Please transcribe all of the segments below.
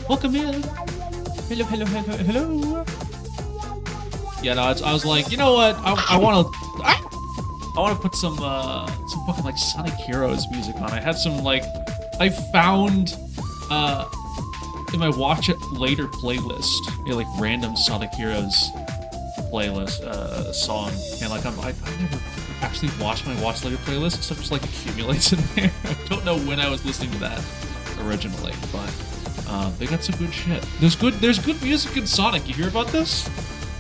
Welcome in. Hello, hello, hello, hello. Yeah, no, I was like, you know what? I want to put some fucking like Sonic Heroes music on. I had some like, I found in my Watch It Later playlist, like random Sonic Heroes playlist song, and like I never actually watched my Watch Later playlist. Stuff just like accumulates in there. I don't know when I was listening to that originally, but they got some good shit. There's good music in Sonic. You hear about this?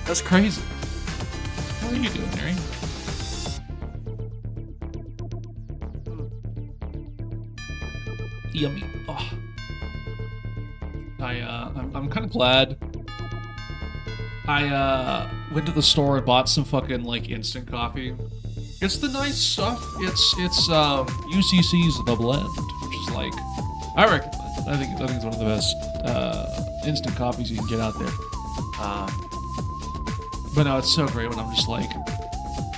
That's crazy. How are you doing, Harry? Yummy. Oh. I'm kind of glad I went to the store and bought some fucking like instant coffee. It's the nice stuff. It's UCC's The Blend, which is like, I recommend it. I think it's one of the best instant coffees you can get out there. But no, it's so great when I'm just like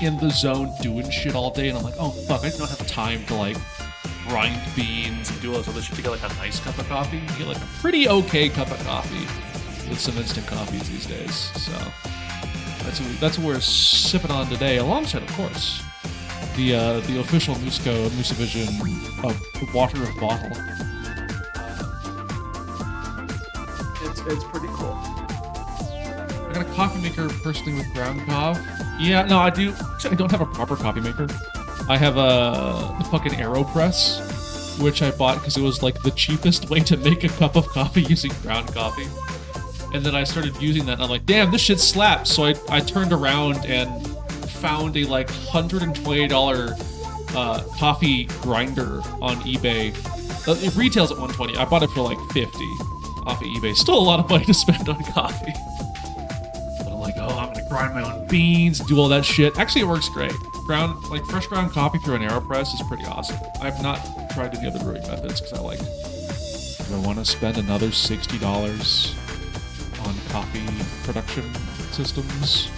in the zone doing shit all day, and I'm like, oh fuck, I don't have time to like grind beans and do all this other shit to get like a nice cup of coffee. You get like a pretty okay cup of coffee with some instant coffees these days. So that's what we're sipping on today, alongside, of course, the official Musavision of Water of Bottle. It's pretty cool. I got a coffee maker personally with ground coffee. Yeah, no, I do. Actually, I don't have a proper coffee maker. I have the fucking AeroPress, which I bought because it was like the cheapest way to make a cup of coffee using ground coffee. And then I started using that, and I'm like, damn, this shit slaps. So I turned around and found a like $120 coffee grinder on eBay. It retails at $120. I bought it for like $50 off of eBay. Still a lot of money to spend on coffee. But I'm like, oh, I'm gonna grind my own beans, do all that shit. Actually, it works great. Fresh ground coffee through an AeroPress is pretty awesome. I've not tried any other brewing methods because I want to spend another $60 on coffee production systems.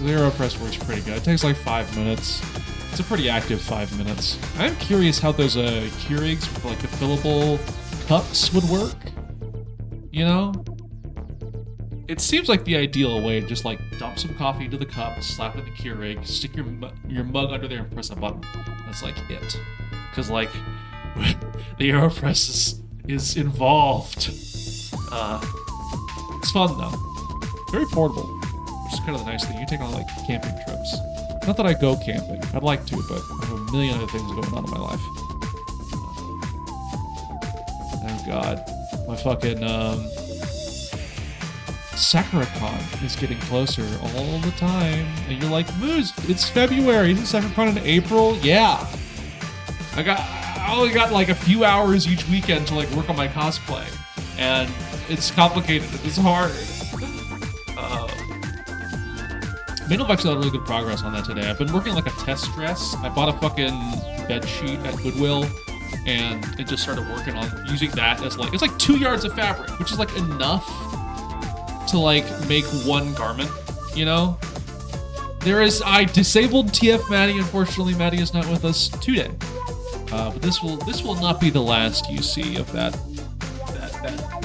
The AeroPress works pretty good. It takes like 5 minutes. It's a pretty active 5 minutes. I'm curious how those Keurigs with like the fillable cups would work. You know? It seems like the ideal way to just like dump some coffee into the cup, slap it in the Keurig, stick your mug under there and press a button. That's like it. Because like the AeroPress is involved. It's fun though. Very portable, which is kind of the nice thing. You take on like camping trips. Not that I go camping. I'd like to, but I have a million other things going on in my life. Oh god. My fucking SakuraCon is getting closer all the time. And you're like, Moose, it's February. Isn't SakuraCon in April? Yeah. I only got like a few hours each weekend to like work on my cosplay. And it's complicated. It's hard. Made actually a lot of really good progress on that today. I've been working like a test dress. I bought a fucking bed sheet at Goodwill, and it just started working on using that as like, it's like 2 yards of fabric, which is like enough to like make one garment, you know? I disabled TF Maddie. Unfortunately, Maddie is not with us today. But this will not be the last you see of that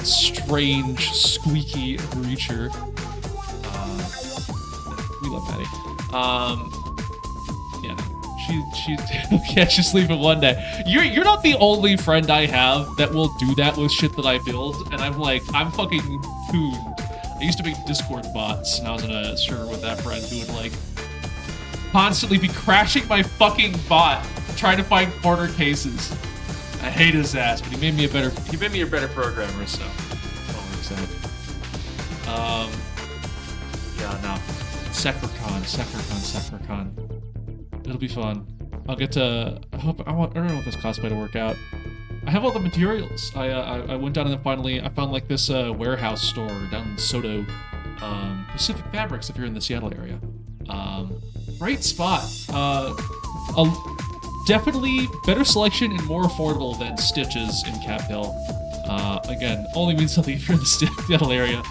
strange, squeaky creature. We love Maddie. Yeah, she can't just leave it one day. You're not the only friend I have that will do that with shit that I build, and I'm fucking tuned. I used to make Discord bots, and I was in a server with that friend who would like constantly be crashing my fucking bot trying to find corner cases. I hate his ass, but he made me a better programmer, so that works out. Yeah, no. SakuraCon. It'll be fun. I'll get to. I don't know if this cosplay to work out. I have all the materials. I went down and then finally I found like this warehouse store down in Soto, Pacific Fabrics if you're in the Seattle area. Great spot. Definitely better selection and more affordable than Stitches in Cap Hill. Again, only means something if you're in the Seattle area.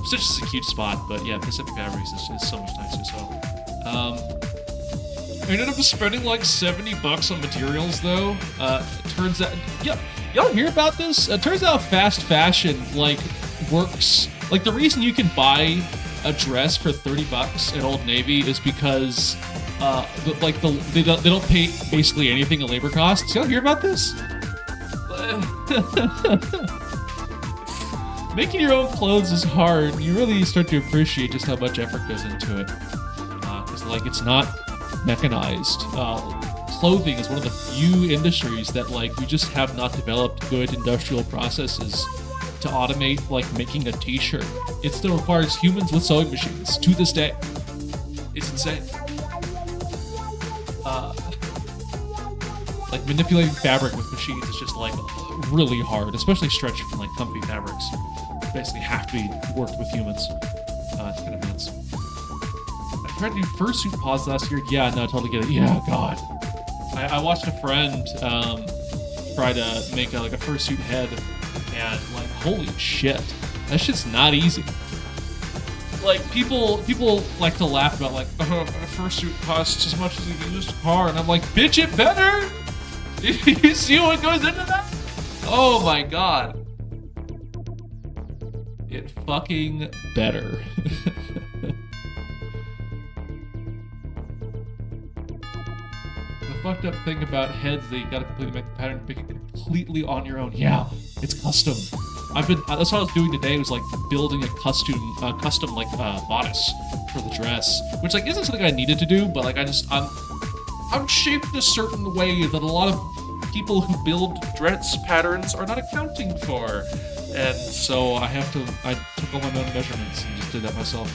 Stitches is a huge spot, but yeah, Pacific Fabrics is so much nicer. So, I ended up spending like $70 on materials though. Turns out, yeah, Y'all hear about this? It turns out fast fashion like works. Like the reason you can buy a dress for $30 at Old Navy is because they don't pay basically anything in labor costs. Y'all hear about this? Making your own clothes is hard. You really start to appreciate just how much effort goes into it. Because like it's not mechanized. Clothing is one of the few industries that like we just have not developed good industrial processes to automate like making a t-shirt. It still requires humans with sewing machines to this day. It's insane. Like manipulating fabric with machines is just like really hard, especially stretched from like comfy fabrics. Basically have to be worked with humans. It's kind of nuts. I tried to do fursuit pause last year. Yeah, no, I totally get it. Yeah, God. I watched a friend try to make like a fursuit head, and like, holy shit, that shit's not easy. Like people like to laugh about like, a fursuit costs as much as a used car, and I'm like, bitch, it better. You see what goes into that? Oh my God. It fucking better. The fucked up thing about heads that you gotta completely make the pattern, make it completely on your own. Yeah, it's custom. That's what I was doing today, was like building a custom like bodice for the dress, which like isn't something I needed to do, but like I'm shaped a certain way that a lot of people who build dress patterns are not accounting for. And so I took all my own measurements and just did that myself.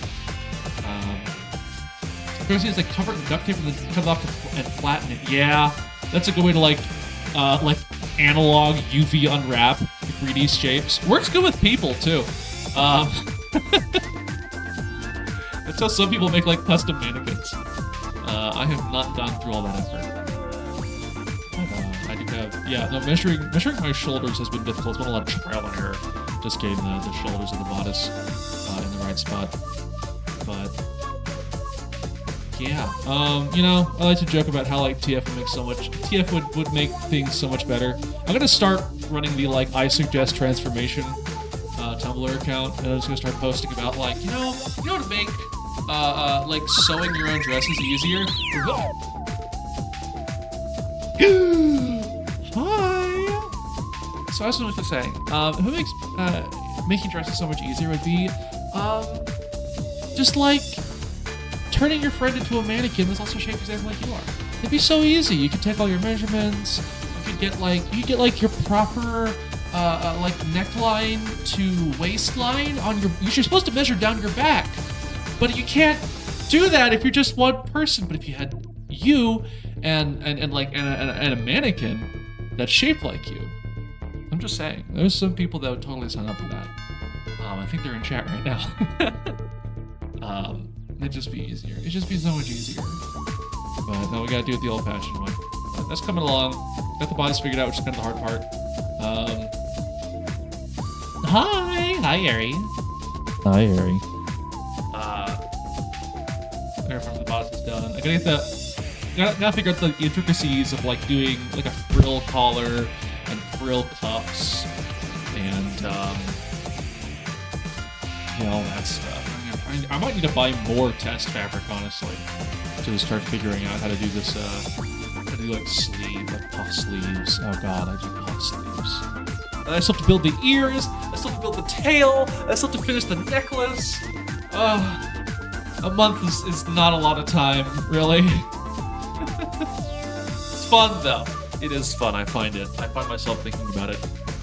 First is like cover it in duct tape and then cut it off and flatten it. Yeah, that's a good way to like analog UV unwrap 3D shapes. Works good with people too. That's how some people make like custom mannequins. I have not gone through all that effort. I do have, yeah, no, measuring my shoulders has been difficult. It's been a lot of trial and error, just getting the shoulders of the bodice in the right spot. But yeah, you know, I like to joke about how like TF would make things so much better. I'm gonna start running the like I suggest transformation Tumblr account, and I'm just gonna start posting about like, you know how to make like sewing your own dresses easier. Hi. So I was going to say, who makes making dresses so much easier would be just like turning your friend into a mannequin that's also shaped exactly like you are. It'd be so easy. You could take all your measurements. You could get like your proper like neckline to waistline on your. You're supposed to measure down your back, but you can't do that if you're just one person. But if you had you and a mannequin that's shaped like you, I'm just saying, there's some people that would totally sign up for that. I think they're in chat right now. It'd just be easier. It'd just be so much easier. But no, we gotta do it the old-fashioned way. But that's coming along. Got the bodice figured out, which is kind of the hard part. Hi, Ari. Hi, Ari. From the bodice is done. I gotta get gotta figure out the intricacies of like doing like a frill collar and frill cuffs and all that stuff. I might need to buy more test fabric, honestly, to start figuring out how to do this. How to do like puff sleeves. Oh god, I do puff sleeves. And I still have to build the ears. I still have to build the tail. I still have to finish the necklace. A month is not a lot of time, really. It's fun though. It is fun. I find myself thinking about it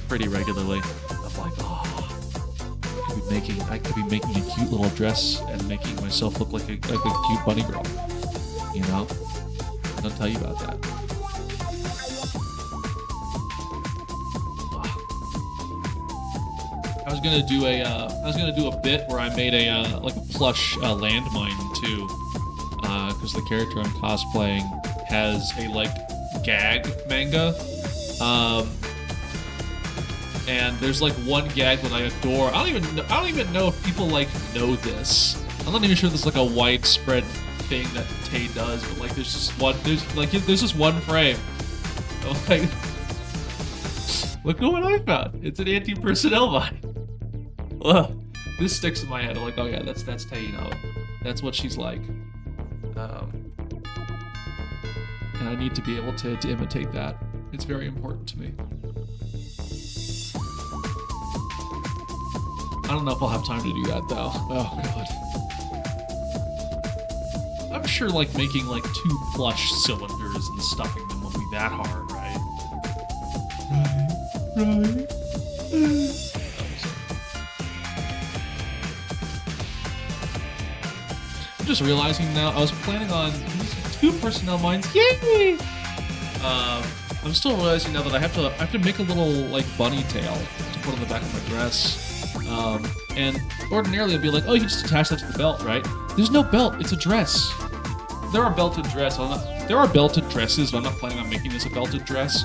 pretty regularly. I'm like, I could be making a cute little dress and making myself look like a cute bunny girl. You know? I'll tell you about that. I was gonna do a bit where I made a like a plush landmine too, because the character I'm cosplaying has a like gag manga, and there's like one gag that I adore. I don't even know if people like know this. I'm not even sure there's like a widespread thing that Tay does, but like there's this one frame. Like, Look at what I found. It's an anti-personnel vine. Ugh. This sticks in my head. I'm like, oh yeah, that's Taino. That's what she's like. And I need to be able to imitate that. It's very important to me. I don't know if I'll have time to do that though. Oh god. I'm sure like making like 2 plush cylinders and stuffing them won't be that hard, right? Right. I'm just realizing now, I was planning on 2 personnel mines. Yay! I'm still realizing now that I have to make a little like bunny tail to put on the back of my dress. And ordinarily I'd be like, oh, you just attach that to the belt, right? There's no belt, it's a dress. There are belted dresses, but I'm not planning on making this a belted dress.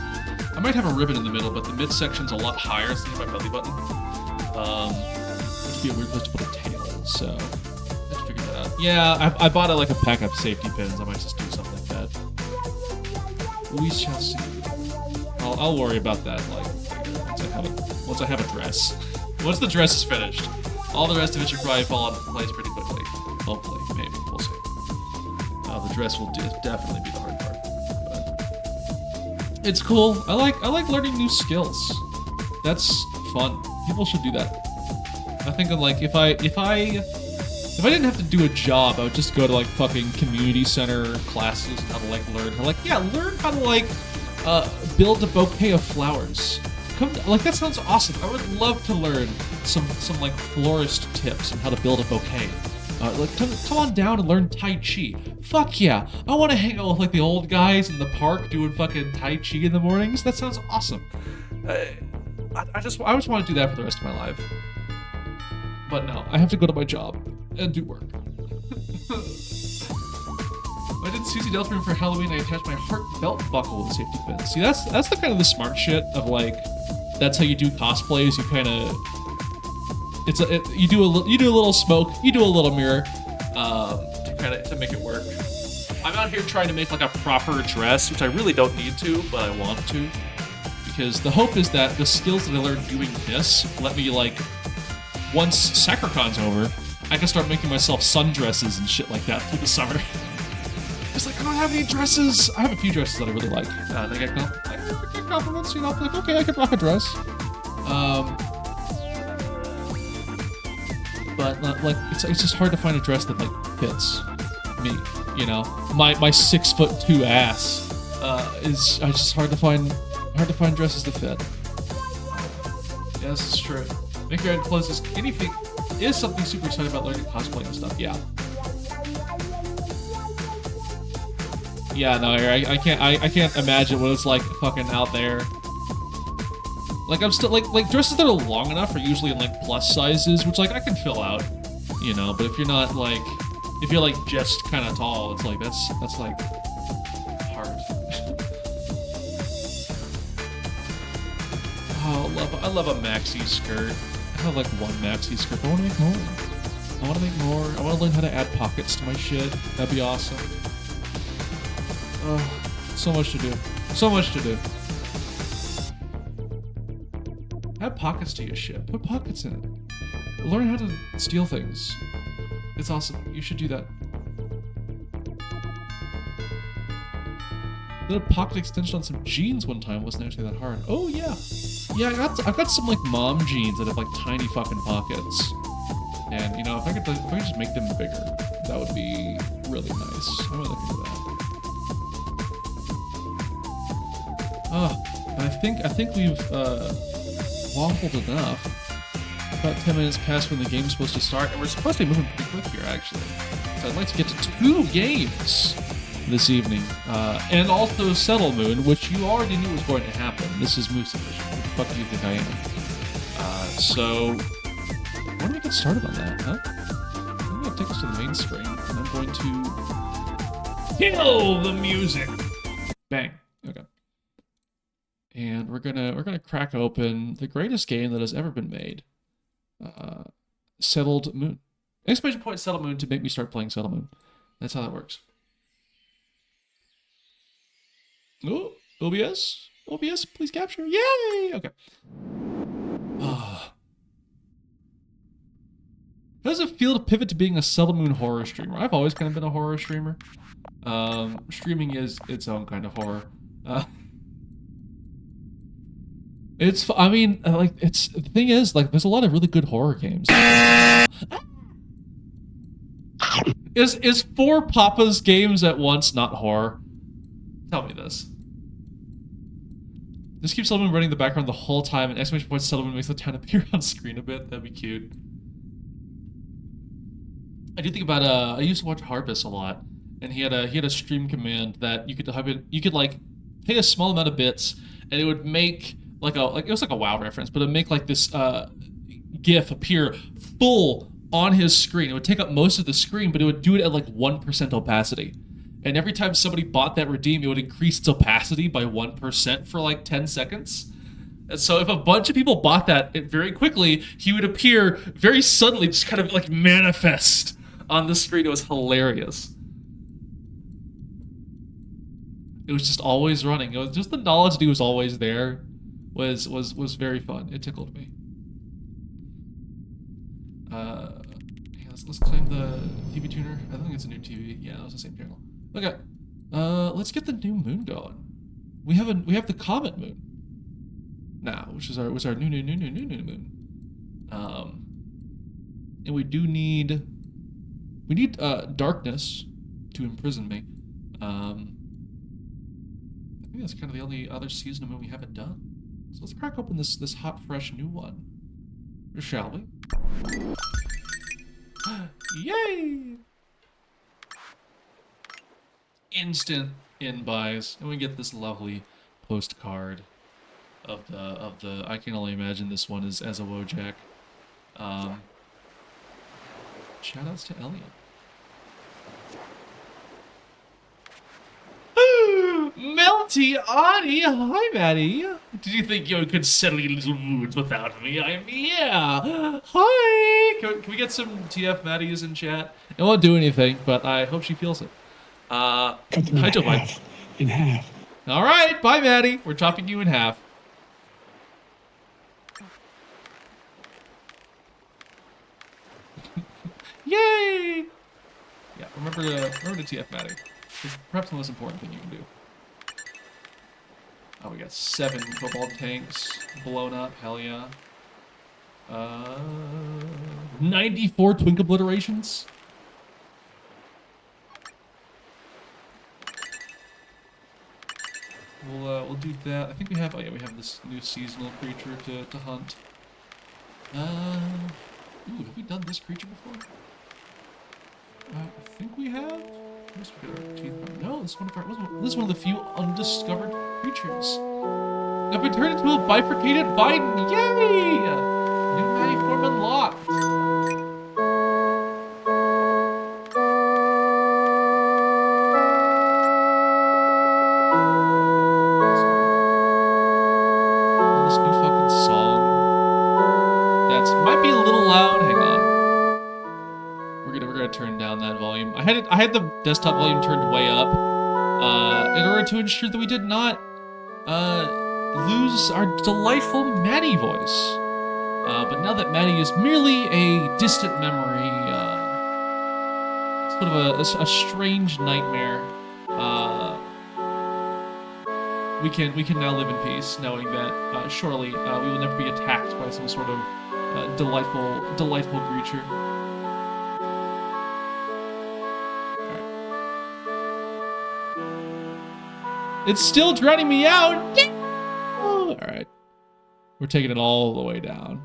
I might have a ribbon in the middle, but the midsection's a lot higher, it's near my belly button. Which would be a weird place to put a tail, so I have to figure that out. Yeah, I bought like a pack of safety pins. I might just do something like that. We shall see. I'll worry about that like once I have a dress. Once the dress is finished, all the rest of it should probably fall into place pretty quickly. Hopefully, maybe we'll see. The dress will definitely be the hard part, but it's cool. I like learning new skills. That's fun. People should do that. I think of like if I didn't have to do a job, I would just go to like fucking community center classes and how to like learn how to like build a bouquet of flowers. Like that sounds awesome. I would love to learn some like florist tips on how to build a bouquet. Like come on down and learn Tai Chi. Fuck yeah! I want to hang out with like the old guys in the park doing fucking Tai Chi in the mornings. That sounds awesome. I just want to do that for the rest of my life. But no, I have to go to my job and do work. I did Susie Delta room for Halloween. I attached my heart belt buckle with safety pins. See, that's the kind of the smart shit of like, that's how you do cosplays. You kind of, you do a little smoke, you do a little mirror, to make it work. I'm out here trying to make like a proper dress, which I really don't need to, but I want to, because the hope is that the skills that I learned doing this let me like, once SacreCon's over, I can start making myself sundresses and shit like that through the summer. It's like, I don't have any dresses. I have a few dresses that I really like. They get compliments, you know, like, okay, I could rock a dress. But like, it's just hard to find a dress that like fits me, you know. My 6'2" ass is just hard to find dresses that fit. Yeah, this is true. Make your clothes is anything is something super excited about learning cosplay and stuff. Yeah. Yeah, no, I can't imagine what it's like fucking out there. Like I'm still like dresses that are long enough are usually in like plus sizes, which like I can fill out, you know. But if you're not like, if you're like just kind of tall, it's like that's like hard. Oh, I love a maxi skirt. I have like one maxi skirt. I want to make more. I want to learn how to add pockets to my shit. That'd be awesome. So much to do. So much to do. Add pockets to your shit. Put pockets in it. Learn how to steal things. It's awesome. You should do that. Did a pocket extension on some jeans one time. Wasn't actually that hard. Oh yeah. Yeah, I've got some like mom jeans that have like tiny fucking pockets. And you know, if I could just make them bigger, that would be really nice. I'm gonna look into that. But I think we've waffled enough. About 10 minutes past when the game's supposed to start, and we're supposed to be moving pretty quick here, actually. So I'd like to get to 2 games this evening, and also settlemoon, which you already knew was going to happen. This is Moose Edition. Who the fuck do you think I am? So why don't we get started on that, huh? I'm gonna take us to the main screen, and I'm going to kill the music. Bang. Okay. And we're gonna crack open the greatest game that has ever been made. Settled Moon. Exclamation point Settled Moon to make me start playing Settled Moon. That's how that works. Oh, OBS? OBS, please capture. Yay! Okay. How does it feel to pivot to being a settlemoon horror streamer? I've always kind of been a horror streamer. Streaming is its own kind of horror. The thing is, like, there's a lot of really good horror games. Is 4 Papa's games at once not horror? Tell me this. Just keep Settlemoon running in the background the whole time, and exclamation point Settlemoon makes the town appear on screen a bit. That'd be cute. I do think about I used to watch Harpus a lot, and he had a stream command that you could like pay a small amount of bits, and it would make it was like a WoW reference, but it'd make like this GIF appear full on his screen. It would take up most of the screen, but it would do it at like 1% opacity. And every time somebody bought that redeem, it would increase its opacity by 1% for like 10 seconds. And so if a bunch of people bought that very quickly, he would appear very suddenly, just kind of like manifest on the screen. It was hilarious. It was just always running. It was just the knowledge that he was always there was very fun. It tickled me. Let's claim the TV tuner. I think it's a new TV. Yeah, it was the same channel. Okay. Let's get the new moon going. We have the comet moon now, which is our new moon. And we need darkness to imprison me. I think that's kind of the only other season of moon we haven't done. So let's crack open this hot, fresh new one. Shall we? Yay! Instant in-buys, and we get this lovely postcard of the. I can only imagine this one is as a Wojak. Shoutouts to Elliot. Melty Audie, hi Maddie. Did you think you could settle your little wounds without me? I'm here. Hi. Can we get some TF Maddies in chat? It won't do anything, but I hope she feels it. Cut them in half. All right, bye Maddie. We're chopping you in half. Yay! Yeah, remember to TF Maddie. It's perhaps the most important thing you can do. Oh, we got 7 cobalt tanks blown up. Hell yeah. 94 twink obliterations. We'll do that. I think we have. Oh yeah, we have this new seasonal creature to hunt. Ooh, have we done this creature before? I think we have. Yes, we got our teeth from. No, this is one of the few undiscovered creatures. I've been turned into a bifurcated Biden. Yay! New Maddie form unlocked. This new fucking song. Might be a little loud. Hang on. We're gonna turn down that volume. I had the desktop volume turned way up, in order to ensure that we did not lose our delightful Maddie voice. But now that Maddie is merely a distant memory, sort of a strange nightmare, we can now live in peace, knowing that surely we will never be attacked by some sort of delightful creature. It's still drowning me out! Yeah! Alright. We're taking it all the way down.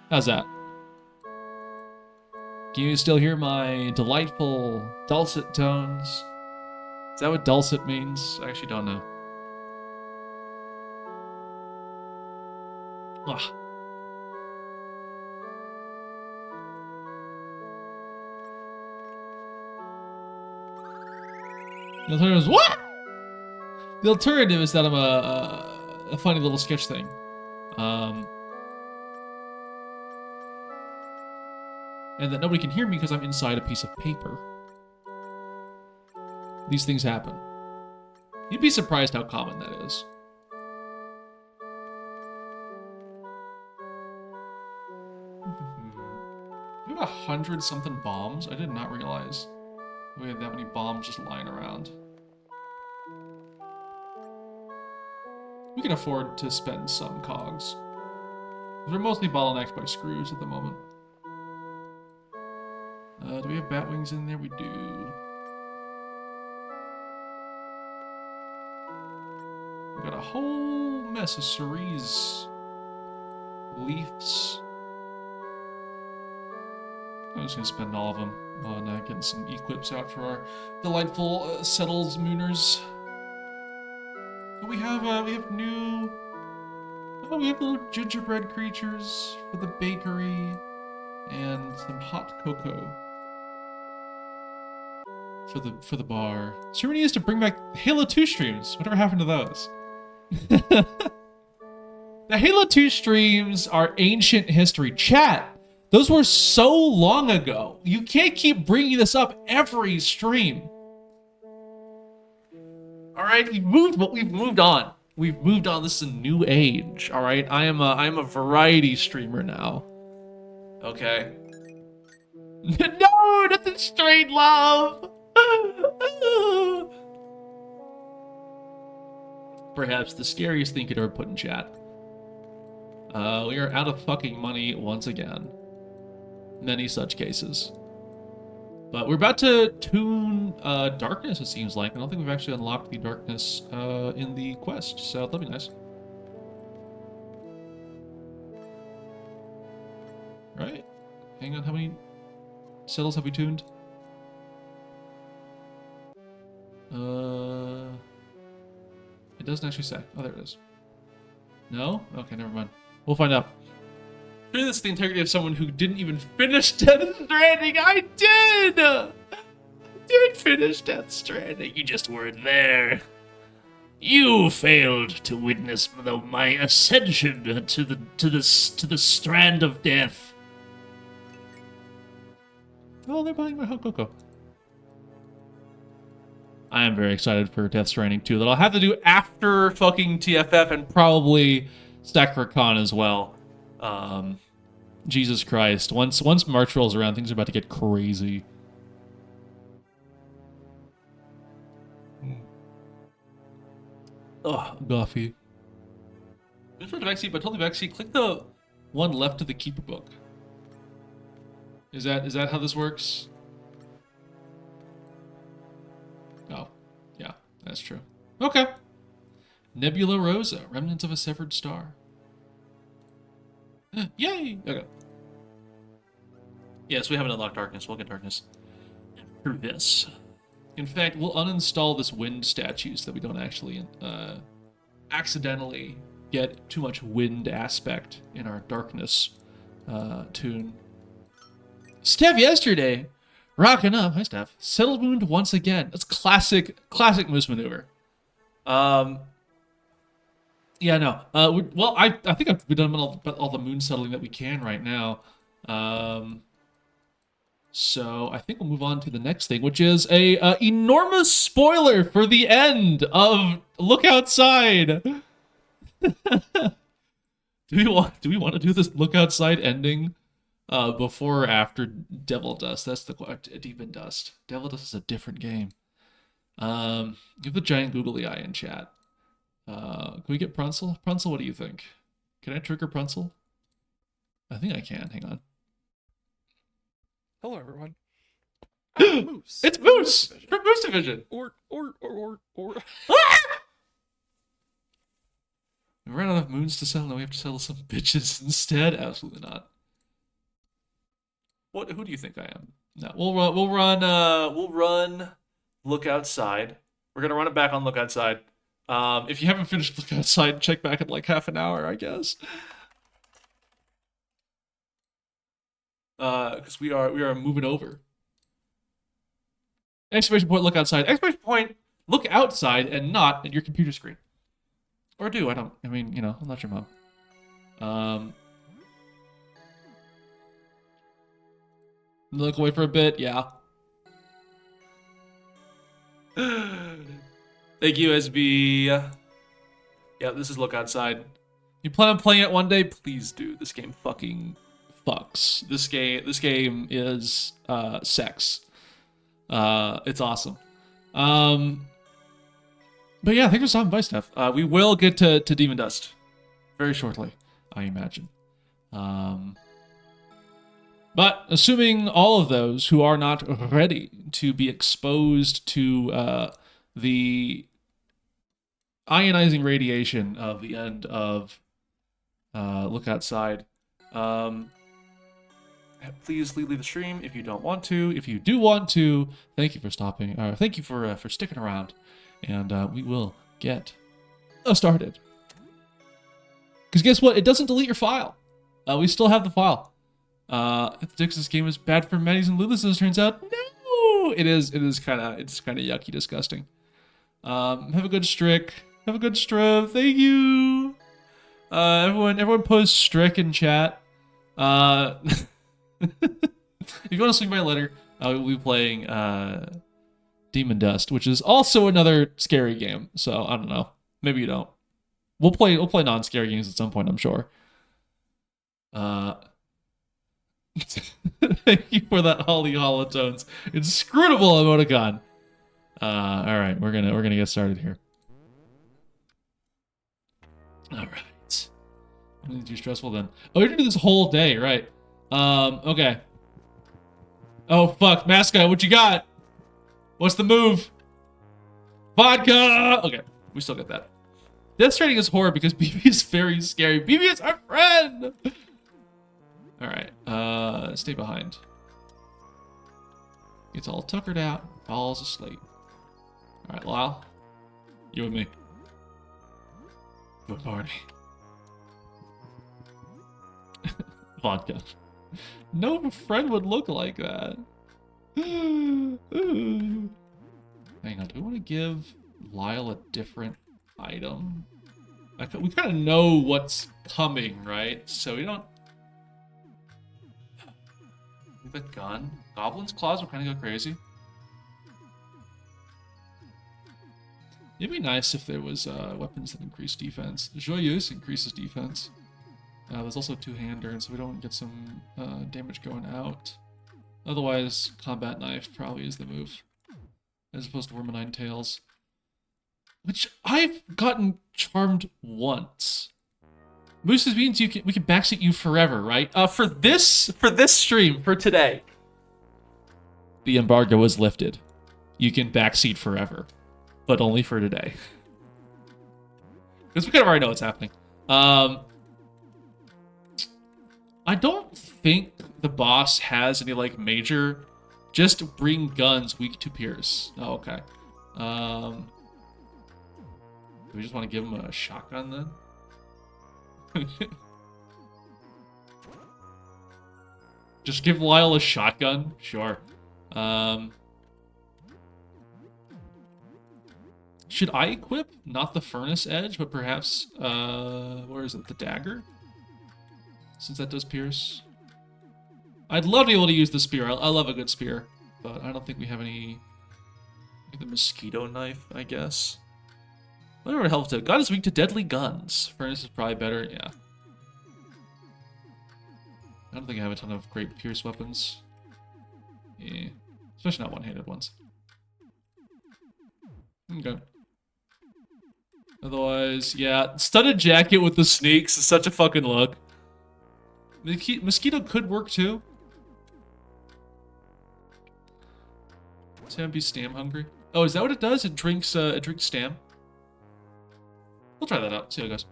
How's that? Can you still hear my delightful dulcet tones? Is that what dulcet means? I actually don't know. Ugh. The alternative is what? The alternative is that I'm a funny little sketch thing. And that nobody can hear me because I'm inside a piece of paper. These things happen. You'd be surprised how common that is. We have 100-something bombs. I did not realize we had that many bombs just lying around. We can afford to spend some cogs. We're mostly bottlenecked by screws at the moment. Do we have bat wings in there? We do. We got a whole mess of cerise leaves. I'm just gonna spend all of them on getting some equips out for our delightful settles mooners. But we have new. Oh, we have little gingerbread creatures for the bakery and some hot cocoa for the bar. So we need to bring back Halo 2 streams. Whatever happened to those? The Halo 2 streams are ancient history. Chat, those were so long ago. You can't keep bringing this up every stream. All right, we've moved on. We've moved on. This is a new age. All right, I am a variety streamer now. Okay. No, not the straight love. Perhaps the scariest thing you could ever put in chat. We are out of fucking money once again. Many such cases. But we're about to tune darkness, it seems like. I don't think we've actually unlocked the darkness in the quest, so that'll be nice. Right? Hang on, how many settles have we tuned? It doesn't actually say. Oh, there it is. No? Okay, never mind. We'll find out. Sure, this is the integrity of someone who didn't even finish Death Stranding. I did! I did finish Death Stranding. You just weren't there. You failed to witness my ascension to the strand of death. Oh, they're buying my hot cocoa. I am very excited for Death Stranding 2 that I'll have to do after fucking TFF and probably SacroCon as well. Jesus Christ. Once March rolls around, things are about to get crazy. Ugh, Goffy. Just for the backseat, but totally backseat. Click the one left of the keeper book. Is that how this works? Oh, yeah, that's true. Okay. Nebula Rosa, remnants of a severed star. Yay! Okay. Yes, we haven't unlocked darkness. We'll get darkness through this. In fact, we'll uninstall this wind statue so that we don't actually accidentally get too much wind aspect in our darkness tune. Steph yesterday, rocking up. Hi, Steph. Settlemoon once again. That's classic moose maneuver. Yeah, no. Well, I think we've done all the moon settling that we can right now. So I think we'll move on to the next thing, which is a enormous spoiler for the end of Look Outside. Do we want to do this Look Outside ending before or after Devil Dust? That's the Deep in Dust. Devil Dust is a different game. Give the giant googly eye in chat. Can we get Pruncel? Pruncel, what do you think? Can I trigger Pruncel? I think I can. Hang on. Hello, everyone. Moose. It's Moose from Moose Division. Or. We ran out of moons to sell. Now we have to sell some bitches instead. Absolutely not. What? Who do you think I am? No, we'll run. Look Outside. We're gonna run it back on Look Outside. If you haven't finished Look Outside, check back in like half an hour, I guess. Because we are moving over. Exclamation point, look outside. Exclamation point, look outside and not at your computer screen. Or do, I mean, you know, I'm not your mom. Look away for a bit, yeah. Thank you, SB. Yeah, this is Look Outside. You plan on playing it one day? Please do. This game fucking fucks. This game is sex. It's awesome. But yeah, thanks for stopping by, Steph. We will get to Demon Dust very shortly, I imagine. But assuming all of those who are not ready to be exposed to the ionizing radiation of the end of Look Outside, please leave the stream if you don't want to. If you do want to, thank you for stopping. Thank you for sticking around, and we will get started. Because guess what? It doesn't delete your file. We still have the file. If Dix's game is bad for Manny's and Lulu's, as it turns out, no, it is kind of yucky, disgusting. Have a good strick. Have a good strobe. Thank you. Everyone post strick in chat. If you want to swing by later, we'll be playing Demon Dust, which is also another scary game. So I don't know. Maybe you don't. We'll play non-scary games at some point, I'm sure. Thank you for that Holly Holotones inscrutable emoticon. All right, we're gonna get started here. All right. Nothing too stressful then. Oh, you're gonna do this whole day, right? Okay. Oh fuck, mascot, what you got? What's the move? Vodka. Okay, we still get that. Death Stranding is horror because BB is very scary. BB is our friend. All right, stay behind. It's all tuckered out, falls asleep. All right, Lyle, you and me. To a party. Vodka. No friend would look like that. Hang on, do we want to give Lyle a different item? We kind of know what's coming, right? So we don't... The gun. Goblin's Claws will kind of go crazy. It'd be nice if there was weapons that increase defense. Joyeuse increases defense. There's also two-hander, so we don't get some damage going out. Otherwise, Combat Knife probably is the move, as opposed to Wormonine Tails, which I've gotten charmed once. Moose's means we can backseat you forever, right? For this stream for today, the embargo is lifted. You can backseat forever, but only for today, because we kind of already know what's happening. I don't think the boss has any like major. Just bring guns weak to Pierce. Oh, okay. Do we just want to give him a shotgun then? Just give Lyle a shotgun? Sure. Should I equip not the Furnace Edge, but perhaps, where is it? The Dagger? Since that does pierce. I'd love to be able to use the spear. I love a good spear, but I don't think we have any. Like the Mosquito Knife, I guess. Whatever would help to. God is weak to deadly guns. Furnace is probably better, yeah. I don't think I have a ton of great pierce weapons. Yeah. Especially not one-handed ones. Okay. Otherwise, yeah. Studded jacket with the sneaks is such a fucking look. Mosquito could work too. Sam be stam hungry. Oh, is that what it does? It drinks stam. We'll try that out. See how it goes.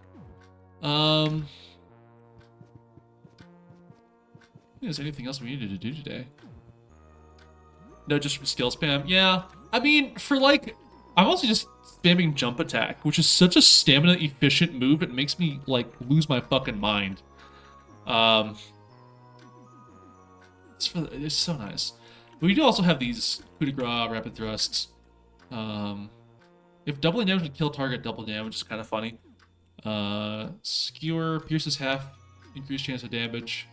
Is there anything else we needed to do today? No, just skill spam. Yeah. I mean, for like, I'm also just spamming jump attack, which is such a stamina efficient move. It makes me like lose my fucking mind. It's so nice. But we do also have these coup de grace, rapid thrusts. If doubling damage would kill target, double damage is kind of funny. Skewer pierces half, increased chance of damage.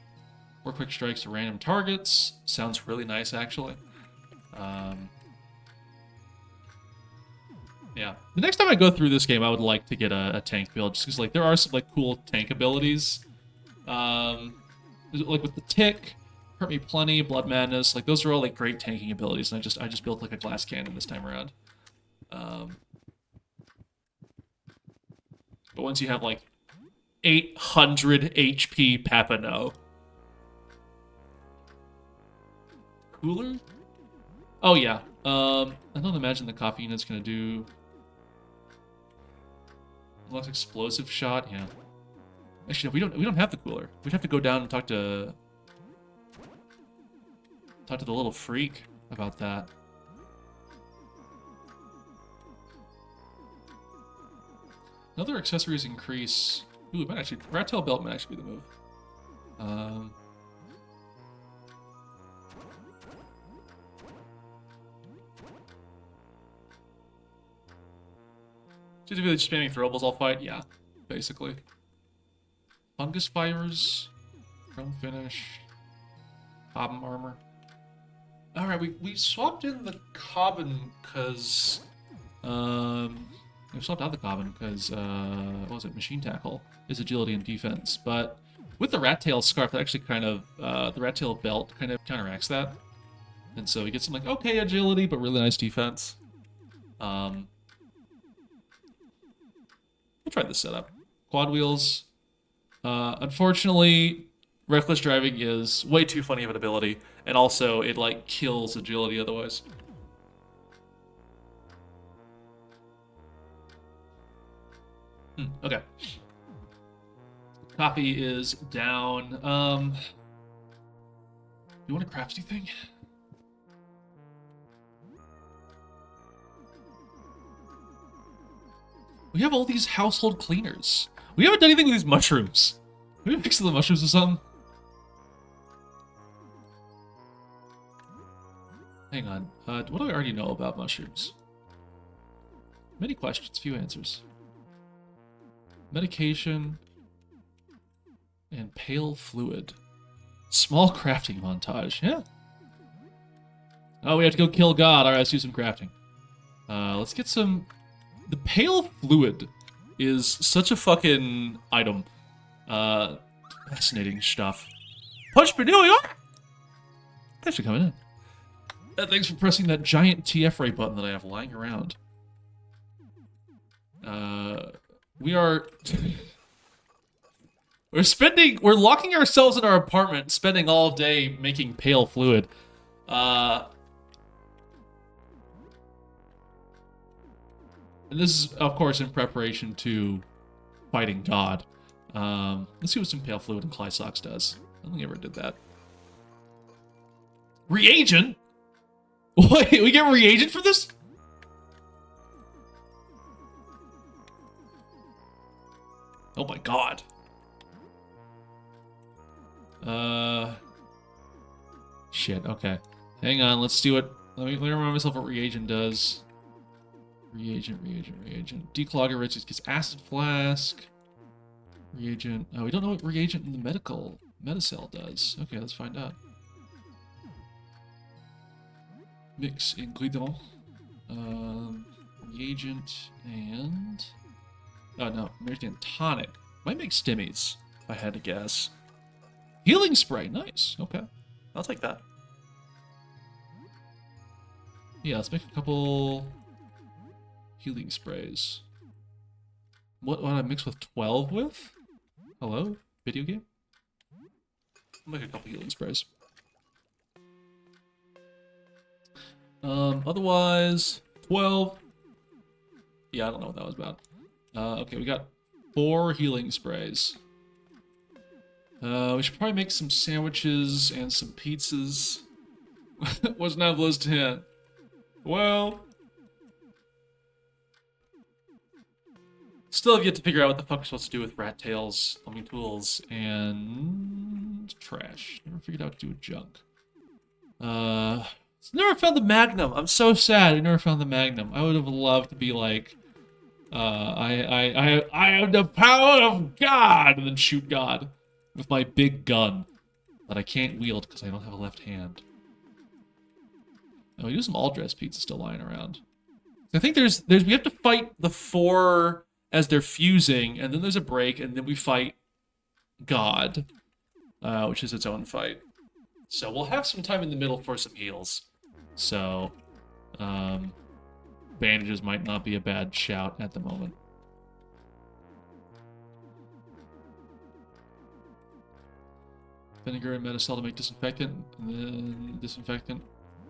Or quick strikes to random targets. Sounds really nice, actually. Yeah. The next time I go through this game, I would like to get a tank build, just because like there are some like cool tank abilities. Like with the tick, hurt me plenty, blood madness, like those are all like great tanking abilities, and I just built like a glass cannon this time around. But once you have like 800 HP Papano. Cooler? Oh yeah. I don't imagine the coffee unit's gonna do less explosive shot. Yeah. Actually, no, we don't have the cooler. We'd have to go down and talk to the little freak about that. Another accessories increase. Ooh, it might actually rat tail belt might actually be the move. Just really spamming throwables all fight? Yeah, basically. Fungus fibers, chrome finish, carbon armor. Alright, we swapped in the carbon because we swapped out the carbon because what was it? Machine tackle is agility and defense, but with the rat tail scarf, that actually kind of the rat tail belt kind of counteracts that, and so we get some like okay agility but really nice defense. We'll try this setup. Quad wheels. Unfortunately, reckless driving is way too funny of an ability, and also it like kills agility otherwise. Okay. Coffee is down. You want a crafty thing? We have all these household cleaners. We haven't done anything with these mushrooms. Maybe mix the mushrooms or something. Hang on. What do I already know about mushrooms? Many questions, few answers. Medication and pale fluid. Small crafting montage. Yeah. Oh, we have to go kill God. All right, let's do some crafting. Let's get some. The pale fluid is such a fucking item. Fascinating stuff. Punch me, New York! Thanks for coming in. Thanks for pressing that giant TF ray button that I have lying around. We are... We're locking ourselves in our apartment, spending all day making pale fluid. And this is, of course, in preparation to fighting God. Let's see what some pale fluid and Clysox does. I don't think I ever did that. Reagent? Wait, we get reagent for this? Oh my god. Shit, okay. Hang on, let's do it. Let me remind myself what reagent does. Reagent. Declogger riches gets acid flask. Reagent. Oh, we don't know what reagent in the Metacell does. Okay, let's find out. Mix ingredient. Reagent and... Oh no, American tonic. Might make stimmies, if I had to guess. Healing spray, nice. Okay, I'll take that. Yeah, let's make a couple healing sprays. What would I mix with 12 with? Hello? Video game? I'll make a couple healing sprays. Otherwise, 12. Yeah, I don't know what that was about. Okay, we got 4 healing sprays. We should probably make some sandwiches and some pizzas. What's not those 10? Well... Still have yet to figure out what the fuck we're supposed to do with rat tails, plumbing tools, and... trash. Never figured out what to do with junk. Never found the Magnum. I'm so sad I never found the Magnum. I would have loved to be like... I have the power of God! And then shoot God with my big gun that I can't wield because I don't have a left hand. Oh, we do some all-dress pizza still lying around. I think there's we have to fight the 4 as they're fusing, and then there's a break, and then we fight God, which is its own fight. So we'll have some time in the middle for some heals. So, bandages might not be a bad shout at the moment. Vinegar and Metacell to make disinfectant, and then disinfectant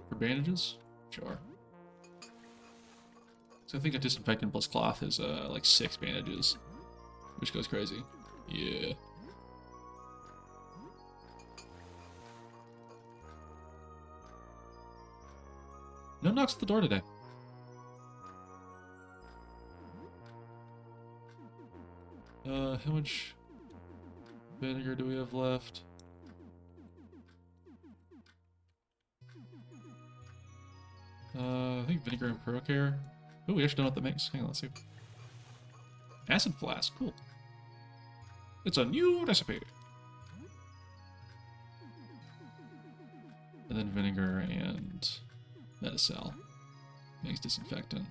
for bandages? Sure. So I think a disinfectant plus cloth is like 6 bandages, which goes crazy. Yeah. No knocks at the door today. How much vinegar do we have left? I think vinegar and Procare. Oh, we actually don't know what that makes. Hang on, let's see. Acid flask, cool. It's a new recipe. And then vinegar and Metacell makes disinfectant.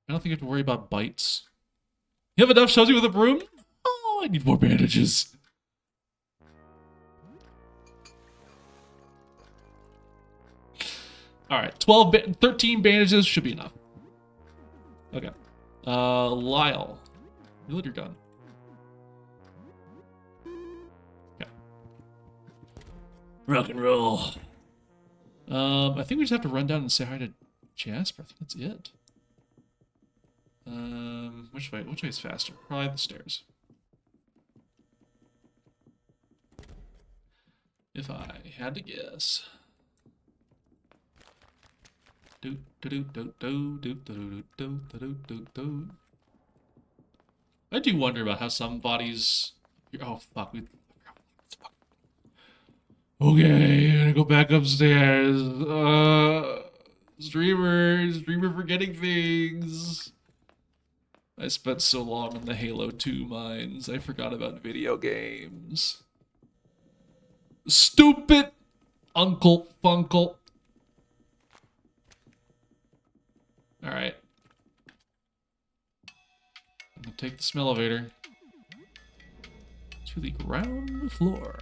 I don't think you have to worry about bites. You have enough Chelsea with a broom? Oh, I need more bandages. Alright, 13 bandages should be enough. Okay. Lyle. Reload your gun. Okay. Rock and roll. I think we just have to run down and say hi to Jasper. I think that's it. Which way? Which way is faster? Probably the stairs. If I had to guess. Do do do do do do do do do do do. I do wonder about how some bodies. Oh fuck! Okay, I'm gonna go back upstairs. Streamer forgetting things. I spent so long in the Halo 2 mines, I forgot about video games. Stupid Uncle Funkle. Alright. I'm gonna take this elevator to the ground floor.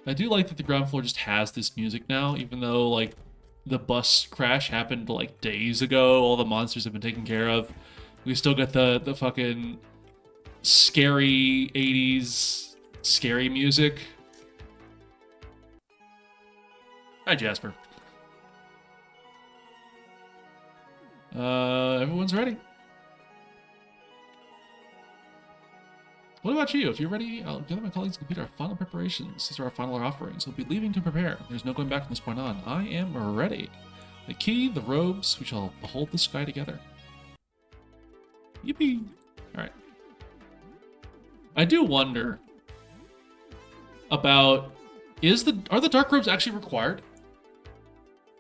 I do like that the ground floor just has this music now, even though, like, the bus crash happened, like, days ago. All the monsters have been taken care of. We still got the fucking scary 80s scary music. Hi, Jasper. Everyone's ready. What about you? If you're ready, I'll gather my colleagues to complete our final preparations. These are our final offerings. We'll be leaving to prepare. There's no going back from this point on. I am ready. The key, the robes, we shall behold the sky together. Yippee! Alright. I do wonder about, are the dark robes actually required?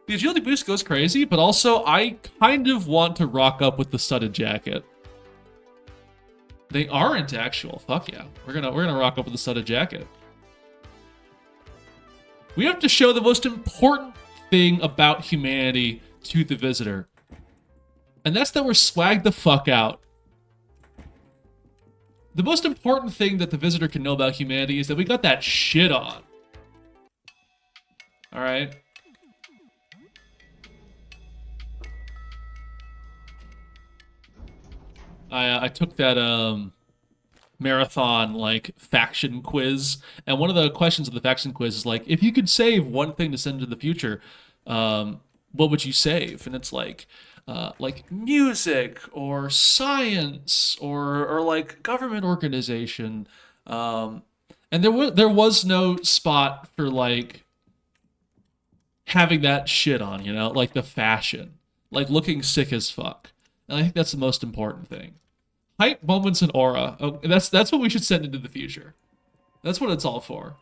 The agility boost goes crazy, but also I kind of want to rock up with the studded jacket. They aren't actual. Fuck yeah. We're gonna rock up with the studded jacket. We have to show the most important thing about humanity to the visitor. And that's that we're swagged the fuck out. The most important thing that the visitor can know about humanity is that we got that shit on. Alright? I took that marathon like faction quiz, and one of the questions of the faction quiz is like, if you could save one thing to send into the future, what would you save? And it's like music or science or like government organization, and there was no spot for like having that shit on, you know, like the fashion, like looking sick as fuck. And I think that's the most important thing. Hype, moments, and aura. Oh, that's what we should send into the future. That's what it's all for.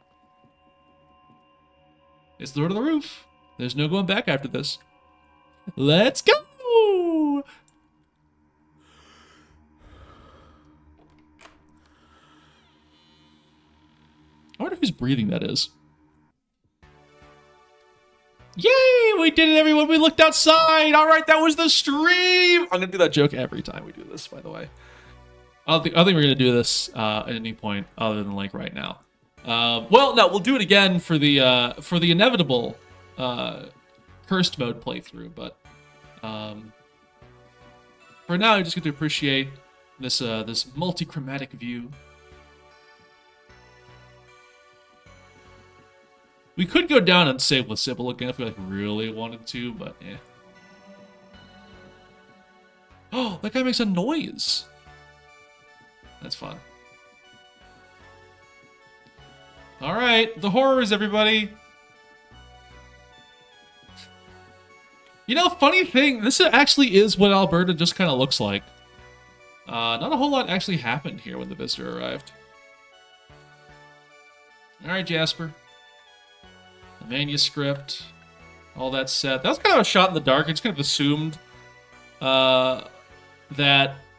It's the door to the roof. There's no going back after this. Let's go! who's breathing that is. Yay! We did it, everyone. We looked outside. All right, that was the stream. I'm gonna do that joke every time we do this, by the way. I think we're gonna do this at any point other than like right now. Well, no, we'll do it again for the inevitable cursed mode playthrough. But for now, I just get to appreciate this this multi-chromatic view. We could go down and save with Sybil again if we like really wanted to, but eh. Oh, that guy makes a noise. That's fun. All right, the horrors, everybody. You know, funny thing, this actually is what Alberta just kind of looks like. Not a whole lot actually happened here when the visitor arrived. All right, Jasper. The manuscript, all that set. That was kind of a shot in the dark. I just kind of assumed that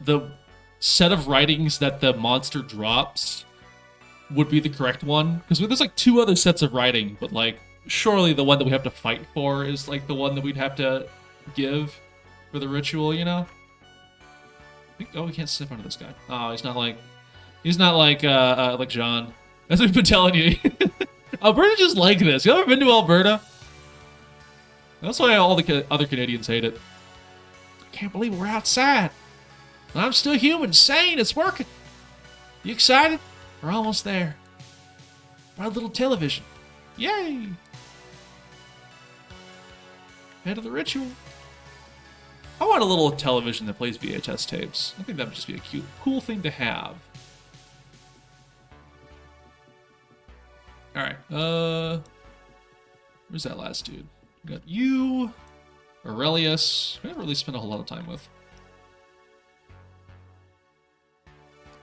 the set of writings that the monster drops would be the correct one. Because there's like 2 other sets of writing, but like surely the one that we have to fight for is like the one that we'd have to give for the ritual, you know? Oh, we can't step under this guy. Oh, he's not like John. That's what we've been telling you. Alberta just like this. You ever been to Alberta? That's why all the other Canadians hate it. I can't believe we're outside. I'm still human, sane, it's working. You excited? We're almost there. Our little television. Yay! Head of the ritual. I want a little television that plays VHS tapes. I think that would just be a cool thing to have. Alright, where's that last dude? We got you, Aurelius. We haven't really spent a whole lot of time with.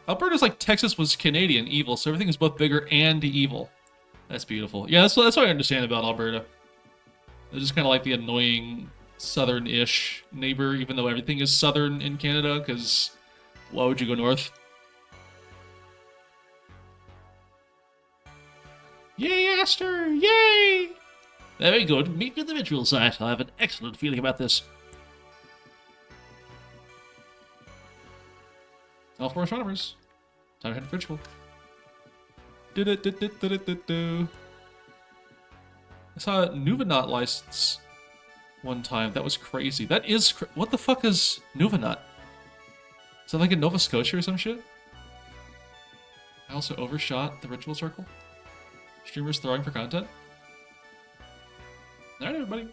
Alberta's like Texas was Canadian evil, so everything is both bigger and evil. That's beautiful. Yeah, that's what I understand about Alberta. They're just kind of like the annoying southern-ish neighbor, even though everything is southern in Canada, because why would you go north? Yay, Aster! Yay! Very good. Meet me at the ritual site. I have an excellent feeling about this. All 4 astronomers. Time to head to ritual. I saw a Nuvenot license one time. That was crazy. That is what the fuck is Nuvenot? Is that like in Nova Scotia or some shit? I also overshot the ritual circle. Streamers throwing for content. Alright, everybody.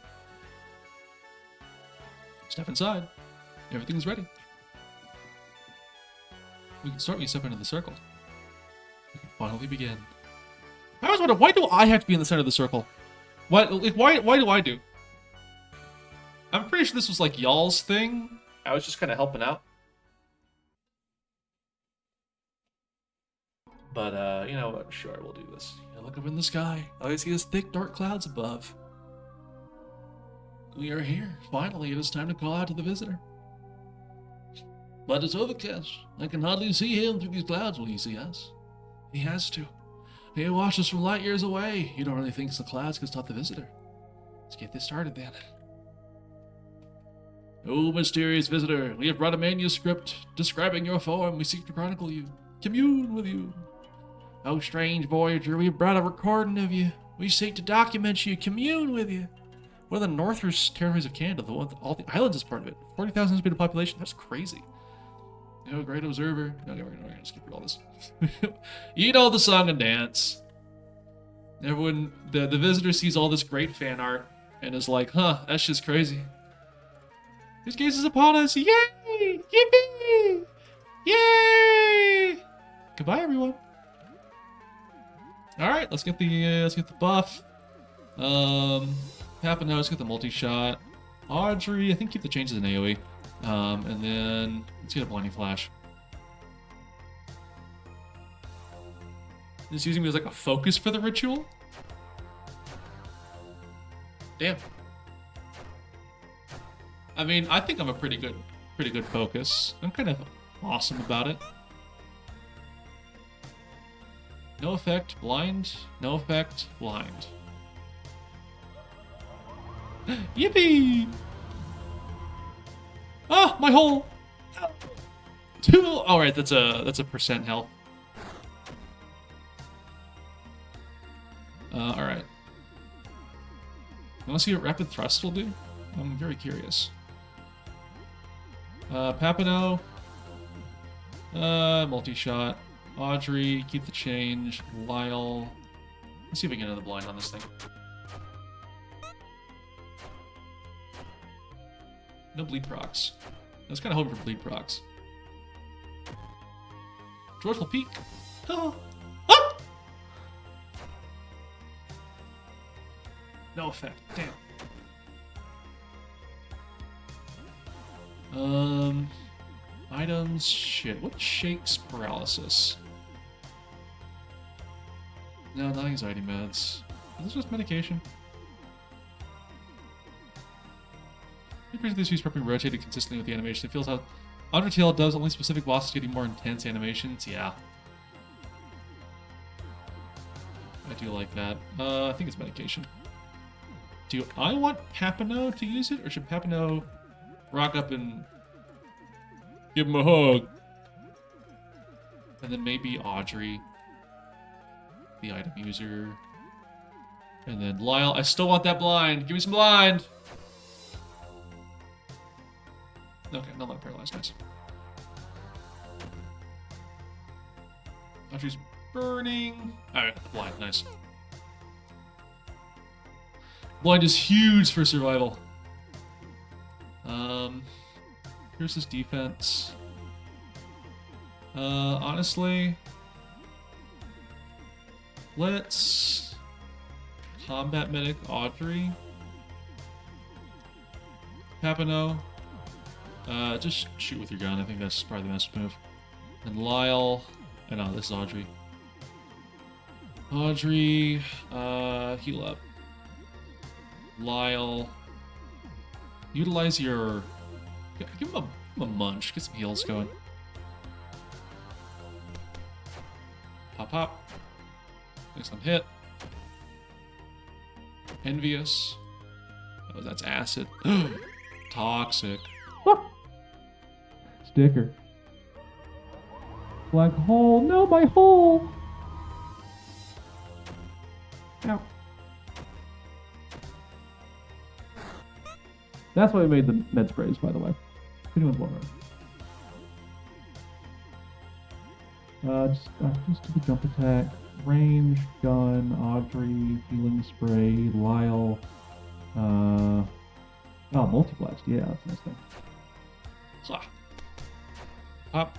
Step inside. Everything's ready. We can start when you step into the circle. We can finally begin. I always wonder, why do I have to be in the center of the circle? Why do I do? I'm pretty sure this was like y'all's thing. I was just kind of helping out. But, you know what? Sure, we'll do this. Yeah, look up in the sky. All you see is thick, dark clouds above. We are here. Finally, it is time to call out to the visitor. But it's overcast. I can hardly see him through these clouds. Will he see us? He has to. He watched us from light years away. You don't really think it's the clouds can stop the visitor. Let's get this started then. Oh, mysterious visitor, we have brought a manuscript describing your form. We seek to chronicle you, commune with you. Oh, strange voyager, we have brought a recording of you. We seek to document you, commune with you. One of the northern territories of Canada, the one with all the islands is part of it. 40,000 estimated population, that's crazy. Oh, great observer. No, we're gonna skip through all this. You know the song and dance. Everyone, the visitor sees all this great fan art and is like, huh, that's just crazy. His gaze is upon us. Yay! Yippee! Yay! Goodbye, everyone. All right, let's get the buff. Happen now. Let's get the multi-shot. Audrey, I think keep the changes in AoE. And then let's get a blinding flash. Just using me as like a focus for the ritual. Damn. I mean, I think I'm a pretty good focus. I'm kind of awesome about it. No effect, blind. No effect, blind. Yippee! Ah, my hole! Two. All right, that's a percent health. All right. You want to see what rapid thrust will do? I'm very curious. Papano. Multi-shot. Audrey, keep the change. Lyle. Let's see if we can get another blind on this thing. No bleed procs. I was kind of hoping for bleed procs. George will peek. Oh. Ah! No effect. Damn. Items. Shit. What shakes paralysis? No, not anxiety meds. Is this just medication? Because this piece properly rotated consistently with the animation. It feels how Undertale does, only specific bosses getting more intense animations. Yeah. I do like that. I think it's medication. Do I want Papano to use it, or should Papano rock up and give him a hug? And then maybe Audrey, the item user. And then Lyle. I still want that blind. Give me some blind. Okay, not like paralyzed. Nice. Audrey's burning. Alright, blind. Nice. Blind is huge for survival. Here's his defense. Honestly, let's combat medic Audrey. Papano. Just shoot with your gun. I think that's probably the best move. And Lyle. Oh no, this is Audrey. Audrey, heal up. Lyle. Utilize your... Give him a munch. Get some heals going. Pop, pop. Next one hit. Envious. Oh, that's acid. Toxic. Sticker. Black hole. No, my hole. Ow. That's why we made the med sprays, by the way. Anyone's wondering. Just do the jump attack. Range, gun, Audrey, healing spray, Lyle. Oh, multi-blast. Yeah, that's a nice thing. Up.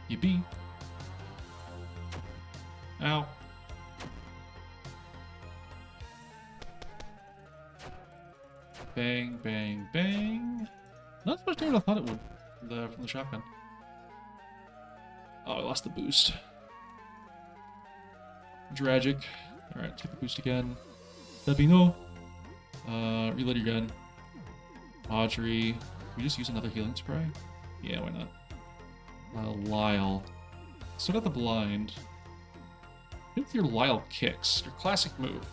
Yippee. Ow. Bang, bang, bang. Not as much damage as I thought it would from the shotgun. Oh, I lost the boost. Tragic. Alright, take the boost again. Dabino. Reload your gun. Audrey. We just use another healing spray? Yeah, why not? Lyle. Still got the blind. Hit with your Lyle kicks. Your classic move.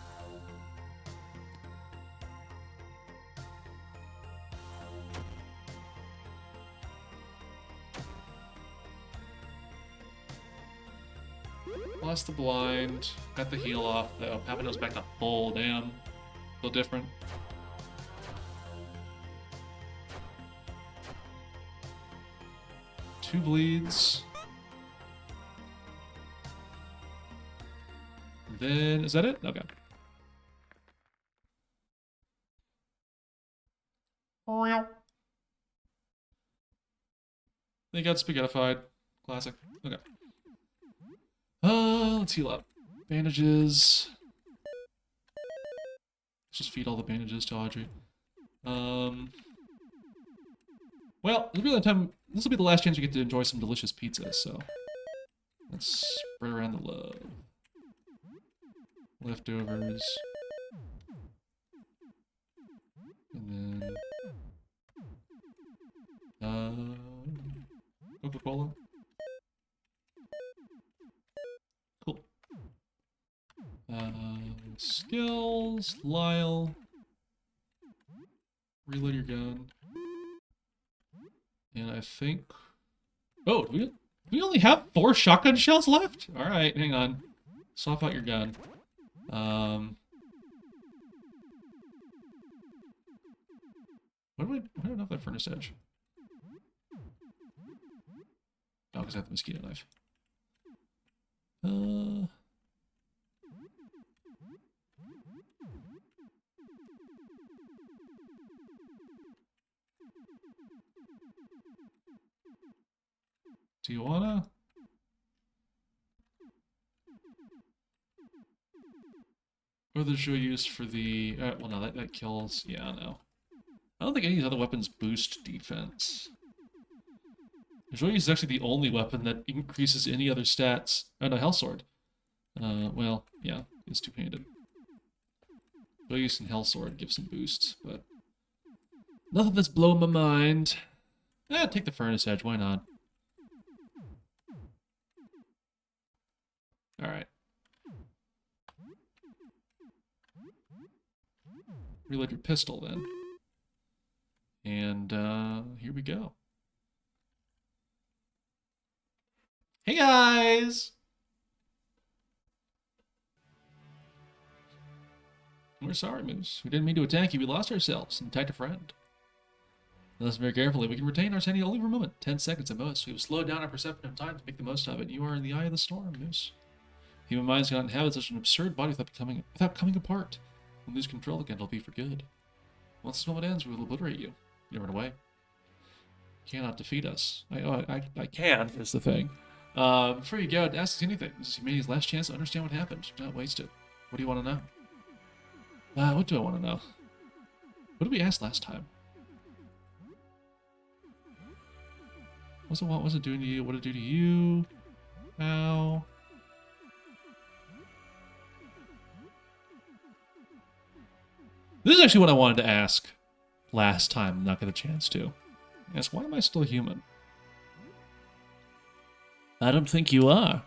Lost the blind. Got the heal off though. Papano's back to full. Damn. Feel different. Two bleeds. Then, is that it? Okay. They got spaghettified. Classic. Okay. Let's heal up. Bandages. Let's just feed all the bandages to Audrey. Well, this will be the last chance we get to enjoy some delicious pizza, so let's spread around the love. Leftovers. And then Coca-Cola. Cool. Skills, Lyle. Reload your gun. And I think... Oh, do we only have 4 shotgun shells left? Alright, hang on. Swap out your gun. Why do I don't have that furnace edge? Oh, because I have the mosquito knife. Do you wanna? Or the joy used for the... well, no, that kills... Yeah, no. I don't think any of these other weapons boost defense. The joy is actually the only weapon that increases any other stats. Oh, no, Hellsword. Well, yeah, it's two-handed. Joy use and Hellsword give some boosts, but... Nothing that's blowing my mind. Take the Furnace Edge, why not? Alright. Reload your pistol, then. And, here we go. Hey, guys! We're sorry, Moose. We didn't mean to attack you. We lost ourselves and attacked a friend. Listen very carefully. We can retain our sanity only for a moment. 10 seconds at most. We have slowed down our perception of time to make the most of it. You are in the eye of the storm, Moose. Human minds cannot inhabit such an absurd body without coming apart. When we lose control again, it'll be for good. Once this moment ends, we will obliterate you. You run away. You cannot defeat us. I can, is the thing. Before you go, ask us anything. This is humanity's last chance to understand what happened. Do not waste it. What do you want to know? What do I want to know? What did we ask last time? What's it doing to you? What did it do to you? How? This is actually what I wanted to ask last time, not get a chance to. Ask, why am I still human? I don't think you are.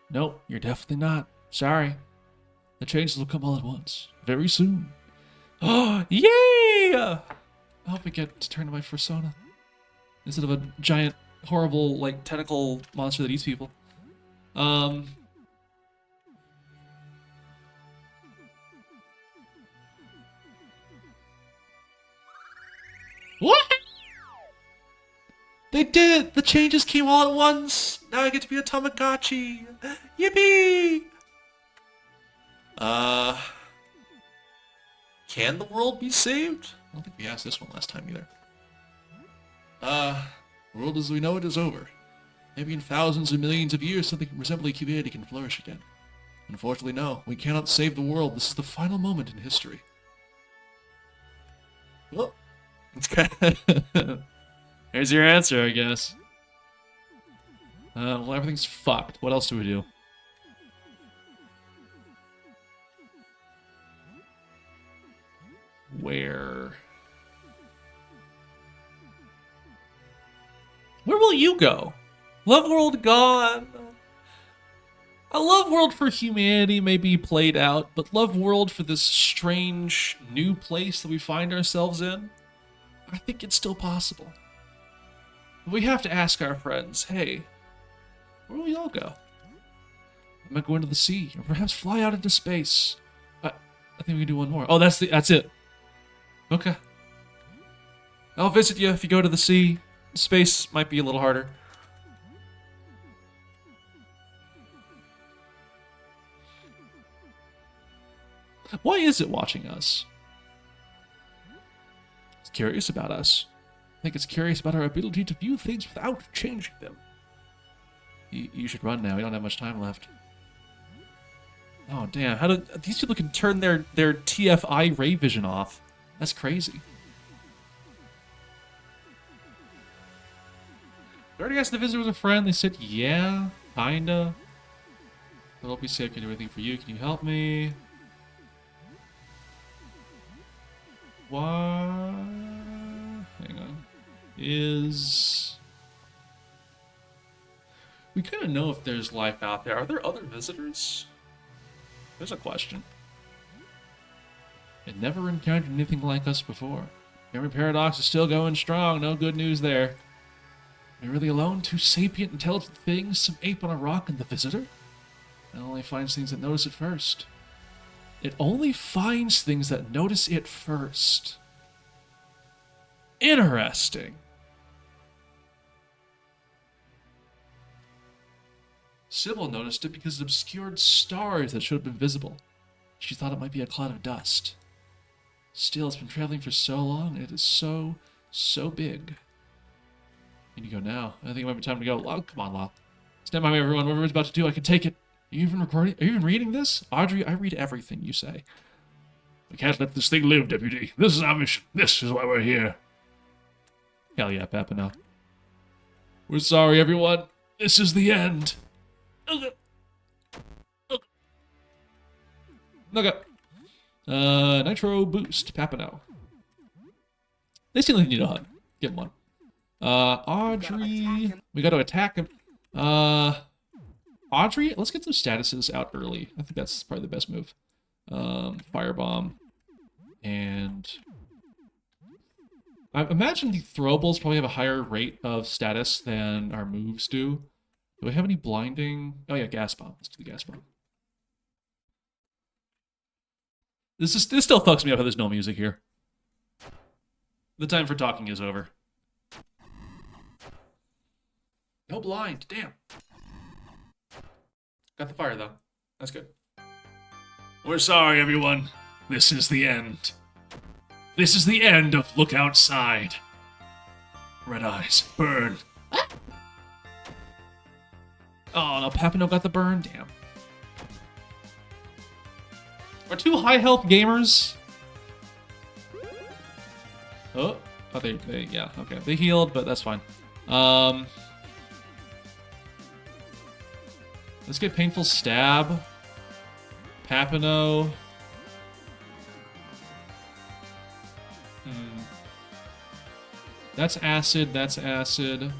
Nope, you're definitely not. Sorry. The changes will come all at once. Very soon. Oh, yay! I hope we get to turn to my persona. Instead of a giant, horrible, like, tentacle monster that eats people. What? They did it! The changes came all at once! Now I get to be a Tamagotchi! Yippee! Can the world be saved? I don't think we asked this one last time either. The world as we know it is over. Maybe in thousands or millions of years something resembling humanity can flourish again. Unfortunately, no. We cannot save the world. This is the final moment in history. Well, there's your answer, I guess. Well, everything's fucked. What else do we do? Where will you go? Love World gone. A Love World for humanity may be played out, but Love World for this strange new place that we find ourselves in, I think it's still possible. We have to ask our friends, hey, where will we all go? I might go into the sea, or perhaps fly out into space. I think we can do one more. Oh, that's it. Okay. I'll visit you if you go to the sea. Space might be a little harder. Why is it watching us? It's curious about us. I think it's curious about our ability to view things without changing them. You should run now. We don't have much time left. Oh, damn. How do these people can turn their TFI ray vision off? That's crazy. I already asked the visitor was a friend. They said, yeah, kinda. I hope you say I can do anything for you. Can you help me? What? Hang on. Is We kind of know if there's life out there. Are there other visitors? There's a question. It never encountered anything like us before. Every paradox is still going strong. No good news there. Are we really alone? Two sapient, intelligent things, some ape on a rock, and the visitor? It only finds things that notice it first. It only finds things that notice it first. Interesting. Sybil noticed it because it obscured stars that should have been visible. She thought it might be a cloud of dust. Still, it's been traveling for so long, it is so big. And you go now. I think it might be time to go. Lyle, come on, Lyle. Stand by me, everyone. Whatever it's about to do, I can take it. Are you even recording? Are you even reading this? Audrey, I read everything you say. We can't let this thing live, Deputy. This is our mission. This is why we're here. Hell yeah, Papano. We're sorry, everyone. This is the end. Okay. Nitro boost, Papano. They still need a hug. Give him one. Audrey. We got to attack him. Audrey, let's get some statuses out early. I think that's probably the best move. Firebomb. And I imagine the throwables probably have a higher rate of status than our moves do. Do I have any blinding? Oh yeah, gas bomb. Let's do the gas bomb. This still fucks me up how there's no music here. The time for talking is over. No blind, damn. Got the fire though. That's good. We're sorry, everyone. This is the end. This is the end of Look Outside. Red eyes, burn. Oh no, Papano got the burn? Damn. Are two high health gamers? Oh, they yeah, okay. They healed, but that's fine. Let's get Painful Stab. Papano. That's acid, that's acid.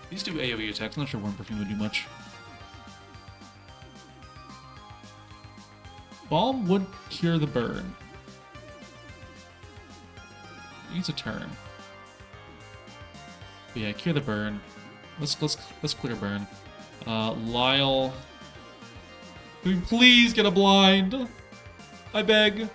These do AoE attacks. I'm not sure Worm Perfume would do much. Balm would cure the burn. Needs a turn. But yeah, cure the burn. Let's clear burn. Lyle. Can we please get a blind? I beg.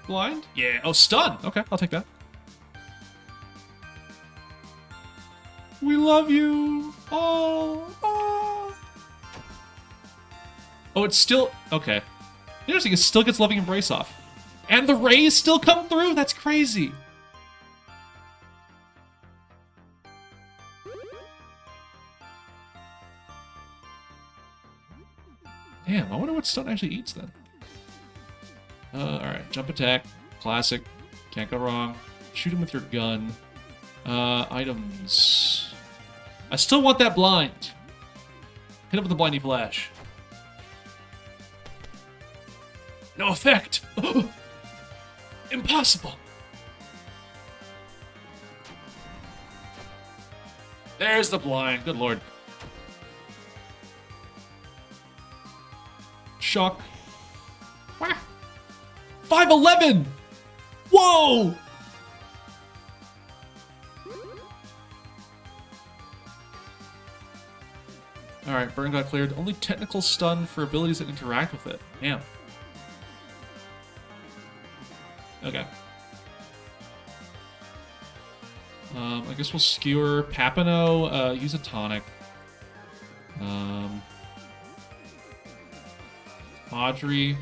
Blind? Yeah. Oh, stun. Okay, I'll take that. We love you. Oh. Oh, it's still... Okay. Interesting, it still gets Loving Embrace off. And the rays still come through? That's crazy. Damn, I wonder what stun actually eats then. Alright, jump attack. Classic. Can't go wrong. Shoot him with your gun. Items. I still want that blind. Hit him with the blindy flash. No effect! Impossible! There's the blind. Good lord. Shock. 511! Whoa! Alright, burn got cleared. Only technical stun for abilities that interact with it. Damn. Okay. I guess we'll skewer Papano, use a tonic. Audrey.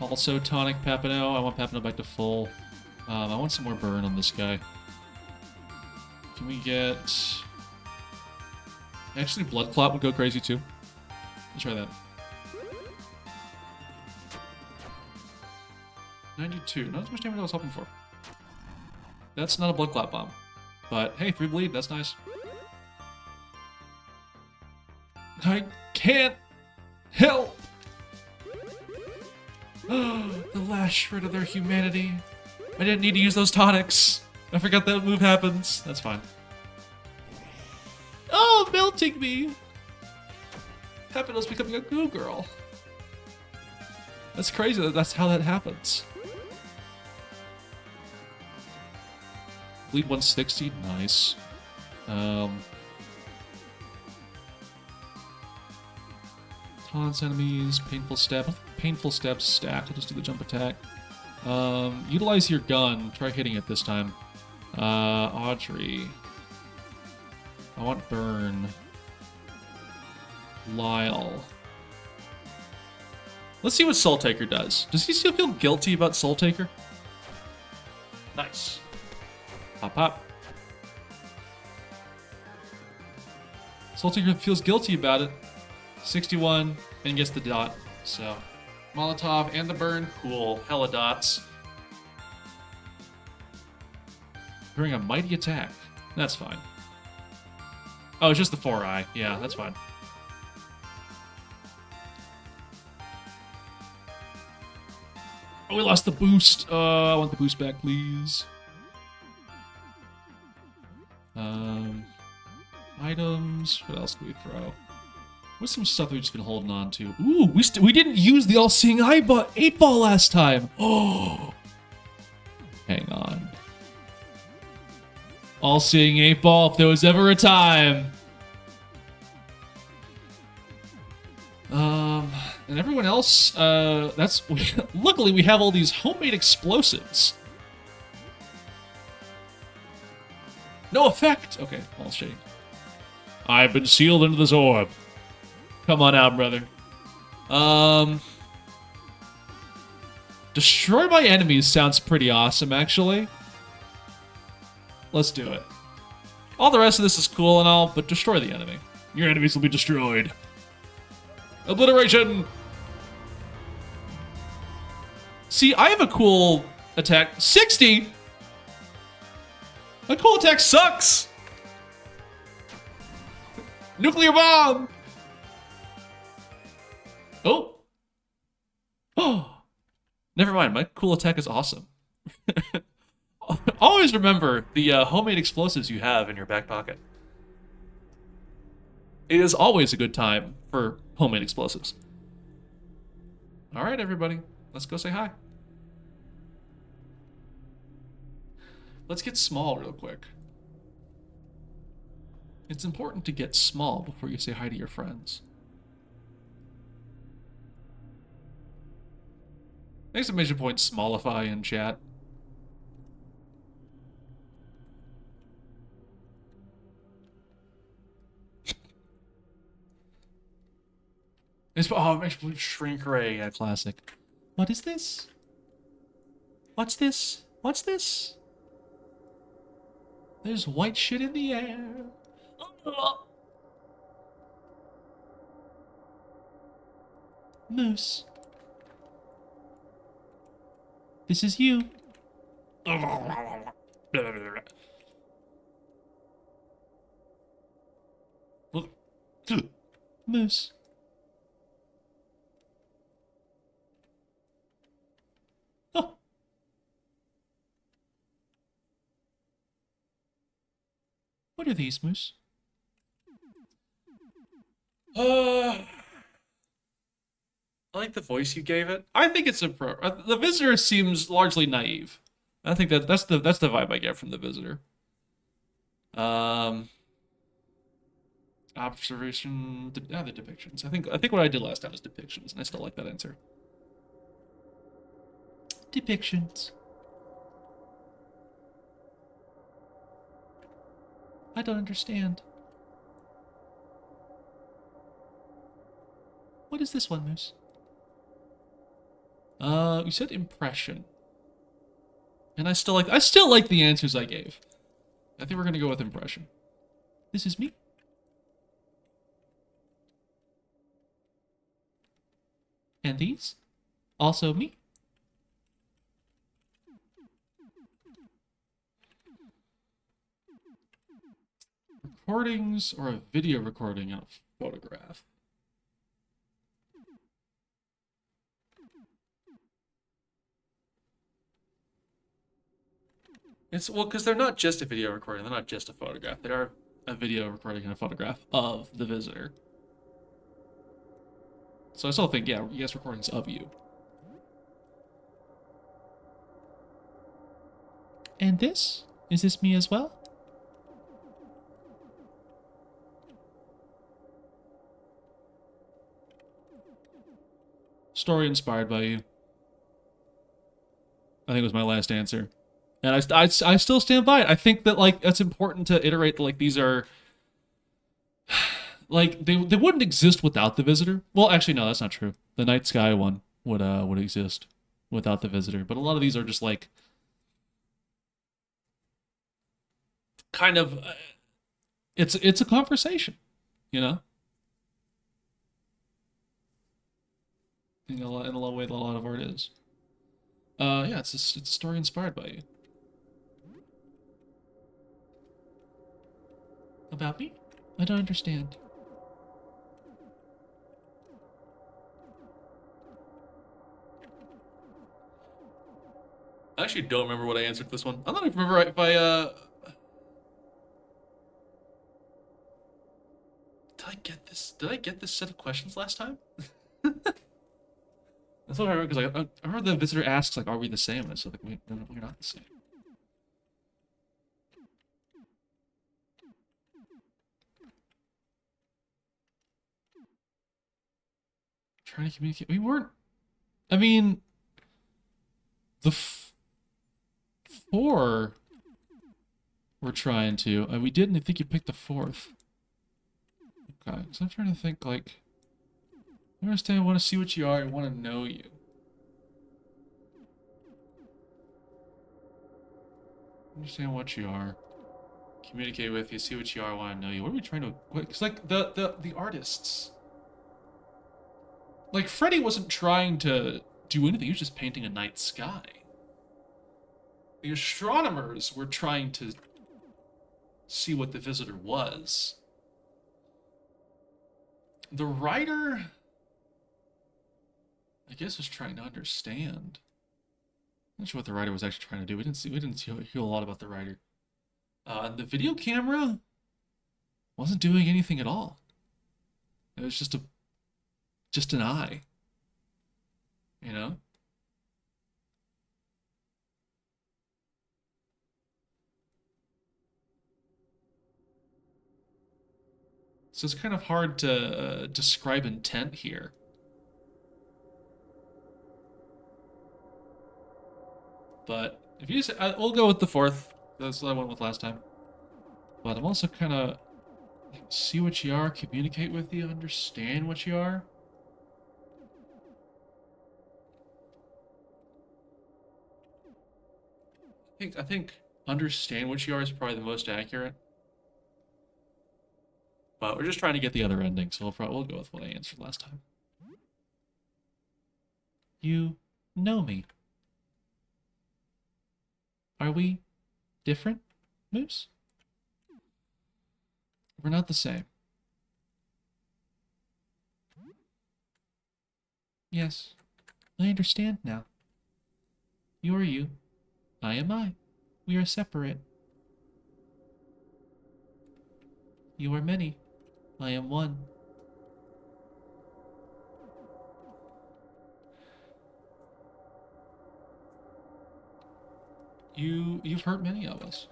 Also tonic Papano. I want Papano back to full. I want some more burn on this guy. Can we get... Actually, Blood Clot would go crazy too. Let's try that. 92. Not as much damage as I was hoping for. That's not a Blood Clot bomb. But hey, 3 bleed. That's nice. I can't help. The last shred of their humanity. I didn't need to use those tonics. I forgot that move happens. That's fine. Oh, melting me. Pepino's becoming a goo girl. That's crazy that that's how that happens. Lead 160, nice. Taunts enemies, painful step. Painful steps stack. I'll just do the jump attack. Utilize your gun. Try hitting it this time. Audrey. I want burn. Lyle. Let's see what Soul Taker does. Does he still feel guilty about Soul Taker? Nice. Pop, pop. Soul Taker feels guilty about it. 61 and gets the dot. So, Molotov and the burn. Cool. Hella dots. During a mighty attack. That's fine. Oh, it's just the 4-eye. Yeah, that's fine. Oh, we lost the boost. I want the boost back, please. Items. What else can we throw? What's some stuff we've just been holding on to? Ooh, we didn't use the all-seeing eye 8-ball last time. Oh, hang on. All-seeing 8-ball, if there was ever a time. And everyone else, that's luckily we have all these homemade explosives. No effect. Okay, all shade. I've been sealed into this orb. Come on out, brother. Destroy my enemies sounds pretty awesome, actually. Let's do it. All the rest of this is cool and all, but destroy the enemy. Your enemies will be destroyed. Obliteration! See, I have a cool attack. 60? My cool attack sucks! Nuclear bomb! Oh! Oh! Never mind, my cool attack is awesome. Always remember the homemade explosives you have in your back pocket. It is always a good time for homemade explosives. Alright, everybody. Let's go say hi. Let's get small real quick. It's important to get small before you say hi to your friends. Exclamation point smallify in chat. Oh, exclamation shrink ray. Yeah, classic. What is this? What's this? What's this? There's white shit in the air. Moose. This is you. Moose. Oh. What are these, Moose? I like the voice you gave it. I think it's the visitor seems largely naive. I think that's the vibe I get from the visitor. Observation, the depictions. I think what I did last time was depictions, and I still like that answer. Depictions. I don't understand. What is this one, Moose? You said impression. And I still like the answers I gave. I think we're gonna go with impression. This is me. And these? Also me. Recordings or a video recording and a photograph. It's well, because they're not just a video recording. They're not just a photograph. They are a video recording and a photograph of the visitor. So I still think, yeah, yes, recordings of you. And this? Is this me as well? Story inspired by you. I think was my last answer. And I still stand by it. I think that, like, it's important to iterate that, like, these are... Like, they wouldn't exist without the visitor. Well, actually, no, that's not true. The night sky one would exist without the visitor. But a lot of these are just, like... Kind of... it's a conversation, you know? In a lot of way, a lot of art is. Yeah, it's a story inspired by you. About me? I don't understand. I actually don't remember what I answered this one. I don't even remember if I, Did I get this? Did I get this set of questions last time? That's what I remember, because like, I remember the visitor asks, like, are we the same? And I said, like, wait, no, we're not the same. Trying to communicate. We weren't... I mean... The four were trying to, and we didn't. I think you picked the fourth. Okay, so I'm trying to think, like... I understand, I want to see what you are, I want to know you. Understand what you are. Communicate with you, see what you are, I want to know you. What are we trying to... Because, like, the artists... Like, Freddy wasn't trying to do anything, he was just painting a night sky. The astronomers were trying to see what the visitor was. The writer... I guess was trying to understand. I'm not sure what the writer was actually trying to do. We didn't hear a lot about the writer. And the video camera wasn't doing anything at all. It was just an eye. You know? So it's kind of hard to describe intent here. But if you say, we'll go with the fourth. That's what I went with last time. But I'm also kind of see what you are, communicate with you, understand what you are. I think understand what you are is probably the most accurate. But we're just trying to get the other ending, so we'll go with what I answered last time. You know me. Are we different, Moose? We're not the same. Yes, I understand now. You are you. I am I. We are separate. You are many. I am one. You've hurt many of us.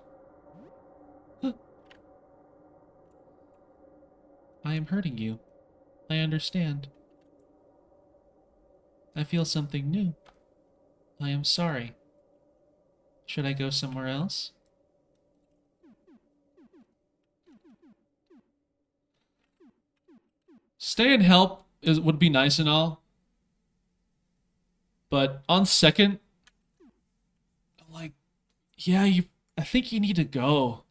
I am hurting you. I understand. I feel something new. I am sorry. Should I go somewhere else? Stay and help would be nice and all. But on second, like, yeah, I think you need to go.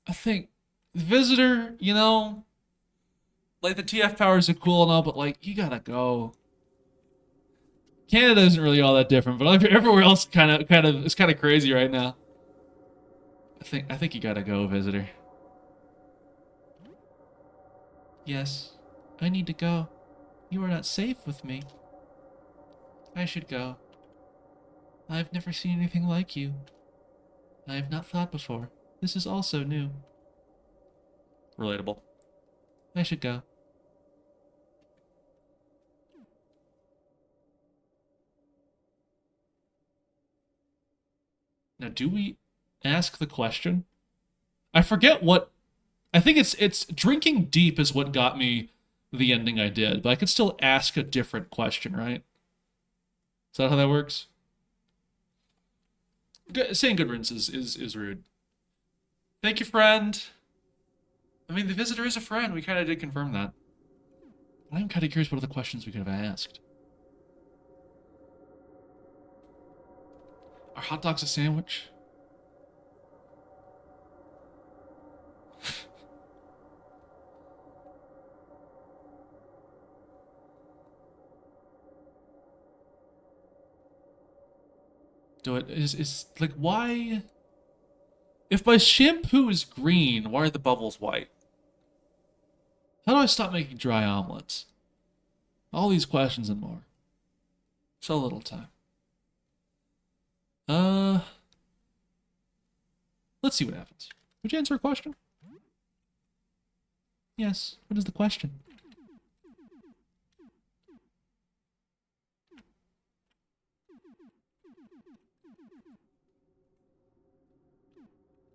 I think the visitor, you know, like the TF powers are cool and all, but like you gotta go. Canada isn't really all that different, but everywhere else it's kind of crazy right now. I think you gotta go, visitor. Yes, I need to go. You are not safe with me. I should go. I've never seen anything like you. I have not thought before. This is also new. Relatable. I should go. Now, do we ask the question? I forget what... I think it's drinking deep is what got me the ending I did, but I could still ask a different question, right? Is that how that works? Saying good riddance is rude. Thank you, friend. I mean, the visitor is a friend. We kind of did confirm that. I'm kind of curious what other questions we could have asked. Are hot dogs a sandwich? Do it is like why? If my shampoo is green, why are the bubbles white? How do I stop making dry omelets? All these questions and more. So little time. Let's see what happens. Would you answer a question? Yes. What is the question?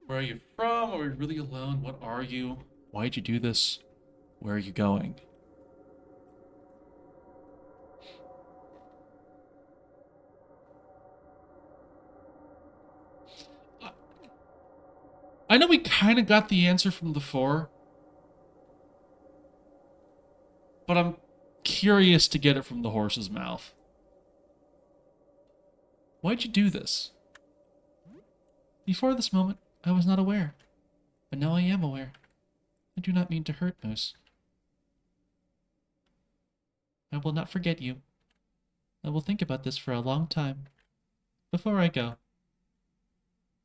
Where are you from? Are we really alone? What are you? Why'd you do this? Where are you going? I know we kind of got the answer from the four, but I'm curious to get it from the horse's mouth. Why'd you do this? Before this moment, I was not aware, but now I am aware. I do not mean to hurt Moose. I will not forget you. I will think about this for a long time. Before I go,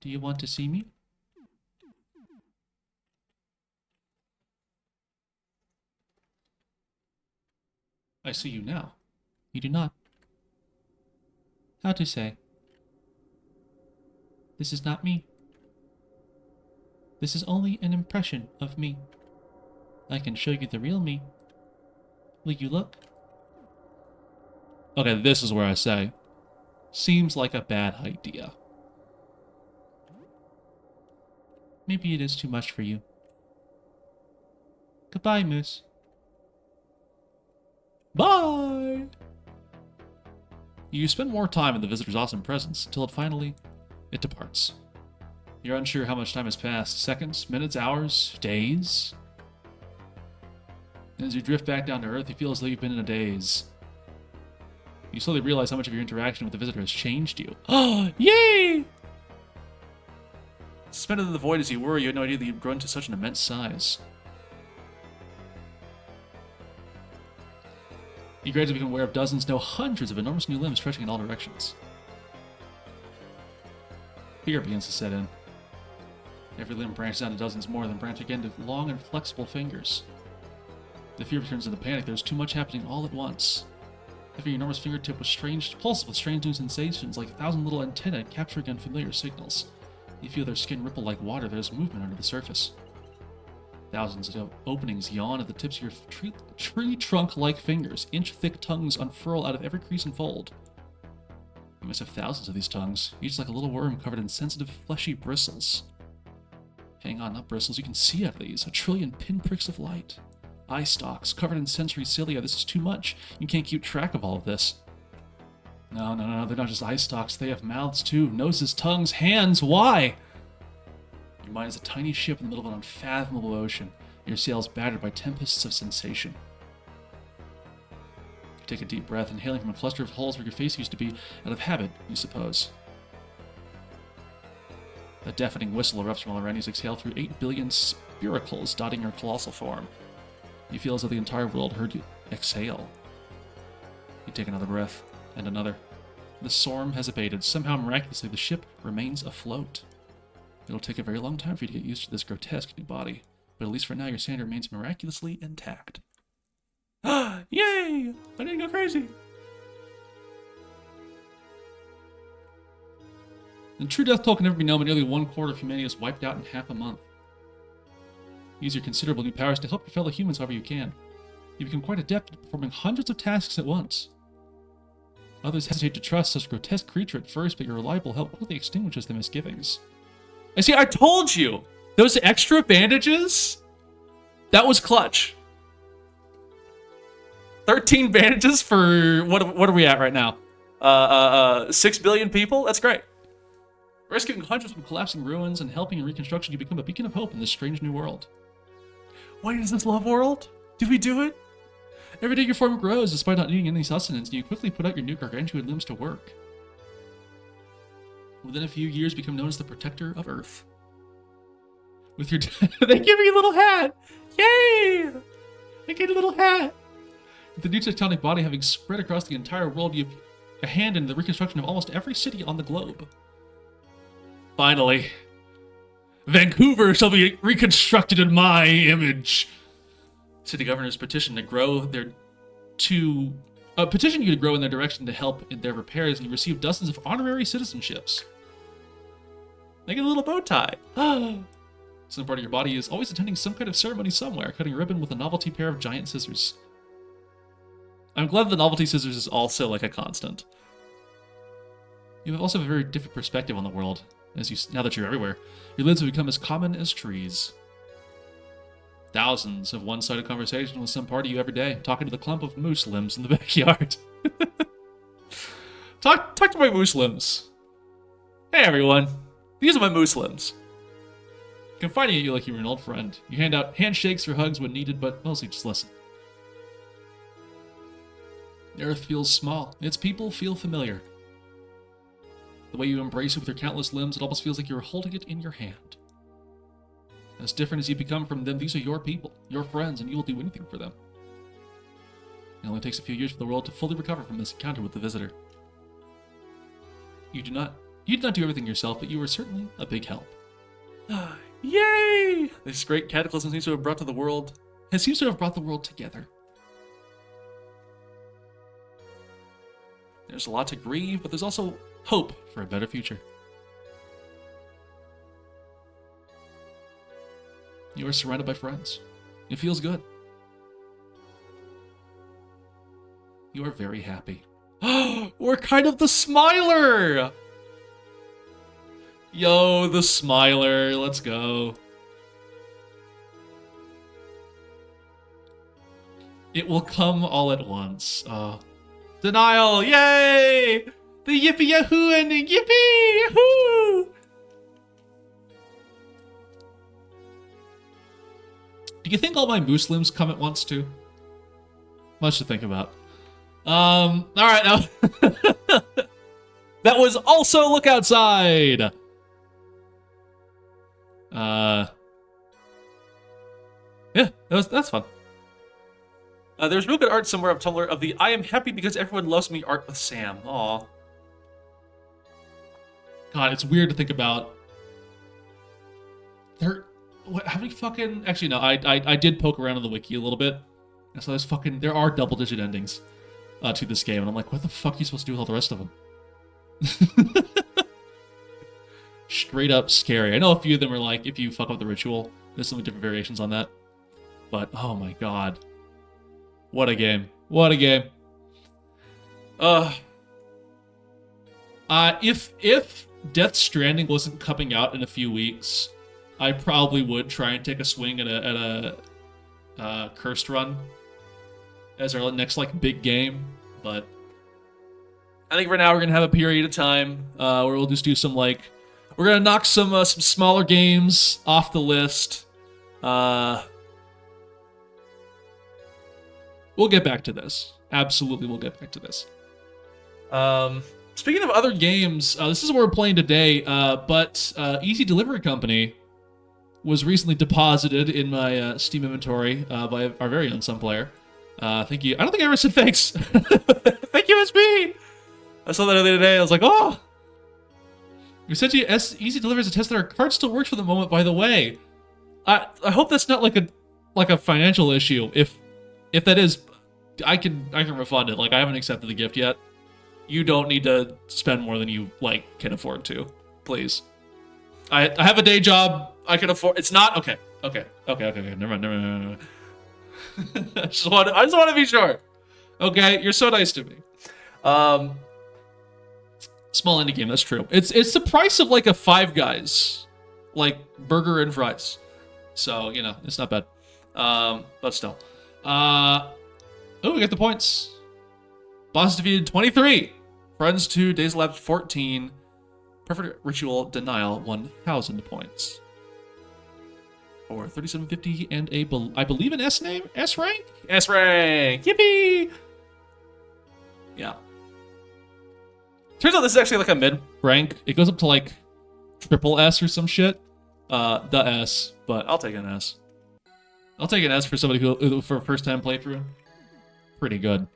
do you want to see me? I see you now. You do not. How to say? This is not me. This is only an impression of me. I can show you the real me. Will you look? Okay, this is where I say, seems like a bad idea. Maybe it is too much for you. Goodbye, Moose. Bye! You spend more time in the visitor's awesome presence until it departs. You're unsure how much time has passed. Seconds, minutes, hours, days? And as you drift back down to Earth, you feel as though you've been in a daze. You slowly realize how much of your interaction with the visitor has changed you. Oh, yay! Suspended in the void as you were, you had no idea that you'd grown to such an immense size. You gradually become aware of dozens, no hundreds of enormous new limbs stretching in all directions. Fear begins to set in. Every limb branches out into dozens more, then branch again to long and flexible fingers. The fear turns into panic. There's too much happening all at once. Every enormous fingertip was pulses with strange new sensations, like 1,000 little antennae capturing unfamiliar signals. You feel their skin ripple like water. There's movement under the surface. Thousands of openings yawn at the tips of your tree trunk-like fingers. Inch-thick tongues unfurl out of every crease and fold. You must have thousands of these tongues, each like a little worm covered in sensitive, fleshy bristles. Hang on, not bristles. You can see out of these. 1 trillion pinpricks of light. Eye stalks covered in sensory cilia. This is too much. You can't keep track of all of this. No, they're not just eye stalks. They have mouths too. Noses, tongues, hands. Why? Your mind is a tiny ship in the middle of an unfathomable ocean. Your sails battered by tempests of sensation. You take a deep breath, inhaling from a cluster of holes where your face used to be, out of habit, you suppose. A deafening whistle erupts from all around you as you exhale through 8 billion spiracles dotting your colossal form. You feel as though the entire world heard you exhale. You take another breath, and another. The storm has abated. Somehow, miraculously, the ship remains afloat. It'll take a very long time for you to get used to this grotesque new body, but at least for now, your sanity remains miraculously intact. Ah! Yay! I didn't go crazy! The true death toll can never be known, but nearly 1/4 of humanity is wiped out in half a month. Use your considerable new powers to help your fellow humans however you can. You become quite adept at performing hundreds of tasks at once. Others hesitate to trust such a grotesque creature at first, but your reliable help quickly extinguishes their misgivings. I see, I told you! Those extra bandages? That was clutch. 13 bandages for... What are we at right now? 6 billion people? That's great. Rescuing hundreds from collapsing ruins and helping in reconstruction, you become a beacon of hope in this strange new world. Why is this love world? Did we do it? Every day your form grows despite not needing any sustenance, and you quickly put out your new gargantuan limbs to work. Within a few years, become known as the Protector of Earth. With your... They give me a little hat! Yay! I get a little hat! With the new tectonic body having spread across the entire world, you have a hand in the reconstruction of almost every city on the globe. Finally. Vancouver shall be reconstructed in my image. City governors petition you to grow in their direction to help in their repairs, and you receive dozens of honorary citizenships. Make a little bow tie. Some part of your body is always attending some kind of ceremony somewhere, cutting a ribbon with a novelty pair of giant scissors. I'm glad the novelty scissors is also like a constant. You also have a very different perspective on the world. Now that you're everywhere, your lives have become as common as trees. Thousands of one-sided conversations with some part of you every day, talking to the clump of moose limbs in the backyard. Talk to my moose limbs. Hey everyone, these are my moose limbs. Confiding in you like you were an old friend. You hand out handshakes or hugs when needed, but mostly just listen. The earth feels small. Its people feel familiar. The way you embrace it with your countless limbs, it almost feels like you're holding it in your hand. As different as you become from them, these are your people, your friends, and you will do anything for them. It only takes a few years for the world to fully recover from this encounter with the visitor. You did not do everything yourself, but you were certainly a big help. Yay! This great cataclysm seems to have brought the world together. There's a lot to grieve, but there's also hope for a better future. You are surrounded by friends. It feels good. You are very happy. We're kind of the Smiler! Yo, the Smiler, let's go. It will come all at once. Denial, yay! The yippee yahoo ending, yippee yahoo! Do you think all my moose limbs come at once too? Much to think about. Alright now. That was also Look Outside! Yeah, that's fun. There's real good art somewhere on Tumblr of the I am happy because everyone loves me art with Sam. Aw. God, it's weird to think about. How many fucking... Actually, no, I did poke around on the wiki a little bit. And so there are double-digit endings to this game. And I'm like, what the fuck are you supposed to do with all the rest of them? Straight up scary. I know a few of them are like, if you fuck up the ritual, there's some different variations on that. But, oh my god. What a game. What a game. If Death Stranding wasn't coming out in a few weeks, I probably would try and take a swing at a Cursed run as our next like big game, but I think right now we're gonna have a period of time where we'll just do some like we're gonna knock some smaller games off the list. We'll get back to this. Absolutely, we'll get back to this. Speaking of other games, this is what we're playing today, but Easy Delivery Company was recently deposited in my Steam inventory by our very own Sunplayer. Thank you. I don't think I ever said thanks. Thank you, SB! I saw that the other day, I was like, oh! We sent you Easy Delivery as a test that our card still works for the moment, by the way. I hope that's not like a financial issue. If that is, I can refund it. Like, I haven't accepted the gift yet. You don't need to spend more than you, like, can afford to. please. I have a day job. I can afford. It's not okay. Okay. Never mind. I just want to be sure. Okay, you're so nice to me. Small indie game. That's true. It's the price of like a Five Guys, like burger and fries. So you know it's not bad. But still. Oh, we got the points. Boss defeated 23. Friends 2. Days elapsed 14. Perfect Ritual Denial 1,000 points. Or 3750 and I believe an S name? S rank? S rank! Yippee! Yeah. Turns out this is actually like a mid rank. It goes up to like triple S or some shit. The S, but I'll take an S. I'll take an S for somebody who for a first time playthrough. Pretty good.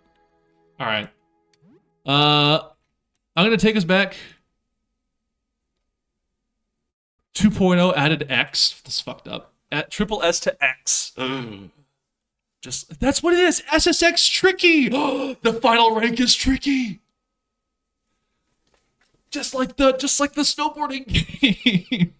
Alright. I'm gonna take us back. 2.0 added X. That's fucked up. At triple S to X. Just that's what it is. SSX tricky. The final rank is tricky. Just like the snowboarding game.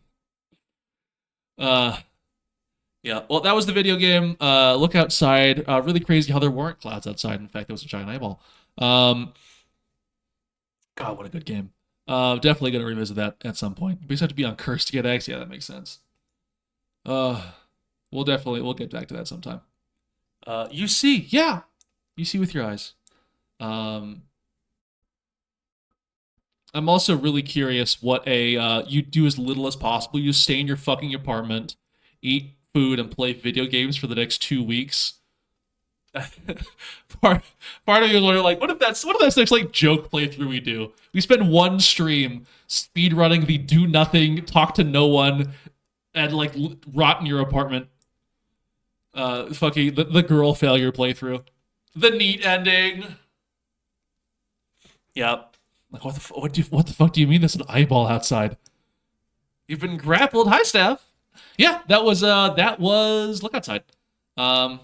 Yeah. Well, that was the video game. Look outside. Really crazy how there weren't clouds outside. In fact, there was a giant eyeball. God, what a good game. Definitely gonna revisit that at some point. We just have to be on Curse to get X. Yeah, that makes sense. We'll get back to that sometime. You see, yeah, you see with your eyes. I'm also really curious what you do as little as possible. You stay in your fucking apartment, eat food, and play video games for the next 2 weeks. part of you are like, what if that's next like joke playthrough we do? We spend one stream speed running the do nothing, talk to no one, and like rot in your apartment. Fucking the girl failure playthrough, the neat ending. Yep. Like what the fuck do you mean there's an eyeball outside? You've been grappled. Hi, Steph. Yeah, that was look outside. I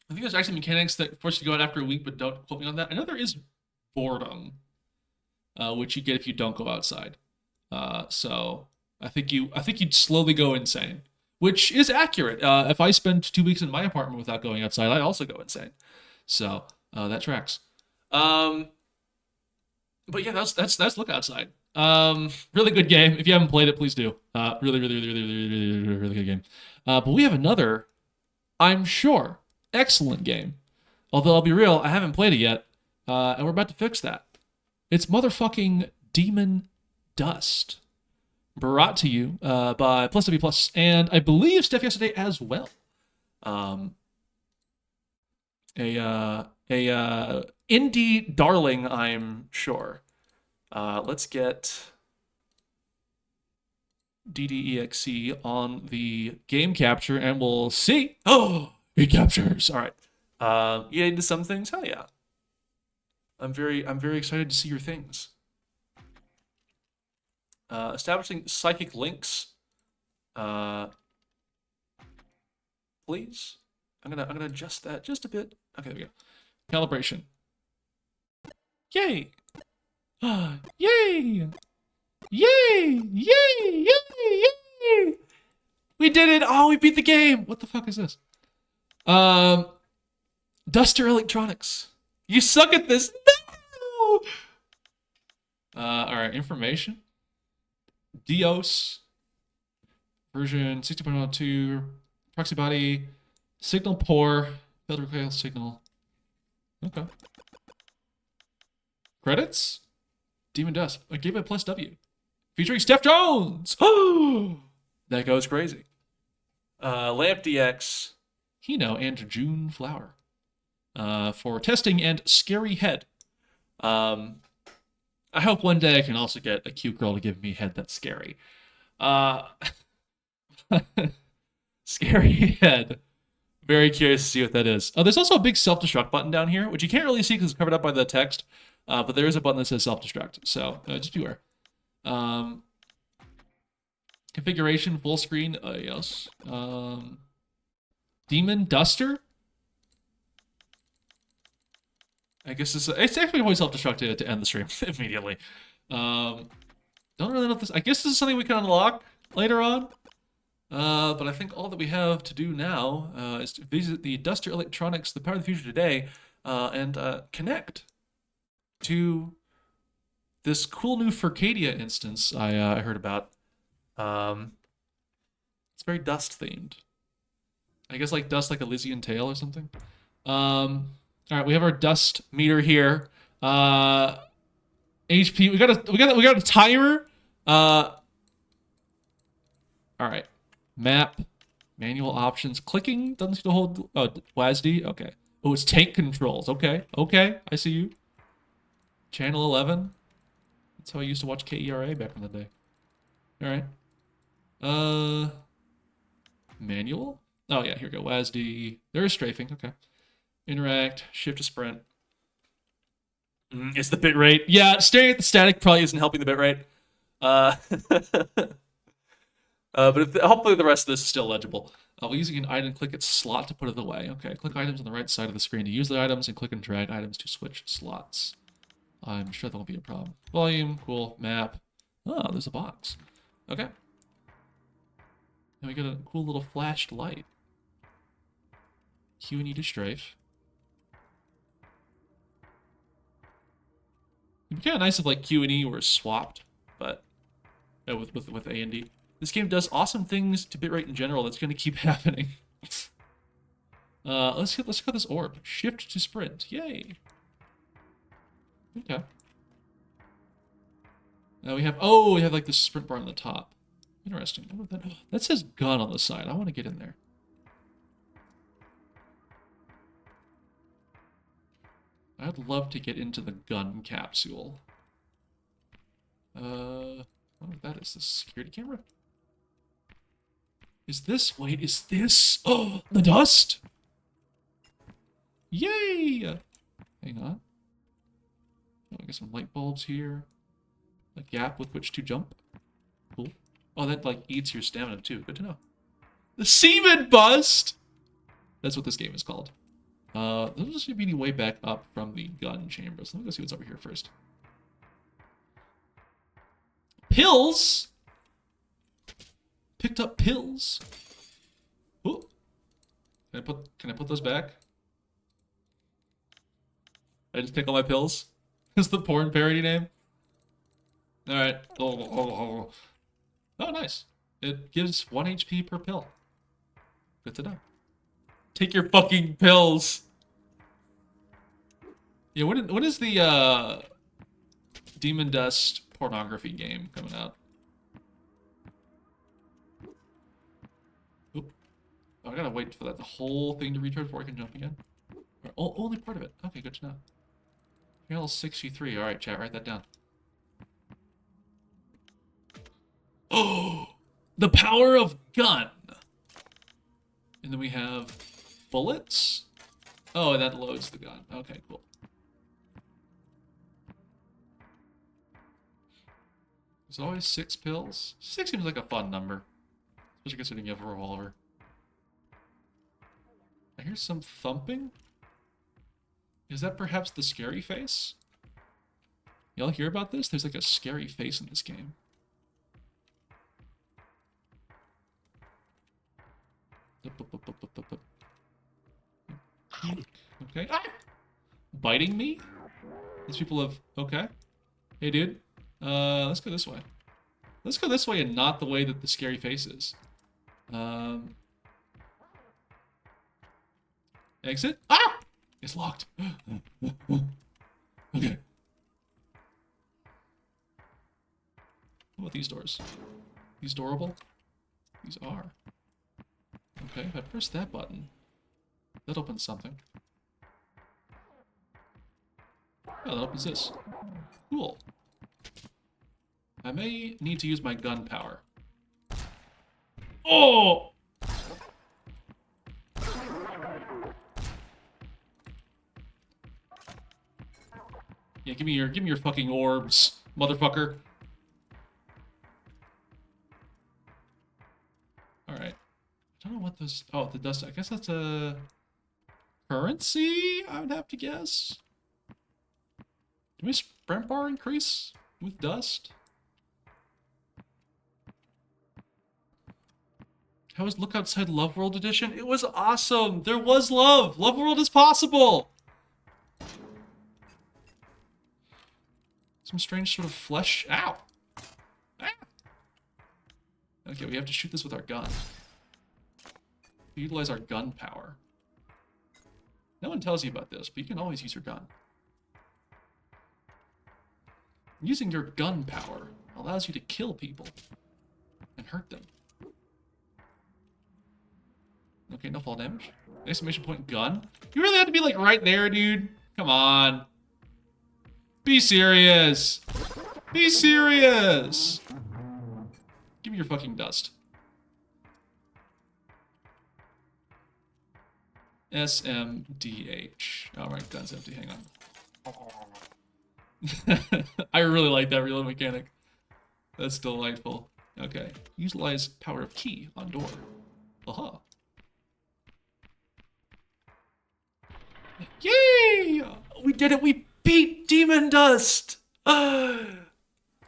think there's actually mechanics that force you to go out after a week, but don't quote me on that. I know there is boredom, which you get if you don't go outside. So I think you'd slowly go insane, which is accurate. If I spend 2 weeks in my apartment without going outside, I also go insane. So that tracks. But yeah, that's look outside. Really good game. If you haven't played it, please do. Really good game. But we have another, I'm sure, excellent game. Although I'll be real, I haven't played it yet, and we're about to fix that. It's motherfucking Demon Dust, brought to you by Plus W Plus, and I believe Steph yesterday as well. A indie darling, I'm sure. Let's get DDEXE on the game capture, and we'll see. Oh, it captures. All right. You into some things? Hell yeah. I'm very excited to see your things. Establishing psychic links. Please. I'm gonna adjust that just a bit. Okay, there we go. Calibration. Yay! Yay! Yay! Yay! Yay! We did it! Oh, we beat the game! What the fuck is this? Duster Electronics. You suck at this. No! Alright, information. Dios. Version 60.02. Proxy body. Signal poor. Failed to recoil signal. Okay. Credits? Demon Dust. I gave it a plus W. Featuring Steph Jones! Oh! That goes crazy. Lamp DX. Hino and June Flower. For testing and Scary Head. I hope one day I can also get a cute girl to give me a head that's scary. Scary Head. Very curious to see what that is. Oh, there's also a big self-destruct button down here, which you can't really see because it's covered up by the text. But there is a button that says self-destruct, so just beware. Configuration, full screen, yes. Demon Duster? I guess it's actually always self-destructed to end the stream immediately. Don't really know if this... I guess this is something we can unlock later on. But I think all that we have to do now is to visit the Duster Electronics, the Power of the Future today, and connect to this cool new Furcadia instance I heard about. It's very dust themed. I guess like dust like Elysian Tale or something. All right, we have our dust meter here. HP. We got a timer. All right. Map. Manual options. Clicking doesn't seem to hold. Oh, WASD. Okay. Oh, it's tank controls. Okay. Okay. I see you. Channel 11. That's how I used to watch KERA back in the day. All right. Manual. Oh yeah. Here we go. WASD. There is strafing. Okay. Interact. Shift to sprint. It's the bitrate. Yeah, staring at the static probably isn't helping the bitrate. But hopefully the rest of this is still legible. While using an item, click its slot to put it away. Okay, click items on the right side of the screen to use the items, and click and drag items to switch slots. I'm sure that won't be a problem. Volume, cool, map. Oh, there's a box. Okay. Now we got a cool little flashed light. Q and E to strafe. It'd be kind of nice if like Q and E were swapped, but with A and D. This game does awesome things to bitrate in general. That's going to keep happening. Let's check this orb. Shift to sprint. Yay. Okay. Now we have like this sprint bar on the top. Interesting. That says gun on the side. I want to get in there. I'd love to get into the gun capsule. I wonder what that is. This security camera? Is this? Wait, is this? Oh, the dust! Yay! Hang on. Oh, I got some light bulbs here. A gap with which to jump. Cool. Oh, that like eats your stamina too. Good to know. The semen bust! That's what this game is called. There's just be any way back up from the gun chamber. So let me go see what's over here first. Pills? Picked up pills. Ooh. Can I put those back? I just pick all my pills? Is the porn parody name? Alright. Oh, nice. It gives 1 HP per pill. Good to know. Take your fucking pills. Yeah, when is the Demon Dust pornography game coming out? Oop. Oh, I gotta wait for the whole thing to recharge before I can jump again. Or only part of it. Okay, good to know. Channel 63. Alright, chat, write that down. Oh! The power of gun! And then we have bullets. Oh, and that loads the gun. Okay, cool. There's always 6 pills. 6 seems like a fun number. Especially considering you have a revolver. I hear some thumping. Is that perhaps the scary face? Y'all hear about this? There's like a scary face in this game. Okay. Ah! Biting me? These people have... Okay. Hey, dude. Let's go this way. Let's go this way and not the way that the scary face is. Exit? Ah! It's locked. Okay. How about these doors? These doorable? These are. Okay, if I press that button, that opens something. Oh, that opens this. Cool. I may need to use my gun power. Oh! Yeah, give me your fucking orbs, motherfucker. Alright. I don't know what those... Oh, the dust... I guess that's a... currency, I would have to guess. Do my sprint bar increase with dust? How was Look Outside Love World Edition? It was awesome. There was love. Love World is possible. Some strange sort of flesh. Ow. Ah. Okay, we have to shoot this with our gun. We utilize our gun power. No one tells you about this, but you can always use your gun. Using your gun power allows you to kill people and hurt them. Okay, no fall damage. Exclamation point gun. You really have to be like right there, dude. Come on. Be serious. Be serious. Give me your fucking dust. SMDH. Alright, gun's empty. Hang on. I really like that reload mechanic. That's delightful. Okay. Utilize power of key on door. Aha. Yay! We did it! We beat Demon Dust! Who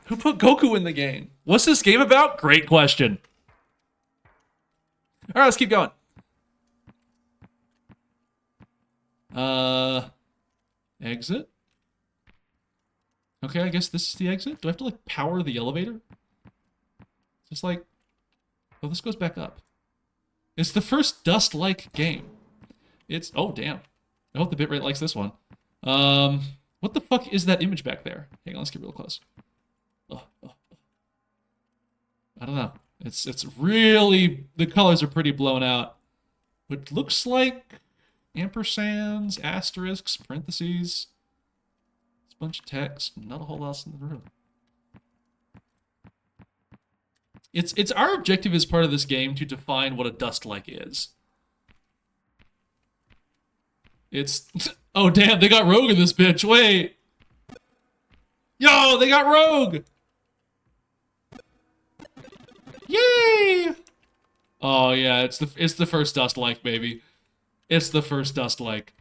put Goku in the game? What's this game about? Great question. Alright, let's keep going. Exit? Okay, I guess this is the exit. Do I have to, like, power the elevator? Just like... Oh, this goes back up. It's the first Dust-like game. It's... Oh, damn. I hope the bitrate likes this one. What the fuck is that image back there? Hang on, let's get real close. I don't know. It's really... The colors are pretty blown out. It looks like... ampersands, asterisks, parentheses. It's a bunch of text, not a whole lot else in the room. It's our objective as part of this game to define what a dust-like is. It's... Oh, damn, they got Rogue in this bitch. Wait. Yo, they got Rogue. Yay. Oh, yeah, it's the first dust-like, baby. It's the first dust-like.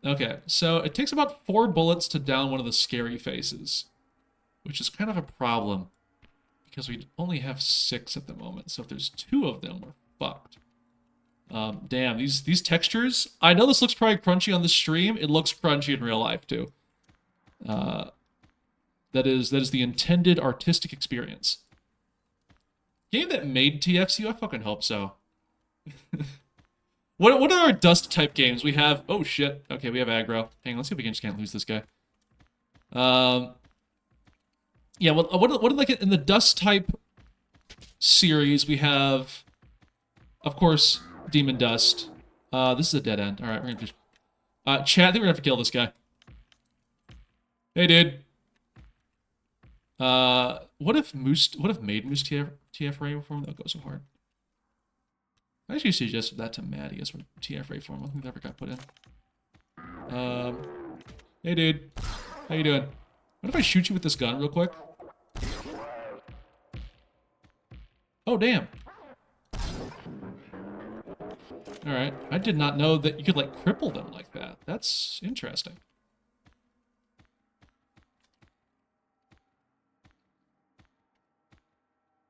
Okay, so it takes about 4 bullets to down one of the scary faces, which is kind of a problem because we only have 6 at the moment. So if there's 2 of them, we're fucked. Damn, these textures. I know this looks probably crunchy on the stream. It looks crunchy in real life too. That is the intended artistic experience. Game that made TFCU? I fucking hope so. What are our dust type games? We have... Oh, shit. Okay, we have aggro. Hang on, let's see if we just can't lose this guy. Yeah, what like in the dust type series, we have, of course, Demon Dust. This is a dead end. Alright, we're gonna just... chat, I think we're gonna have to kill this guy. Hey, dude. What if Made Moose TF Ray form? That would go so hard. I actually suggested that to Maddie as what TF Ray form. I don't think that ever got put in. Hey dude. How you doing? What if I shoot you with this gun real quick? Oh, damn. Alright. I did not know that you could, like, cripple them like that. That's interesting.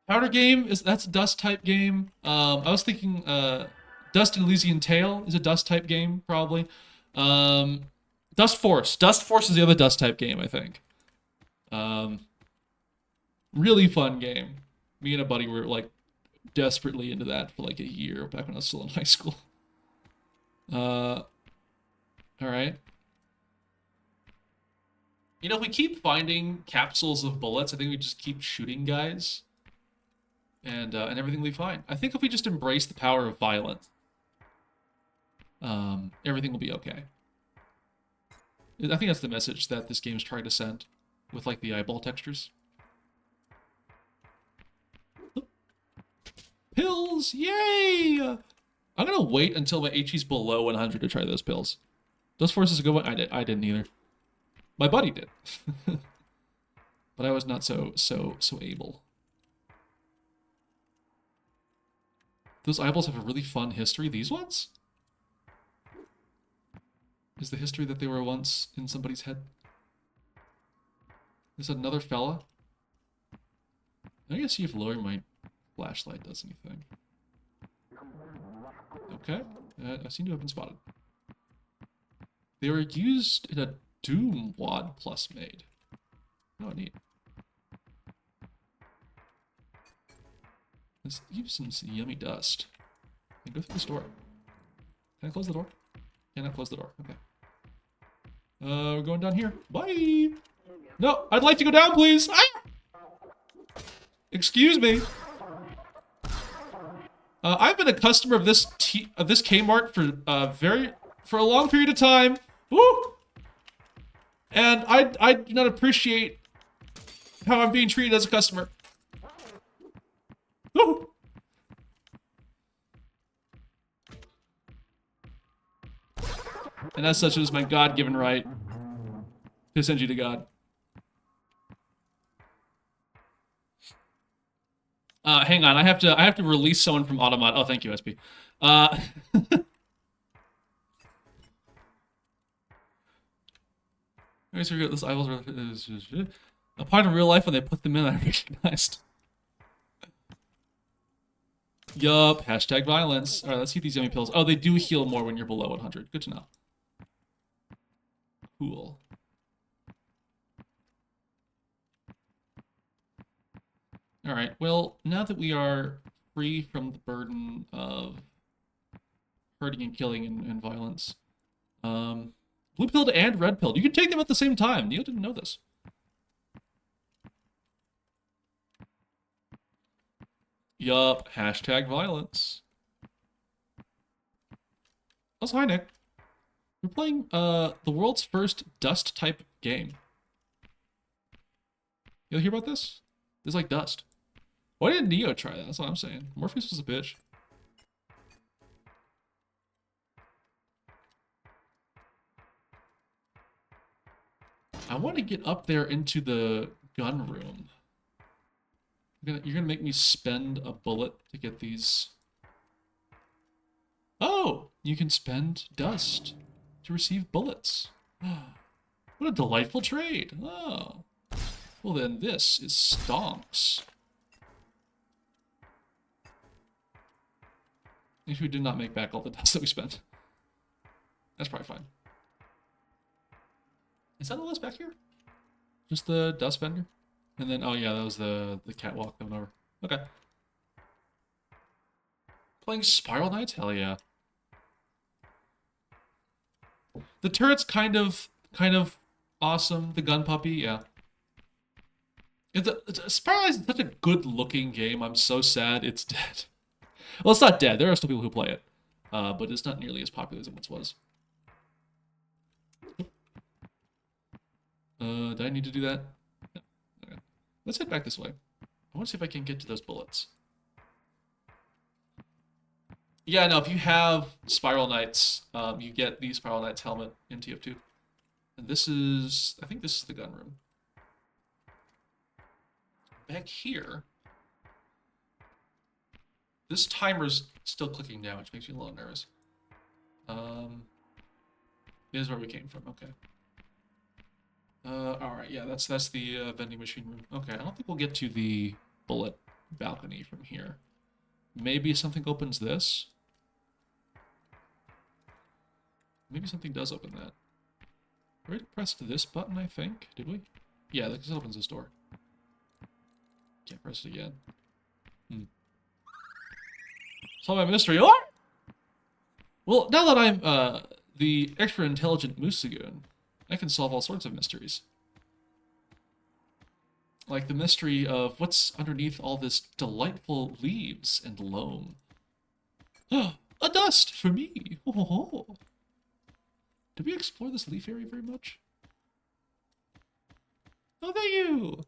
Powder game that's a dust type game. I was thinking Dust and Elysian Tale is a dust type game, probably. Dust Force. Dust Force is the other dust type game, I think. Really fun game. Me and a buddy were like desperately into that for like a year back when I was still in high school. Alright. You know, if we keep finding capsules of bullets, I think we just keep shooting guys. And everything will be fine. I think if we just embrace the power of violence, everything will be okay. I think that's the message that this game is trying to send with, like, the eyeball textures. Pills! Yay! I'm gonna wait until my HE's below 100 to try those pills. Dust Force is a good one. I didn't either. My buddy did. But I was not so able. Those eyeballs have a really fun history. These ones? Is the history that they were once in somebody's head? There's another fella. I gotta see if lowering my flashlight does anything. Okay, I seem to have been spotted. They were used in a Doom Wad Plus made. Oh, neat. Let's use some yummy dust. And go through this door. Can I close the door? Cannot close the door. Okay. We're going down here. Bye! No, I'd like to go down, please! Ah! Excuse me. I've been a customer of this Kmart for a long period of time. Woo! And I do not appreciate how I'm being treated as a customer. Woo! And as such, it is my God-given right to send you to God. Hang on, I have to release someone from Automod. Oh, thank you, SP. This a part of real life when they put them in, I recognized. Yup, hashtag violence. Alright, let's see these yummy pills. Oh, they do heal more when you're below 100. Good to know. Cool. Alright, well, now that we are free from the burden of hurting and killing and violence, blue pilled and red pilled. You can take them at the same time. Neil didn't know this. Yup, hashtag violence. Also, hi, Nick. We're playing the world's first dust type game. You hear about this? It's like dust. Why didn't Neo try that? That's what I'm saying. Morpheus was a bitch. I want to get up there into the gun room. You're gonna make me spend a bullet to get these. Oh, you can spend dust to receive bullets. What a delightful trade. Oh. Well then, this is stonks. If we did not make back all the dust that we spent. That's probably fine. Is that the list back here? Just the dust vendor? And then, oh yeah, that was the catwalk coming over. Okay. Playing Spiral Knights? Hell yeah. The turret's kind of awesome. The gun puppy, yeah. Spiral Knights is such a good looking game. I'm so sad it's dead. Well, it's not dead. There are still people who play it. But it's not nearly as popular as it once was. Did I need to do that? No. Okay. Let's head back this way. I want to see if I can get to those bullets. Yeah, no, if you have Spiral Knights, you get the Spiral Knights helmet in TF2. And this is... I think this is the gun room. Back here... This timer's still clicking down, which makes me a little nervous. Here's where we came from, okay. Alright, yeah, that's the vending machine room. Okay, I don't think we'll get to the bullet balcony from here. Maybe something opens this? Maybe something does open that. We already pressed this button, I think. Did we? Yeah, this opens this door. Can't press it again. Solve my mystery. Oh! Well, now that I'm the extra intelligent Musagoon, I can solve all sorts of mysteries. Like the mystery of what's underneath all this delightful leaves and loam. A dust for me! Oh. Did we explore this leaf area very much? Oh, thank you!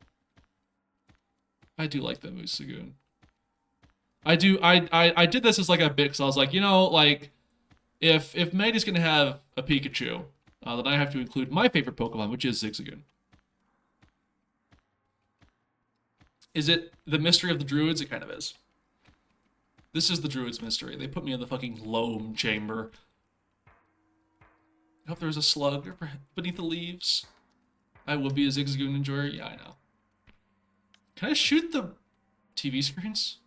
I do like the Musagoon. I did this as like a bit because I was like, you know, like, if Maddie's gonna have a Pikachu, then I have to include my favorite Pokemon, which is Zigzagoon. Is it the mystery of the Druids? It kind of is. This is the Druids' mystery. They put me in the fucking loam chamber. I hope there's a slug beneath the leaves. I will be a Zigzagoon enjoyer. Yeah, I know. Can I shoot the TV screens?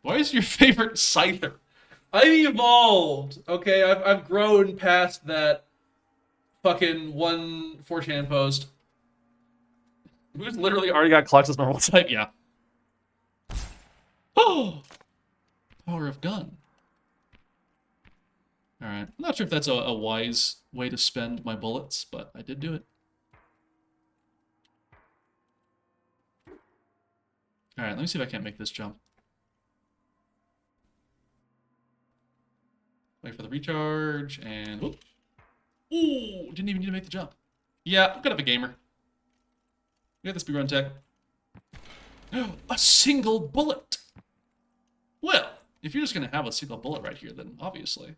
Why is your favorite Scyther? I've evolved. Okay, I've grown past that fucking one 4chan post. Who's literally already got clocks as normal type? Yeah. Oh, power of gun. All right. I'm not sure if that's a wise way to spend my bullets, but I did do it. All right. Let me see if I can't make this jump. Wait for the recharge and whoop. Ooh, didn't even need to make the jump. Yeah, I'm kind of a gamer. We got the speedrun tech. A single bullet. Well, if you're just gonna have a single bullet right here, then obviously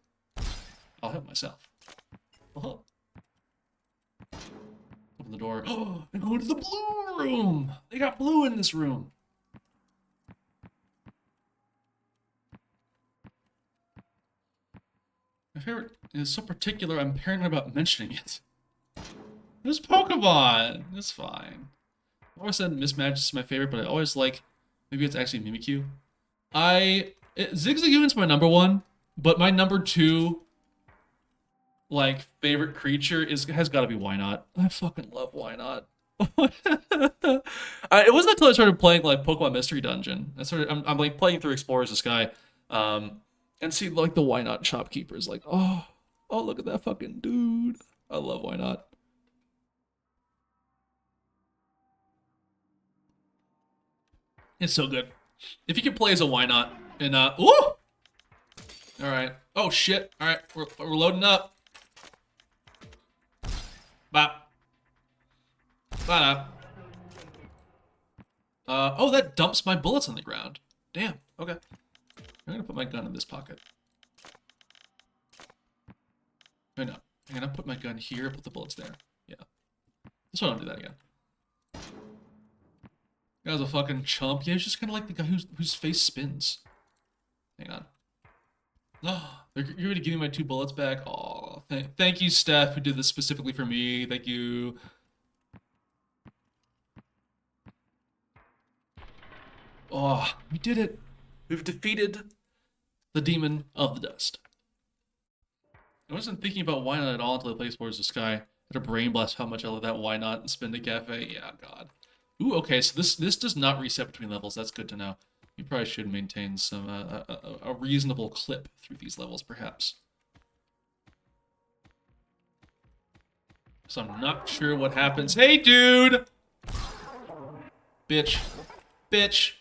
I'll help myself. Uh-huh. Open the door. Oh, and go to the blue room. They got blue in this room. My favorite is so particular, I'm paranoid about mentioning it. There's Pokemon. It's fine. I always said Mismatch is my favorite, but I always like, maybe it's actually Mimikyu. Zigzagoon's my number one, but my number two, like, favorite creature has got to be Wynot. I fucking love Wynot. It wasn't until I started playing like Pokemon Mystery Dungeon. I'm like playing through Explorers of Sky, and see like the Wynot shopkeepers. Like, oh, look at that fucking dude. I love Wynot. It's so good. If you can play as a Wynot and ooh, all right. Oh shit. All right, we're loading up. Bop. Bop. Oh, that dumps my bullets on the ground. Damn. Okay. I'm gonna put my gun in this pocket. I know. I'm gonna put my gun here, put the bullets there. Yeah. Just want to do that again. That was a fucking chump. Yeah, he's just kind of like the guy whose face spins. Hang on. Oh, you're gonna give me my 2 bullets back? Oh, thank you, Steph, who did this specifically for me. Thank you. Oh, we did it. We've defeated the demon of the dust. I wasn't thinking about why not at all until I played Explorers of Sky. I had a brain blast how much I love that why not and spend a cafe. Yeah, God. Ooh, okay, so this does not reset between levels. That's good to know. You probably should maintain some a reasonable clip through these levels, perhaps. So I'm not sure what happens. Hey, dude! Bitch. Bitch.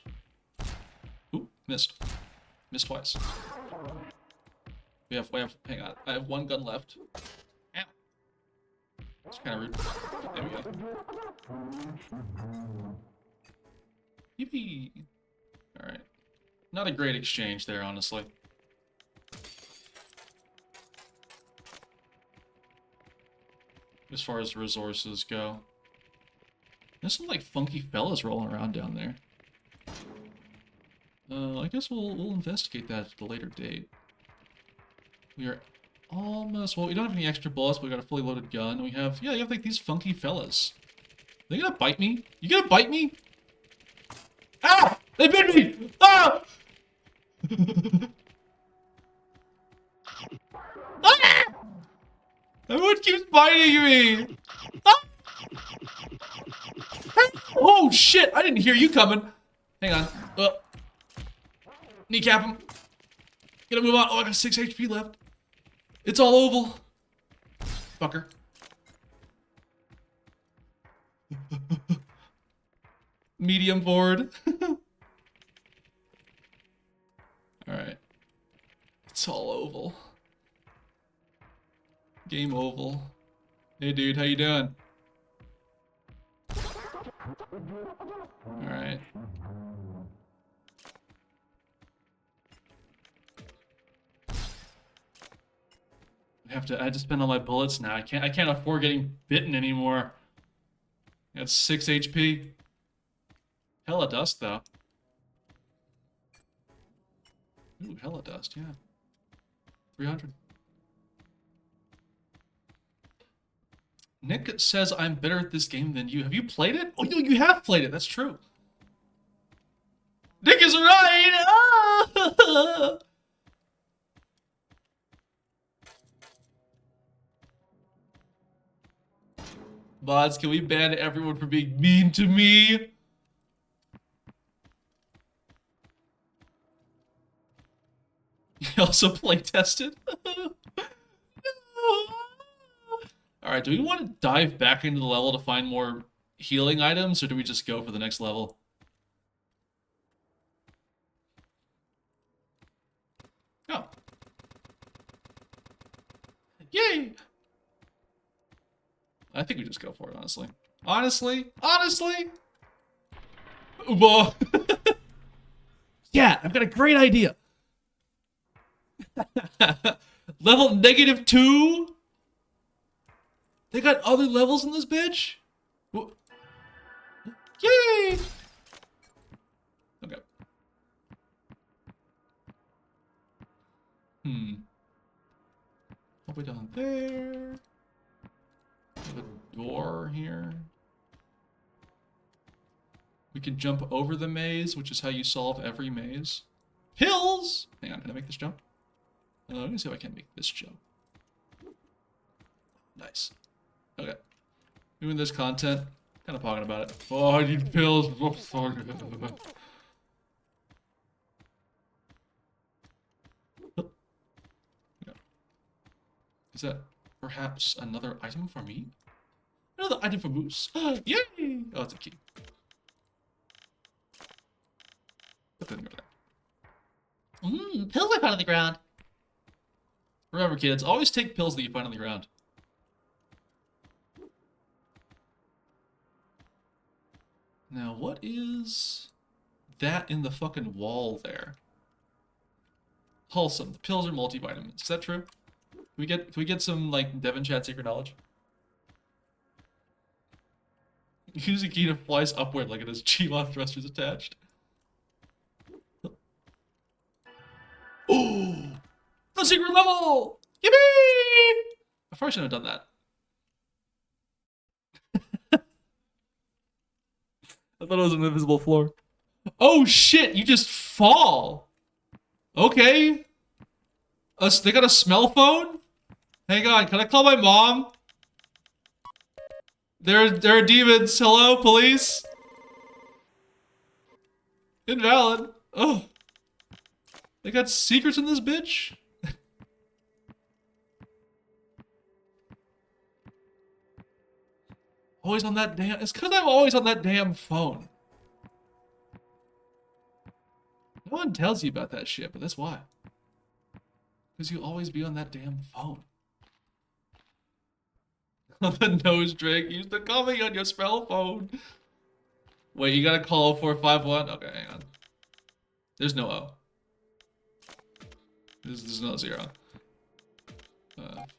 Ooh, missed. Missed twice. We have, hang on. I have 1 gun left. Ow. It's kind of rude. There we go. Yippee. Alright. Not a great exchange there, honestly. As far as resources go. There's some, like, funky fellas rolling around down there. I guess we'll investigate that at a later date. We are almost... Well, we don't have any extra bullets, but we got a fully loaded gun. We have... Yeah, you have, like, these funky fellas. Are they gonna bite me? You gonna bite me? Ah! They bit me! Ah! Ah! Everyone keeps biting me! Ah! Oh, shit! I didn't hear you coming. Hang on. Kneecap him. Gotta move on. Oh, I got 6 HP left. It's all oval. Fucker. Medium board. Alright. It's all oval. Game oval. Hey dude, how you doing? Alright. I have to spend all my bullets now. I can't afford getting bitten anymore. I got 6 HP. Hella dust though. Ooh, hella dust, yeah. 300. Nick says I'm better at this game than you. Have you played it? Oh, you have played it. That's true. Nick is right! Ah! Mods, can we ban everyone for being mean to me? He also play tested. Alright, do we want to dive back into the level to find more healing items, or do we just go for the next level? Oh. Yay! I think we just go for it, honestly. Honestly? Whoa. Yeah, I've got a great idea. Level -2? They got other levels in this bitch? Yay! Okay. All the way down there. Have a door here. We can jump over the maze, which is how you solve every maze. Pills! Hang on, can I make this jump? Let me see if I can make this jump. Nice. Okay. Doing this content, kind of talking about it. Oh, I need pills. Is that perhaps another item for me? Another item for Moose. Yay! Oh, it's a key. Pills I found on the ground. Remember, kids, always take pills that you find on the ground. Now, what is that in the fucking wall there? Wholesome. The pills are multivitamins. Is that true? Can we get some, like, Devon Chat secret knowledge? Use a key to flies upward like it has G-Lock thrusters attached. Oh! The secret level! Yippee! I probably shouldn't have done that. I thought it was an invisible floor. Oh shit, you just fall! Okay. They got a smell phone? Hang on, can I call my mom? There are demons. Hello, police? Invalid. Oh. They got secrets in this bitch? Always on that damn... It's because I'm always on that damn phone. No one tells you about that shit, but that's why. Because you always be on that damn phone. On the nose drink, use the calming on your spell phone. Wait, you gotta call 451? Okay, hang on. There's no O. There's no 0.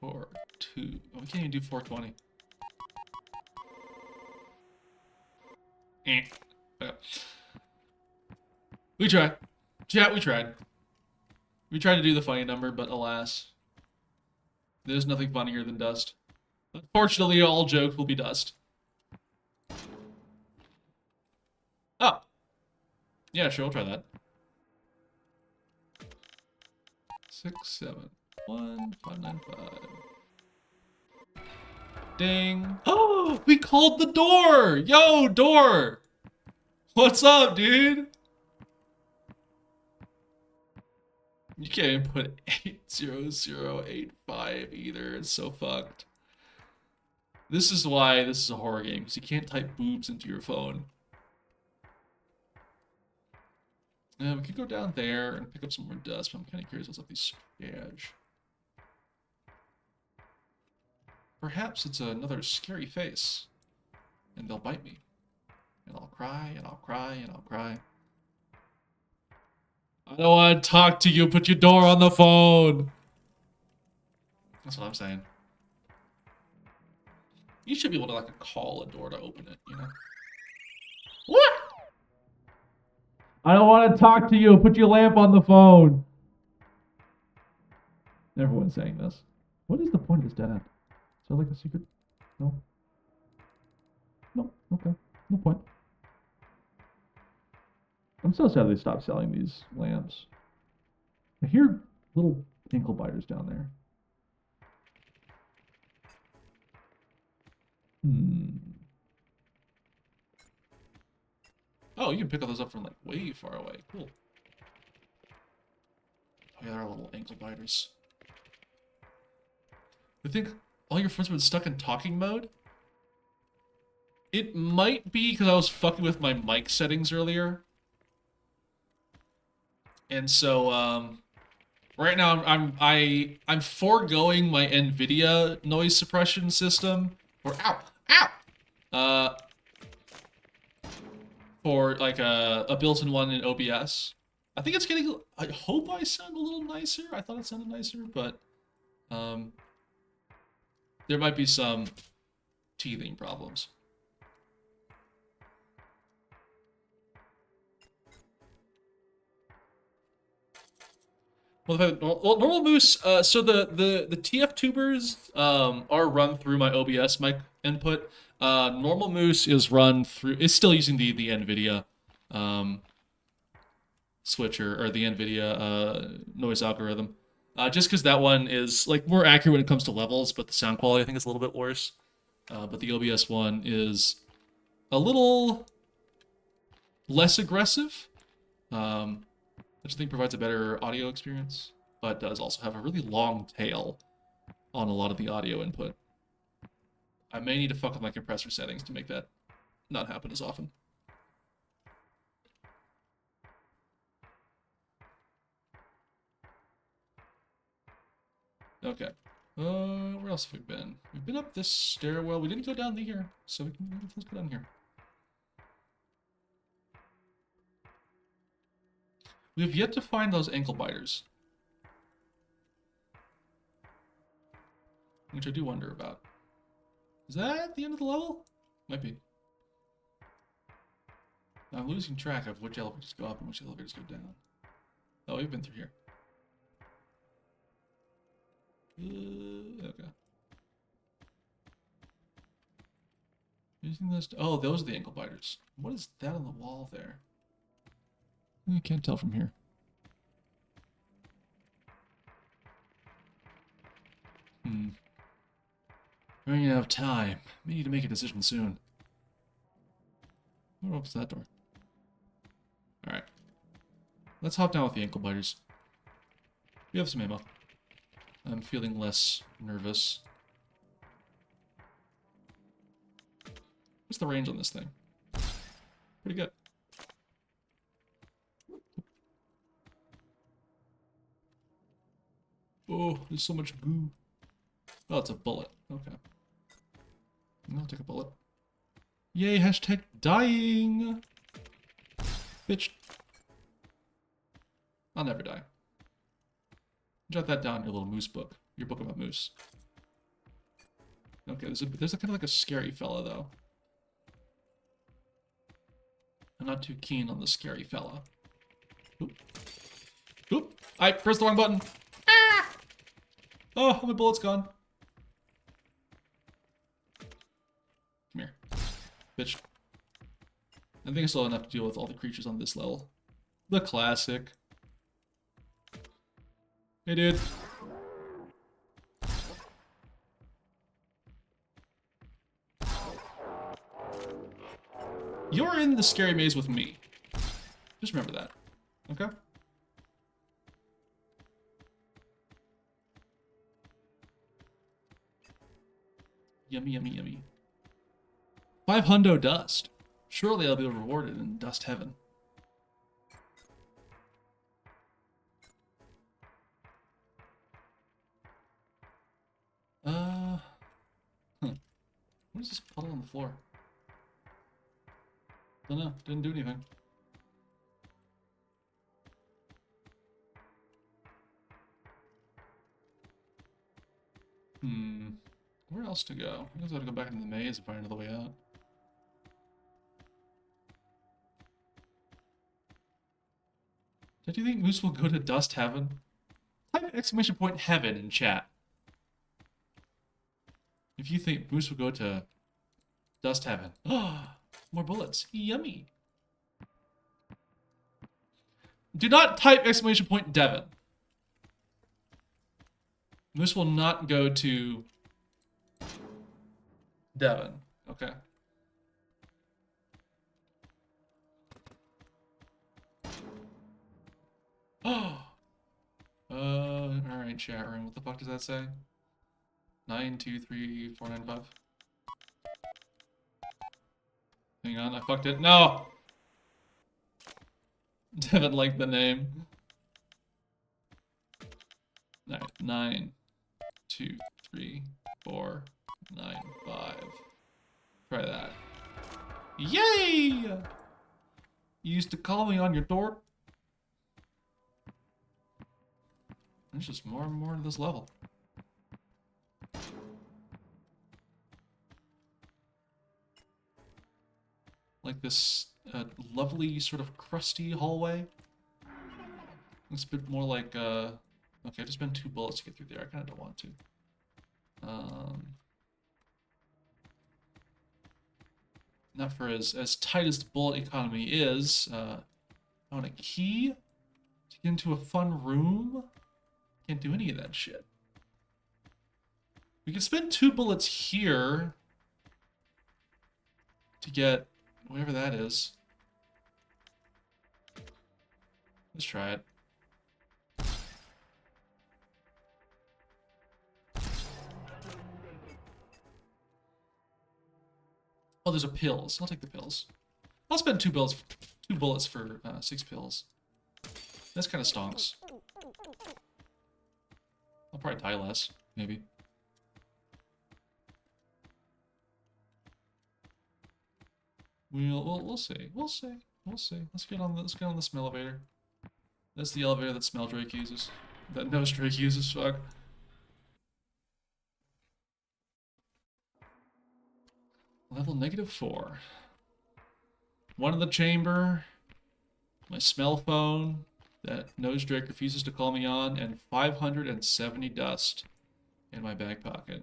4, 2. Oh, we can't even do 420. Okay. We tried. Chat, we tried. We tried to do the funny number, but alas. There's nothing funnier than dust. Unfortunately, all jokes will be dust. Oh. Yeah, sure, we'll try that. 671-595. Ding. Oh, we called the door! Yo, door! What's up, dude? You can't even put 80085 either. It's so fucked. This is why this is a horror game, because you can't type boobs into your phone. We could go down there and pick up some more dust, but I'm kind of curious what's up these edge. Perhaps it's another scary face, and they'll bite me. And I'll cry, and I'll cry, and I'll cry. I don't want to talk to you, put your door on the phone! That's what I'm saying. You should be able to, like, call a door to open it, you know? What? I don't want to talk to you. Put your lamp on the phone. Everyone's saying this. What is the point of this dead end? Is that like a secret? No? No, okay. No point. I'm so sad they stopped selling these lamps. I hear little ankle biters down there. Hmm. Oh, you can pick all those up from like way far away. Cool. Oh yeah, there are little ankle biters. You think all your friends have been stuck in talking mode? It might be because I was fucking with my mic settings earlier. And so, right now I'm foregoing my NVIDIA noise suppression system for uh for like a built-in one in OBS. I think it's getting. I hope I sound a little nicer. I thought it sounded nicer, but um, there might be some teething problems. Well, normal moose. So the TF tubers are run through my OBS mic input. Normal moose is run through. It's still using the NVIDIA um, switcher or the NVIDIA noise algorithm. Just because that one is like more accurate when it comes to levels, but the sound quality I think is a little bit worse. But the OBS one is a little less aggressive, which I think provides a better audio experience, but does also have a really long tail on a lot of the audio input. I may need to fuck with my compressor settings to make that not happen as often. Okay. Where else have we been? We've been up this stairwell. We didn't go down here, so let's go down here. We have yet to find those ankle biters, which I do wonder about. Is that the end of the level? Might be. I'm losing track of which elevators go up and which elevators go down. Oh, we've been through here. Okay. Using this. Oh, those are the ankle biters. What is that on the wall there? I can't tell from here. Running out of time. We need to make a decision soon. What opens that door? Alright. Let's hop down with the ankle biters. We have some ammo. I'm feeling less nervous. What's the range on this thing? Pretty good. Oh, there's so much goo. Oh, it's a bullet. Okay. I'll take a bullet. Yay, hashtag dying! Bitch. I'll never die. Jot that down in your little moose book. Your book about moose. Okay, there's a kind of like a scary fella, though. I'm not too keen on the scary fella. Oop. Oop! I pressed the wrong button! Ah! Oh, my bullet's gone. Come here. Bitch. I think I still have enough to deal with all the creatures on this level. The classic. Hey, dude. You're in the scary maze with me. Just remember that. Okay? Yummy, yummy, yummy. 500 dust. Surely I'll be rewarded in dust heaven. What is this puddle on the floor? Don't know. Didn't do anything. Where else to go? I guess I have to go back into the maze and find another way out. Do you think Moose will go to Dust Heaven? Type exclamation point heaven in chat. If you think Moose will go to Dust heaven. Oh, more bullets. Yummy. Do not type exclamation point Devon. This will not go to Devon. Okay. Oh. Alright, chat room. What the fuck does that say? 923495. Hang on, I fucked it. No! Devon liked the name. Alright, 923495. Try that. Yay! You used to call me on your door. There's just more and more to this level. Like this lovely sort of crusty hallway. Looks a bit more like, okay, I just spent 2 bullets to get through there. I kind of don't want to. Not for as tight as the bullet economy is. I want a key to get into a fun room. Can't do any of that shit. We can spend 2 bullets here to get whatever that is. Let's try it. Oh, there's a pills. I'll take the pills. I'll spend 2 bullets for 6 pills. That's kind of stonks. I'll probably die less, maybe. We'll see. We'll see. We'll see. Let's get on this elevator. That's the elevator that Smell Drake uses. That Nose Drake uses. Fuck. Level -4. 1 in the chamber. My smell phone that Nose Drake refuses to call me on, and 570 dust in my back pocket.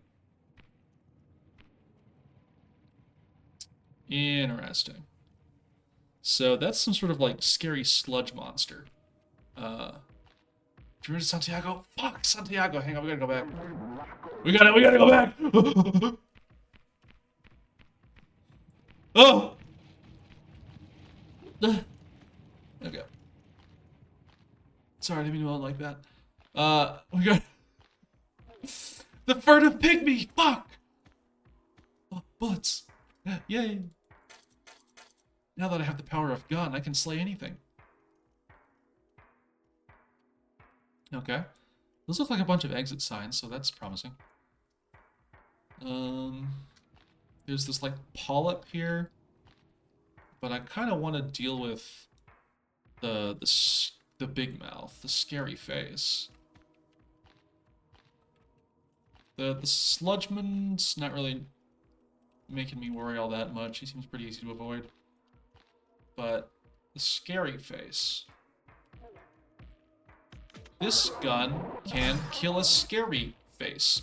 Interesting. So that's some sort of like scary sludge monster. Drew to Santiago? Fuck, Santiago. Hang on, we gotta go back. We gotta go back! Oh! Okay. Sorry, I didn't mean to like that. We got... The furtive pygmy! Fuck! Oh, bullets. Yay. Now that I have the power of gun, I can slay anything. Okay. Those look like a bunch of exit signs, so that's promising. There's this, like, polyp here. But I kind of want to deal with the big mouth, the scary face. The sludgeman's not really making me worry all that much. He seems pretty easy to avoid. But the scary face. This gun can kill a scary face.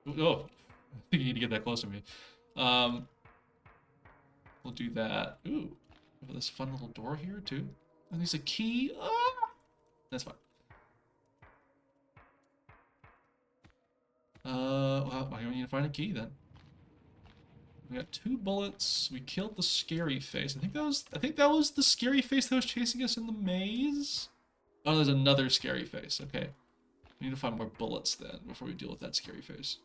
Oh, I think you need to get that close to me. We'll do that. Ooh, we have this fun little door here too. And there's a key. Ah! That's fine. Well, I need to find a key then. We got 2 bullets. We killed the scary face. I think that was the scary face that was chasing us in the maze. Oh, there's another scary face. Okay. We need to find more bullets then before we deal with that scary face.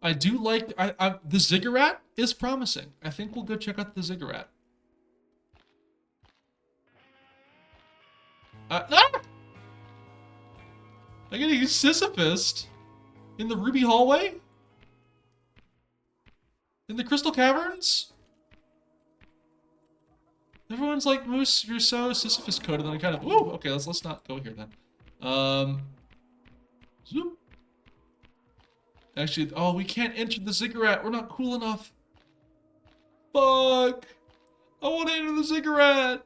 I do like the ziggurat is promising. I think we'll go check out the ziggurat. Ah! I gotta use Sisyphus in the Ruby Hallway? In the Crystal Caverns? Everyone's like, Moose, you're so Sisyphus coded, and I kind of, ooh, okay, let's not go here then. Zoop. Actually, oh, we can't enter the ziggurat. We're not cool enough. Fuck. I want to enter the ziggurat.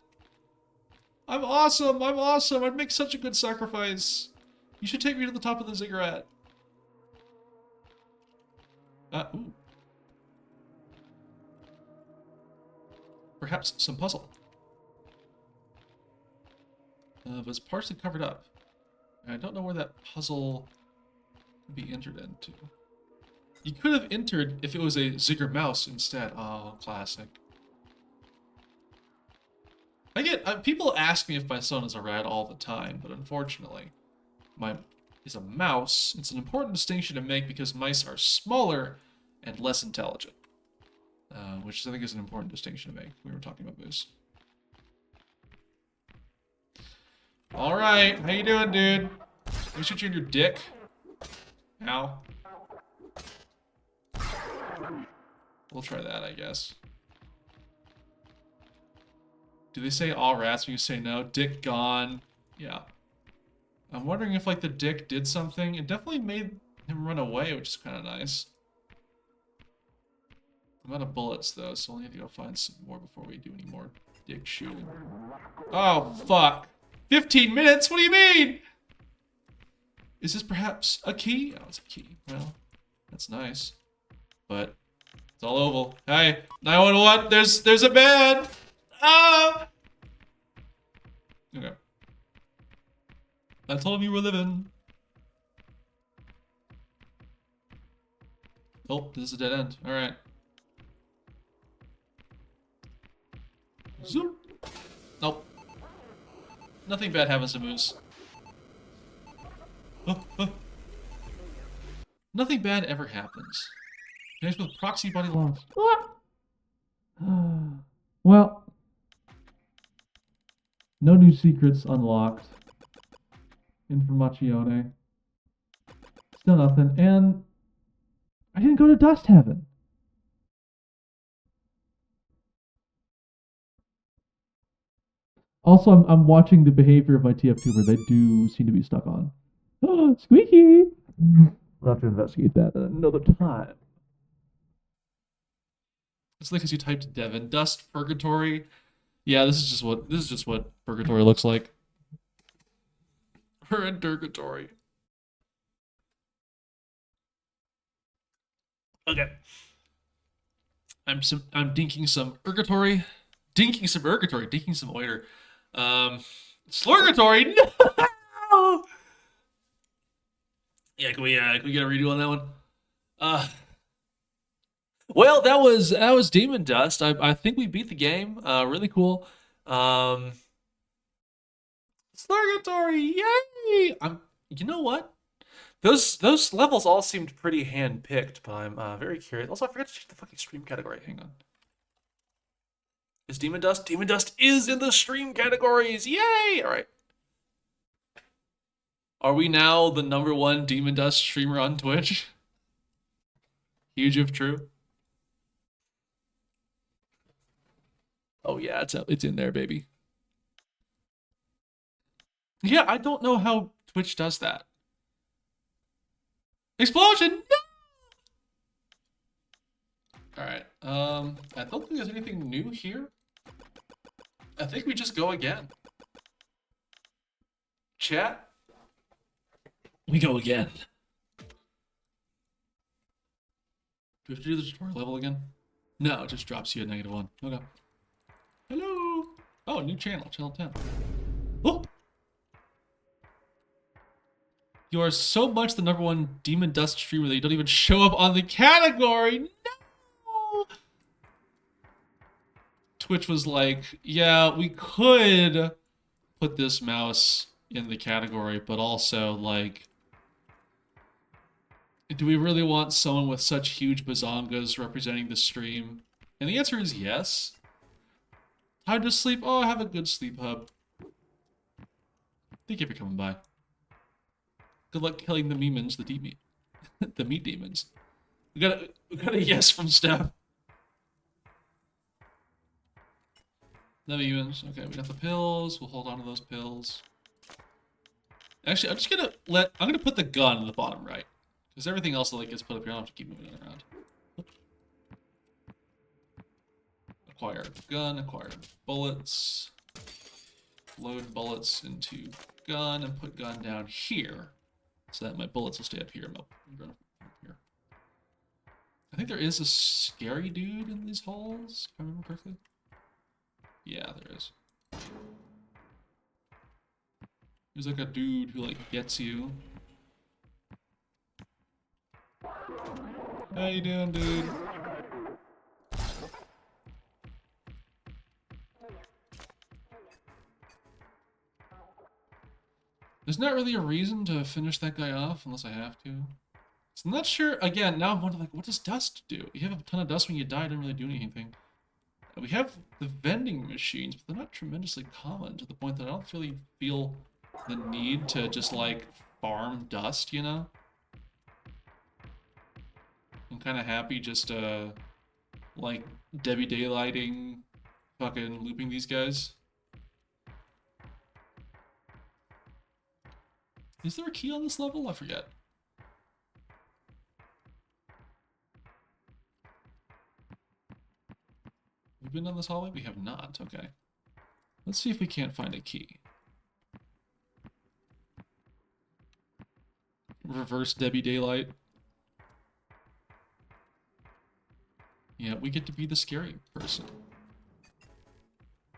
I'm awesome. I'm awesome. I'd make such a good sacrifice. You should take me to the top of the ziggurat. Ooh. Perhaps some puzzle. But it's partially covered up. I don't know where that puzzle could be entered into. You could have entered if it was a Zigger mouse instead. Oh, classic. I get people ask me if my son is a rat all the time, but unfortunately, mine is a mouse. It's an important distinction to make because mice are smaller and less intelligent, which I think is an important distinction to make. We were talking about moose. All right, how you doing, dude? Let me shoot you in your dick. Ow. We'll try that, I guess. Do they say all rats when you say no? Dick gone. Yeah. I'm wondering if, like, the dick did something. It definitely made him run away, which is kind of nice. I'm out of bullets, though, so I'll need to go find some more before we do any more dick shooting. Oh, fuck. 15 minutes? What do you mean? Is this perhaps a key? Oh, it's a key. Well, that's nice. But it's all oval. Hey, 911, there's a man! Ah! Okay. I told him you were living. Oh, this is a dead end. Alright. Zoom. Nope. Nothing bad happens to moose. Nothing bad ever happens. Guys with proxy body lost. Well. No new secrets unlocked. Informazione. Still nothing. And I didn't go to Dust Heaven. Also, I'm watching the behavior of my TF tuber. They do seem to be stuck on. Oh, squeaky! We'll have to investigate that at another time. It's like because you typed Devon Dust Purgatory. Yeah, this is just what Purgatory looks like. We're in Purgatory. Okay. I'm dinking some Urgatory. Dinking some Urgatory. Dinking some Oiter. Slurgatory. No. Yeah, can we get a redo on that one? Well, that was Demon Dust. I think we beat the game. Really cool. Slurgatory, yay! You know what? Those levels all seemed pretty hand-picked, but I'm very curious. Also, I forgot to check the fucking stream category. Hang on. Is Demon Dust? Demon Dust is in the stream categories. Yay! All right. Are we now the #1 Demon Dust streamer on Twitch? Huge if true. Oh yeah, it's in there, baby. Yeah, I don't know how Twitch does that. Explosion! No! Alright, I don't think there's anything new here. I think we just go again. Chat? We go again. Do we have to do the tutorial level again? No, it just drops you at -1. Okay. Hello! Oh, new channel, channel 10. Oh! You are so much the #1 Demon Dust streamer that you don't even show up on the category! No! Twitch was like, yeah, we could put this mouse in the category, but also, like, do we really want someone with such huge bazongas representing the stream? And the answer is yes. Time to sleep? Oh, have a good sleep, hub. Thank you for coming by. Good luck killing the memons, the meat, the meat demons. We got a yes from Steph. The memons. Okay, we got the pills. We'll hold on to those pills. Actually, I'm gonna put the gun in the bottom right. Because everything else that like gets put up here, I don't have to keep moving it around. Acquire gun, acquire bullets. load bullets into gun and put gun down here, so that my bullets will stay up here. I'm going up here. I think there is a scary dude in these halls, if I remember correctly. Yeah, there is. There's like a dude who like gets you. How you doing, dude? There's not really a reason to finish that guy off unless I have to. So I'm not sure. Again, now I'm wondering, like, what does dust do? You have a ton of dust when you die, it doesn't really do anything. We have the vending machines, but they're not tremendously common to the point that I don't really feel the need to just, like, farm dust, you know? I'm kind of happy just, like, Debbie Daylighting, fucking looping these guys. Is there a key on this level? I forget. Have we been down this hallway? We have not. Okay. Let's see if we can't find a key. Reverse Debbie Daylight. Yeah, we get to be the scary person.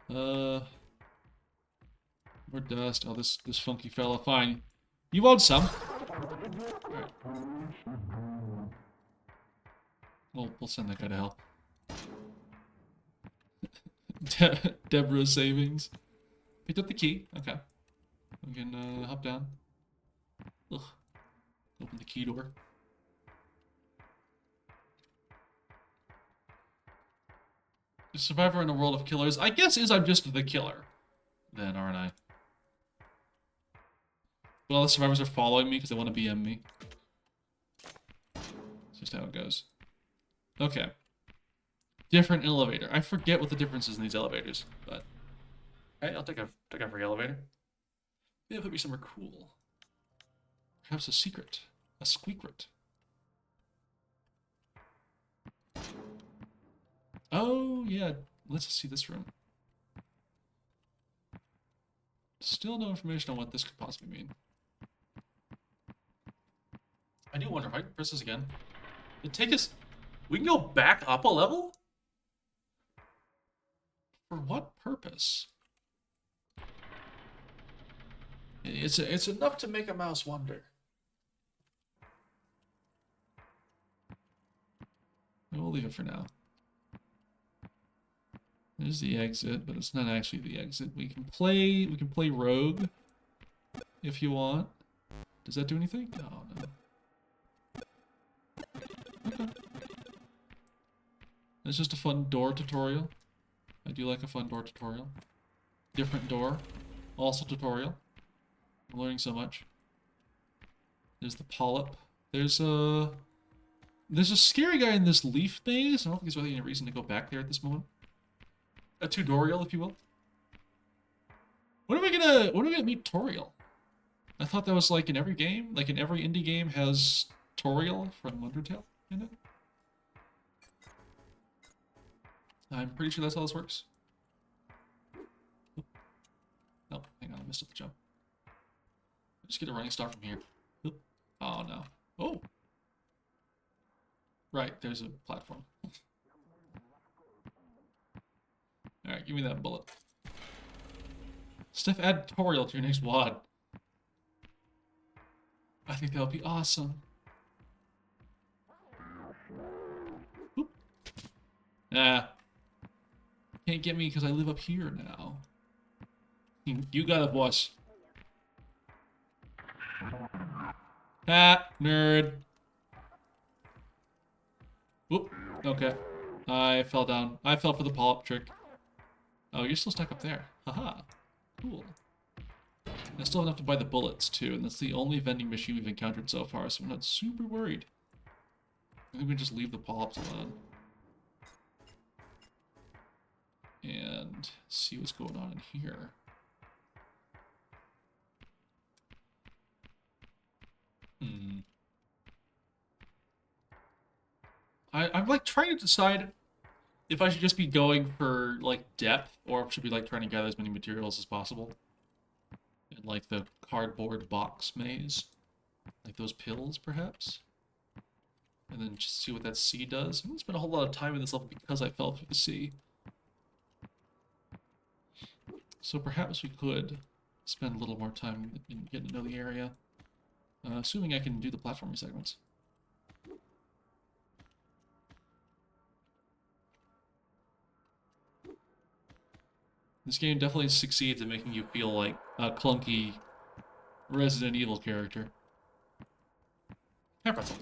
More dust. Oh, this funky fella. Fine. You want some? Alright. We'll send that guy to hell. Deborah savings. Picked up the key. Okay. We can hop down. Ugh. Open the key door. The survivor in a world of killers. I guess I'm just the killer. Then, aren't I? But all the survivors are following me because they want to BM me. That's just how it goes. Okay. Different elevator. I forget what the difference is in these elevators, but hey, I'll take a free elevator. Yeah, put me somewhere cool. Perhaps a secret, a squeakret. Oh yeah, let's see this room. Still no information on what this could possibly mean. I do wonder if I can press this again. It take us. We can go back up a level? For what purpose? It's enough to make a mouse wonder. We'll leave it for now. There's the exit, but it's not actually the exit. We can play rogue if you want. Does that do anything? Oh, no. Okay. It's just a fun door tutorial. I do like a fun door tutorial. Different door. Also tutorial. I'm learning so much. There's the polyp. There's a scary guy in this leaf maze. I don't think there's really any reason to go back there at this moment. A tutorial, if you will. When are we gonna meet Toriel? I thought that was like in every game, like in every indie game has Toriel from Undertale in it. I'm pretty sure that's how this works. Oop. Nope, hang on, I missed up the jump. Just get a running start from here. Oop. Oh no. Oh! Right, there's a platform. Alright, give me that bullet. Steph, add Toriel to your next WOD. I think that would be awesome. Oop. Nah. Can't get me because I live up here now. You got it, boss. Ah, nerd. Whoop. Okay. I fell down. I fell for the polyp trick. Oh, you're still stuck up there. Haha. Cool. I still have enough to buy the bullets, too, and that's the only vending machine we've encountered so far, so I'm not super worried. I think we can just leave the polyps alone. And see what's going on in here. I'm like trying to decide if I should just be going for like depth or if I should be like trying to gather as many materials as possible. in like the cardboard box maze. Like those pills, perhaps? And then just see what that sea does. I didn't spend a whole lot of time in this level because I fell through the sea. So perhaps we could spend a little more time in getting to know the area. Assuming I can do the platforming segments. This game definitely succeeds in making you feel like a clunky Resident Evil character. Hey, Pretzel.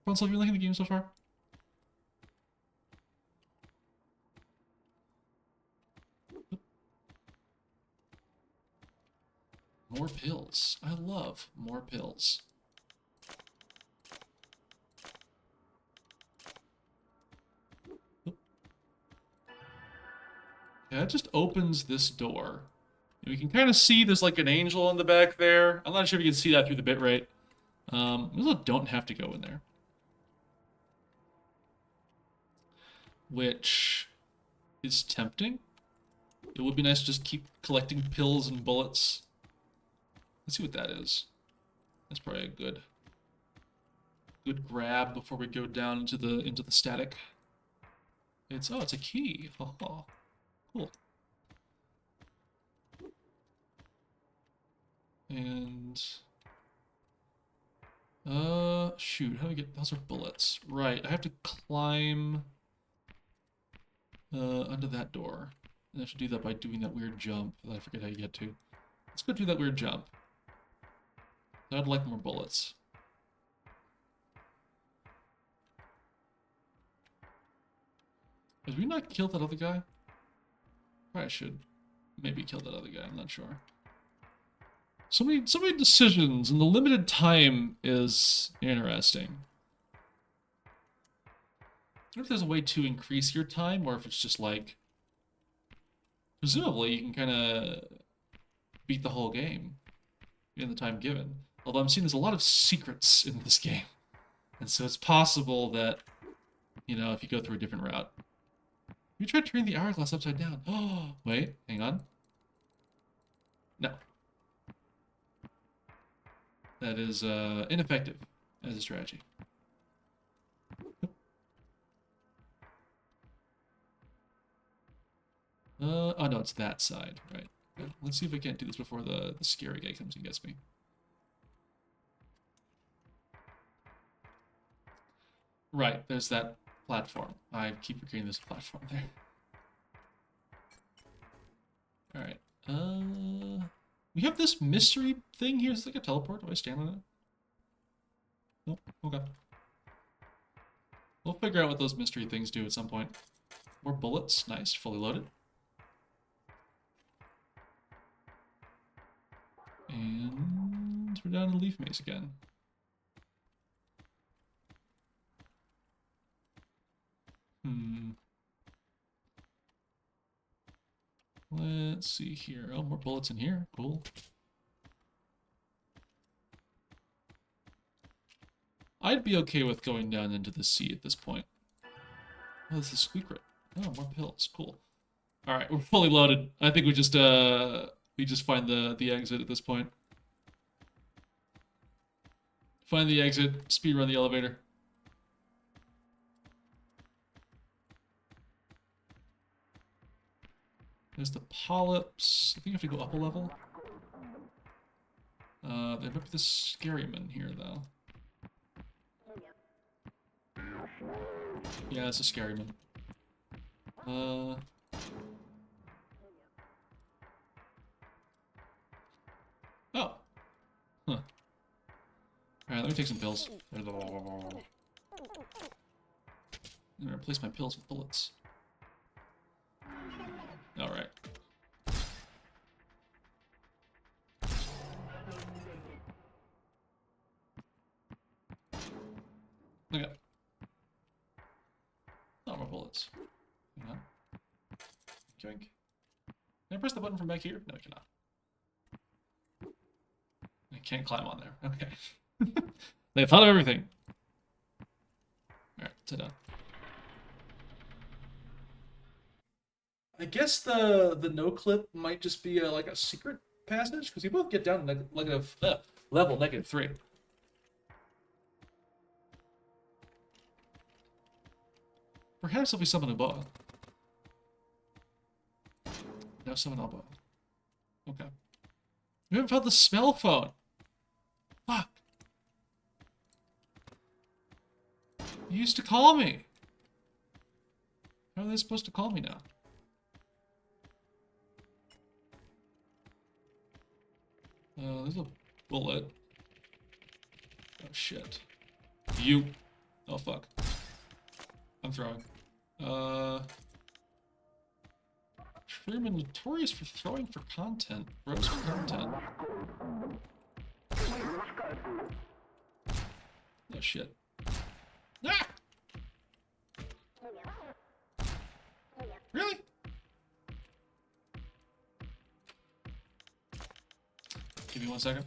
Pretzel, have you liking the game so far? More pills. I love more pills. Yeah, it just opens this door. And we can kind of see there's like an angel in the back there. I'm not sure if you can see that through the bitrate. We also don't have to go in there. Which is tempting. It would be nice to just keep collecting pills and bullets. Let's see what that is. That's probably a good grab before we go down into the static. It's a key. Oh, cool. And shoot, how do we get those are bullets. Right, I have to climb under that door. And I have to do that by doing that weird jump that I forget how you get to. Let's go do that weird jump. I'd like more bullets. Did we not kill that other guy? Probably should maybe kill that other guy, I'm not sure. So many decisions, and the limited time is interesting. I wonder if there's a way to increase your time, or if it's just like... Presumably, you can kind of beat the whole game in the time given. Although I'm seeing there's a lot of secrets in this game. And so it's possible that, you know, if you go through a different route. You tried turning the hourglass upside down. Oh, wait, hang on. No. That is ineffective as a strategy. Oh no, it's that side, right. Good. Let's see if I can't do this before the scary guy comes and gets me. Right, there's that platform. I keep forgetting there's a platform there. Alright, we have this mystery thing here. Is it like a teleport? Do I stand on it? Nope, okay. We'll figure out what those mystery things do at some point. More bullets, nice, fully loaded. And we're down to Leaf Maze again. Let's see here. Oh, more bullets in here. Cool. I'd be okay with going down into the sea at this point. Oh, this is squeak rat. Oh, more pills. Cool. All right, we're fully loaded. I think we just find the exit at this point. Find the exit. Speed run the elevator. There's the polyps. I think I have to go up a level. There might be the scary man here, though. Yeah, it's a scary man. Oh. Huh. Alright, let me take some pills. I'm gonna replace my pills with bullets. Alright. Okay. Not more bullets. Hang on. Can I press the button from back here? No, I cannot. I can't climb on there. Okay. They thought of everything. Alright, sit down. I guess the no clip might just be like a secret passage? Because we both get down to level -3. Perhaps if we summon a ball. No summon a ball. Okay. We haven't found the smell phone. Fuck. You used to call me. How are they supposed to call me now? There's a bullet. Oh shit. You. Oh fuck. I'm throwing. Freeman notorious for throwing for content. Throws for content. Oh shit. Ah! Really? Give me 1 second.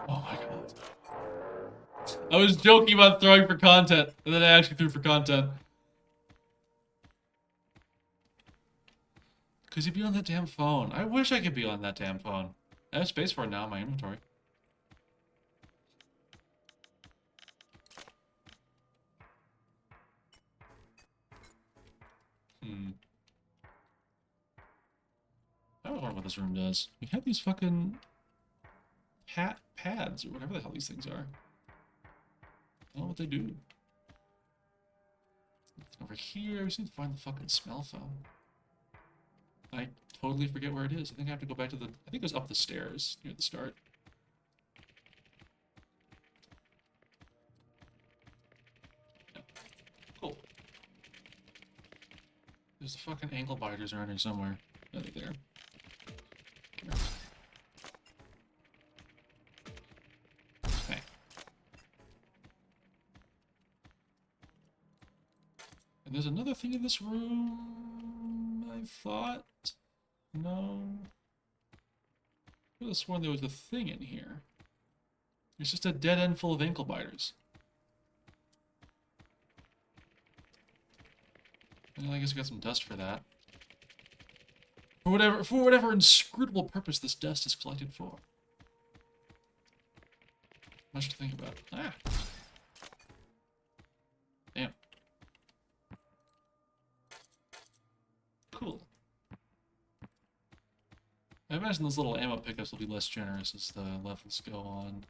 Oh my god. I was joking about throwing for content, and then I actually threw for content. Cause you'd be on that damn phone. I wish I could be on that damn phone. I have space for it now in my inventory. I don't know what this room does. We have these fucking pads, or whatever the hell these things are. I don't know what they do. Over here, I just need to find the fucking smell phone. I totally forget where it is. I think I have to go back to the... I think it was up the stairs near the start. Yeah. Cool. There's the fucking ankle biters around here somewhere. I think there. Come here. Hey. And there's another thing in this room, I thought. No. I could have sworn there was a thing in here. It's just a dead end full of ankle biters. Well, I guess we got some dust for that. For whatever inscrutable purpose this dust is collected for. Much to think about. Ah. Damn. Cool. I imagine those little ammo pickups will be less generous as the levels go on.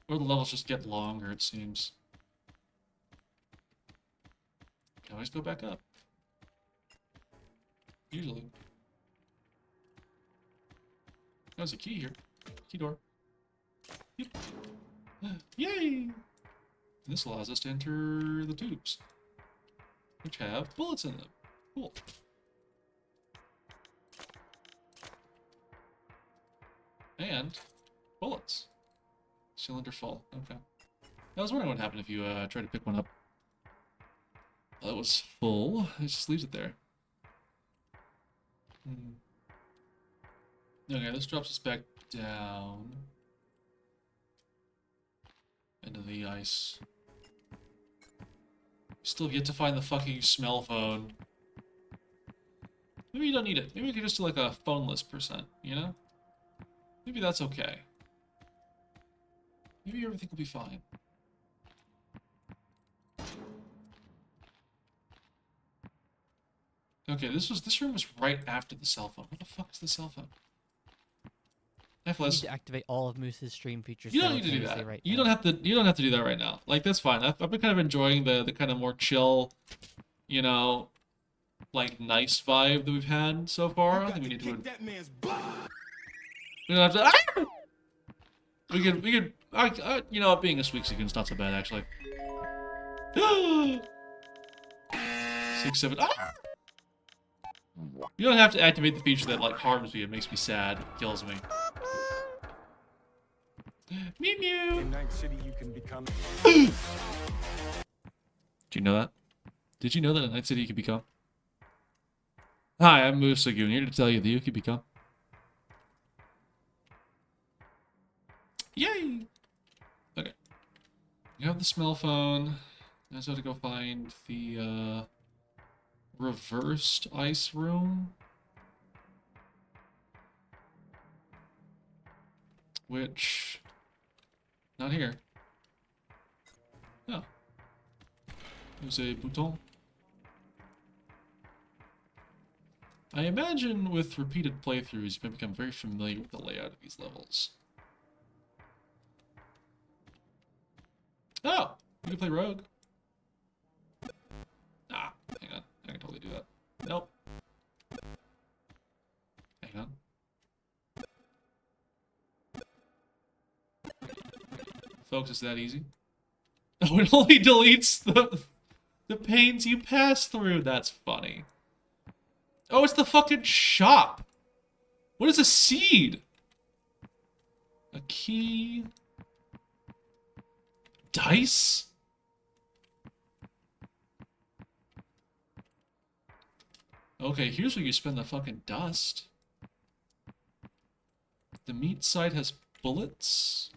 Or the levels just get longer, it seems. Can always go back up. Usually. There's a key here. Key door. Yep. Yay! This allows us to enter the tubes, which have bullets in them. Cool. And bullets. Cylinder full. Okay. I was wondering what happened if you tried to pick one up. Well, that was full. It just leaves it there. Okay, this drops us back down into the ice. Still yet to find the fucking smell phone. Maybe you don't need it. Maybe we could just do like a phoneless %, you know? Maybe that's okay. Maybe everything will be fine. Okay, this room was right after the cell phone. What the fuck is the cell phone? You need to activate all of Moose's stream features. You don't need to do that. Right you now. don't have to. You don't have to do that right now. Like that's fine. I've been kind of enjoying the kind of more chill, you know, like nice vibe that we've had so far. I think we need to. That man's butt. We don't have to. Ah! We could. You know, being a squeak sequence not so bad actually. 6, 7. Ah! You don't have to activate the feature that like harms me. It makes me sad. It kills me. Mew mew. In Night City, you can become. Did you know that? Did you know that in Night City you can become? Hi, I'm Moose Sagoon, here to tell you that you can become. Yay! Okay. You have the smell phone. I just have to go find the reversed ice room. Which... not here. Oh. There's a bouton. I imagine with repeated playthroughs, you can become very familiar with the layout of these levels. Oh! You can play Rogue. Ah, hang on. I can totally do that. Nope. Hang on. Folks, is that easy? Oh, it only deletes the panes you pass through. That's funny. Oh, it's the fucking shop. What is a seed? A key. Dice? Okay, here's where you spend the fucking dust. The meat side has bullets.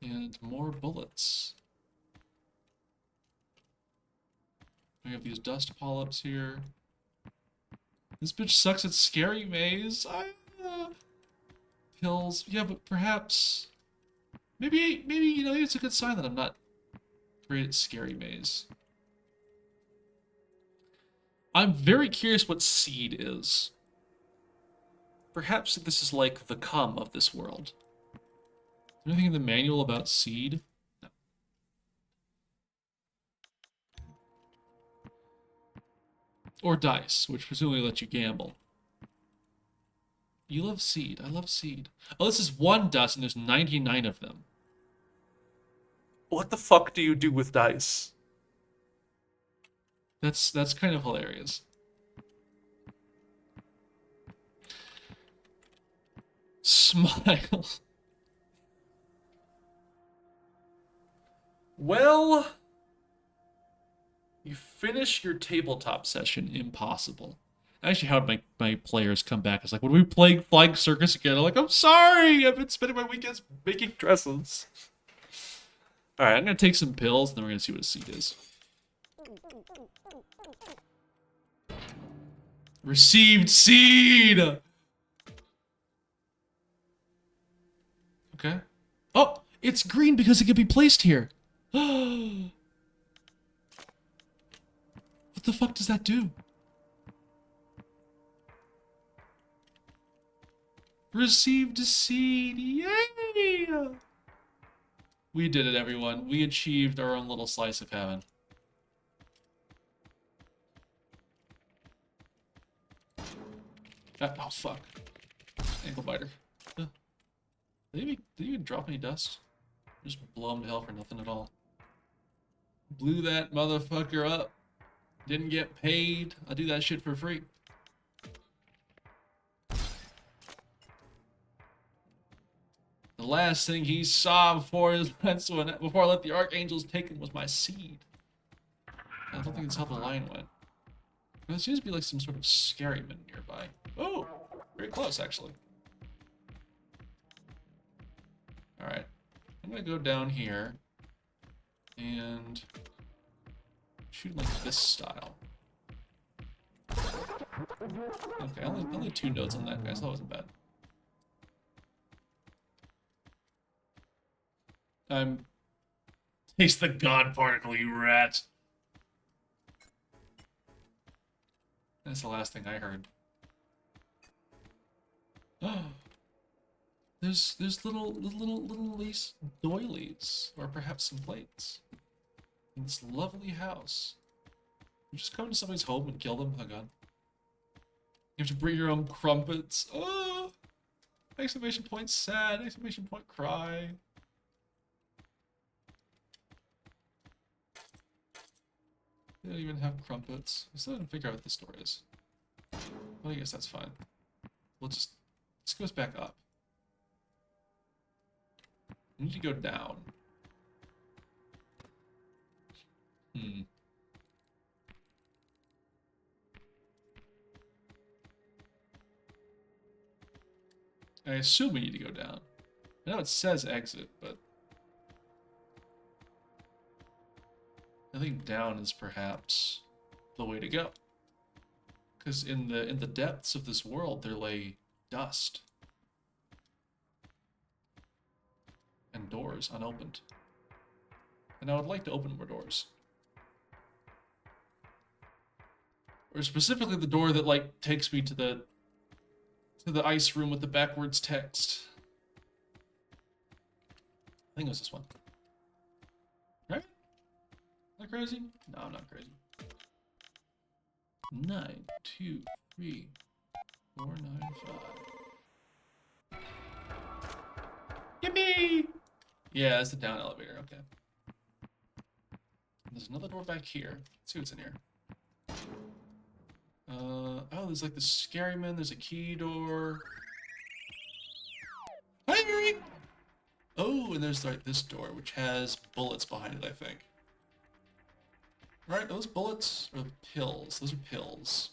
And more bullets. We have these dust polyps here. This bitch sucks at scary maze. Pills. Yeah, but perhaps... Maybe, you know, it's a good sign that I'm not great at scary maze. I'm very curious what seed is. Perhaps this is like the cum of this world. Is there anything in the manual about seed? No. Or dice, which presumably let you gamble. You love seed. I love seed. Oh, this is one dust and there's 99 of them. What the fuck do you do with dice? That's kind of hilarious. Smile. Well, you finish your tabletop session impossible. I actually had my players come back. It's like, when we playing Flying Circus again? I'm like, I'm sorry, I've been spending my weekends making dresses. Alright, I'm gonna take some pills, and then we're gonna see what a seed is. Received seed! Okay. Oh, it's green because it can be placed here. What the fuck does that do? Received a seed. Yay! We did it, everyone. We achieved our own little slice of heaven. Oh, fuck. Ankle biter. Did he even drop any dust? Just blow him to hell for nothing at all. Blew that motherfucker up. Didn't get paid. I do that shit for free. The last thing he saw before I let the archangels take him was my seed. I don't think that's how the line went. There seems to be like some sort of scaryman nearby. Oh, very close actually. Alright, I'm gonna go down here and shoot like this style. Okay, only 2 notes on that guy, so that wasn't bad. Taste the god particle, you rat. That's the last thing I heard. Oh, there's little lace doilies, or perhaps some plates, in this lovely house. You just come to somebody's home and kill them. Oh god. You have to bring your own crumpets. Oh! Exclamation point sad. Exclamation point cry. They don't even have crumpets. I still didn't figure out what this door is. Well, I guess that's fine. Let's go back up. I need to go down. I assume we need to go down. I know it says exit, but... I think down is perhaps the way to go. Because in the depths of this world, there lay dust. And doors unopened. And I would like to open more doors. Or specifically the door that, like, takes me to the ice room with the backwards text. I think it was this one. Right? Am I crazy? No, I'm not crazy. 9, 2, 3, 4, 9, 5. Yippee! Yeah, that's the down elevator, okay. There's another door back here. Let's see what's in here. Oh, there's like the scary man, there's a key door. Hi! Oh, and there's like this door, which has bullets behind it, I think. Right, those bullets or pills? Those are pills.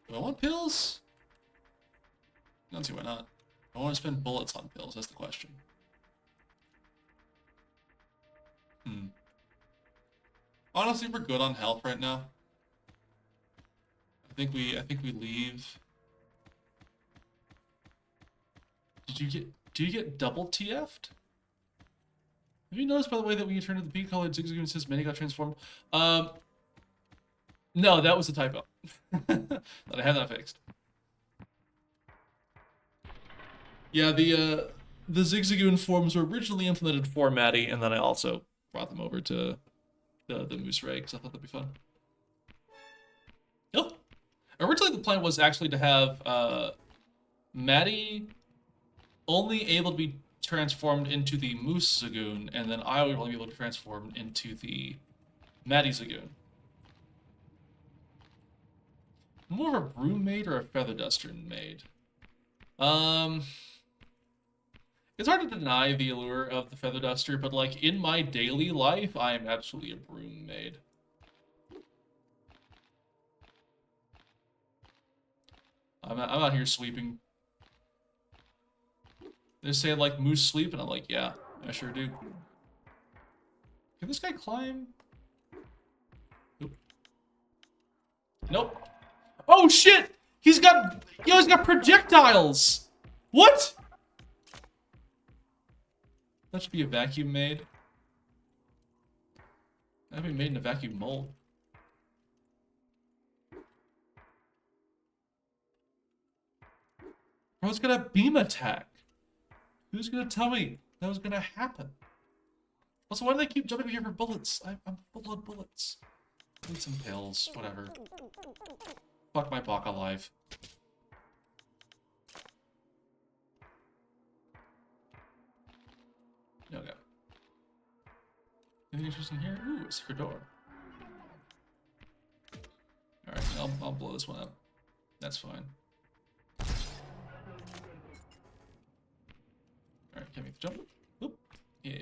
Do I want pills? I don't see why not. I want to spend bullets on pills, that's the question. Honestly, we're good on health right now. I think we leave. Do you get double TF'd? Have you noticed, by the way, that when you turn to the pink colored zigzag it says many got transformed? No, that was a typo. But I have that fixed. Yeah, the Zigzagoon forms were originally implemented for Maddie, and then I also brought them over to the Moose Ray, because I thought that'd be fun. Oh! Originally the plan was actually to have Maddie only able to be transformed into the Moose Zagoon, and then I would only be able to transform into the Maddie Zagoon. More of a broom maid or a feather duster maid? It's hard to deny the allure of the feather duster, but like in my daily life, I am absolutely a broom maid. I'm out here sleeping. They say like moose sleep, and I'm like, yeah, I sure do. Can this guy climb? Nope. Nope. Oh shit! He's got projectiles! What? That should be a vacuum made. That'd be made in a vacuum mold. Bro, it's gonna beam attack. Who's gonna tell me that was gonna happen? Also, why do they keep jumping here for bullets? I'm full of bullets. I need some pills, whatever. Fuck my Baka life. Okay. Anything interesting here? Ooh, a secret door. Alright, I'll blow this one up. That's fine. Alright, can I make the jump? Oop. Yeah.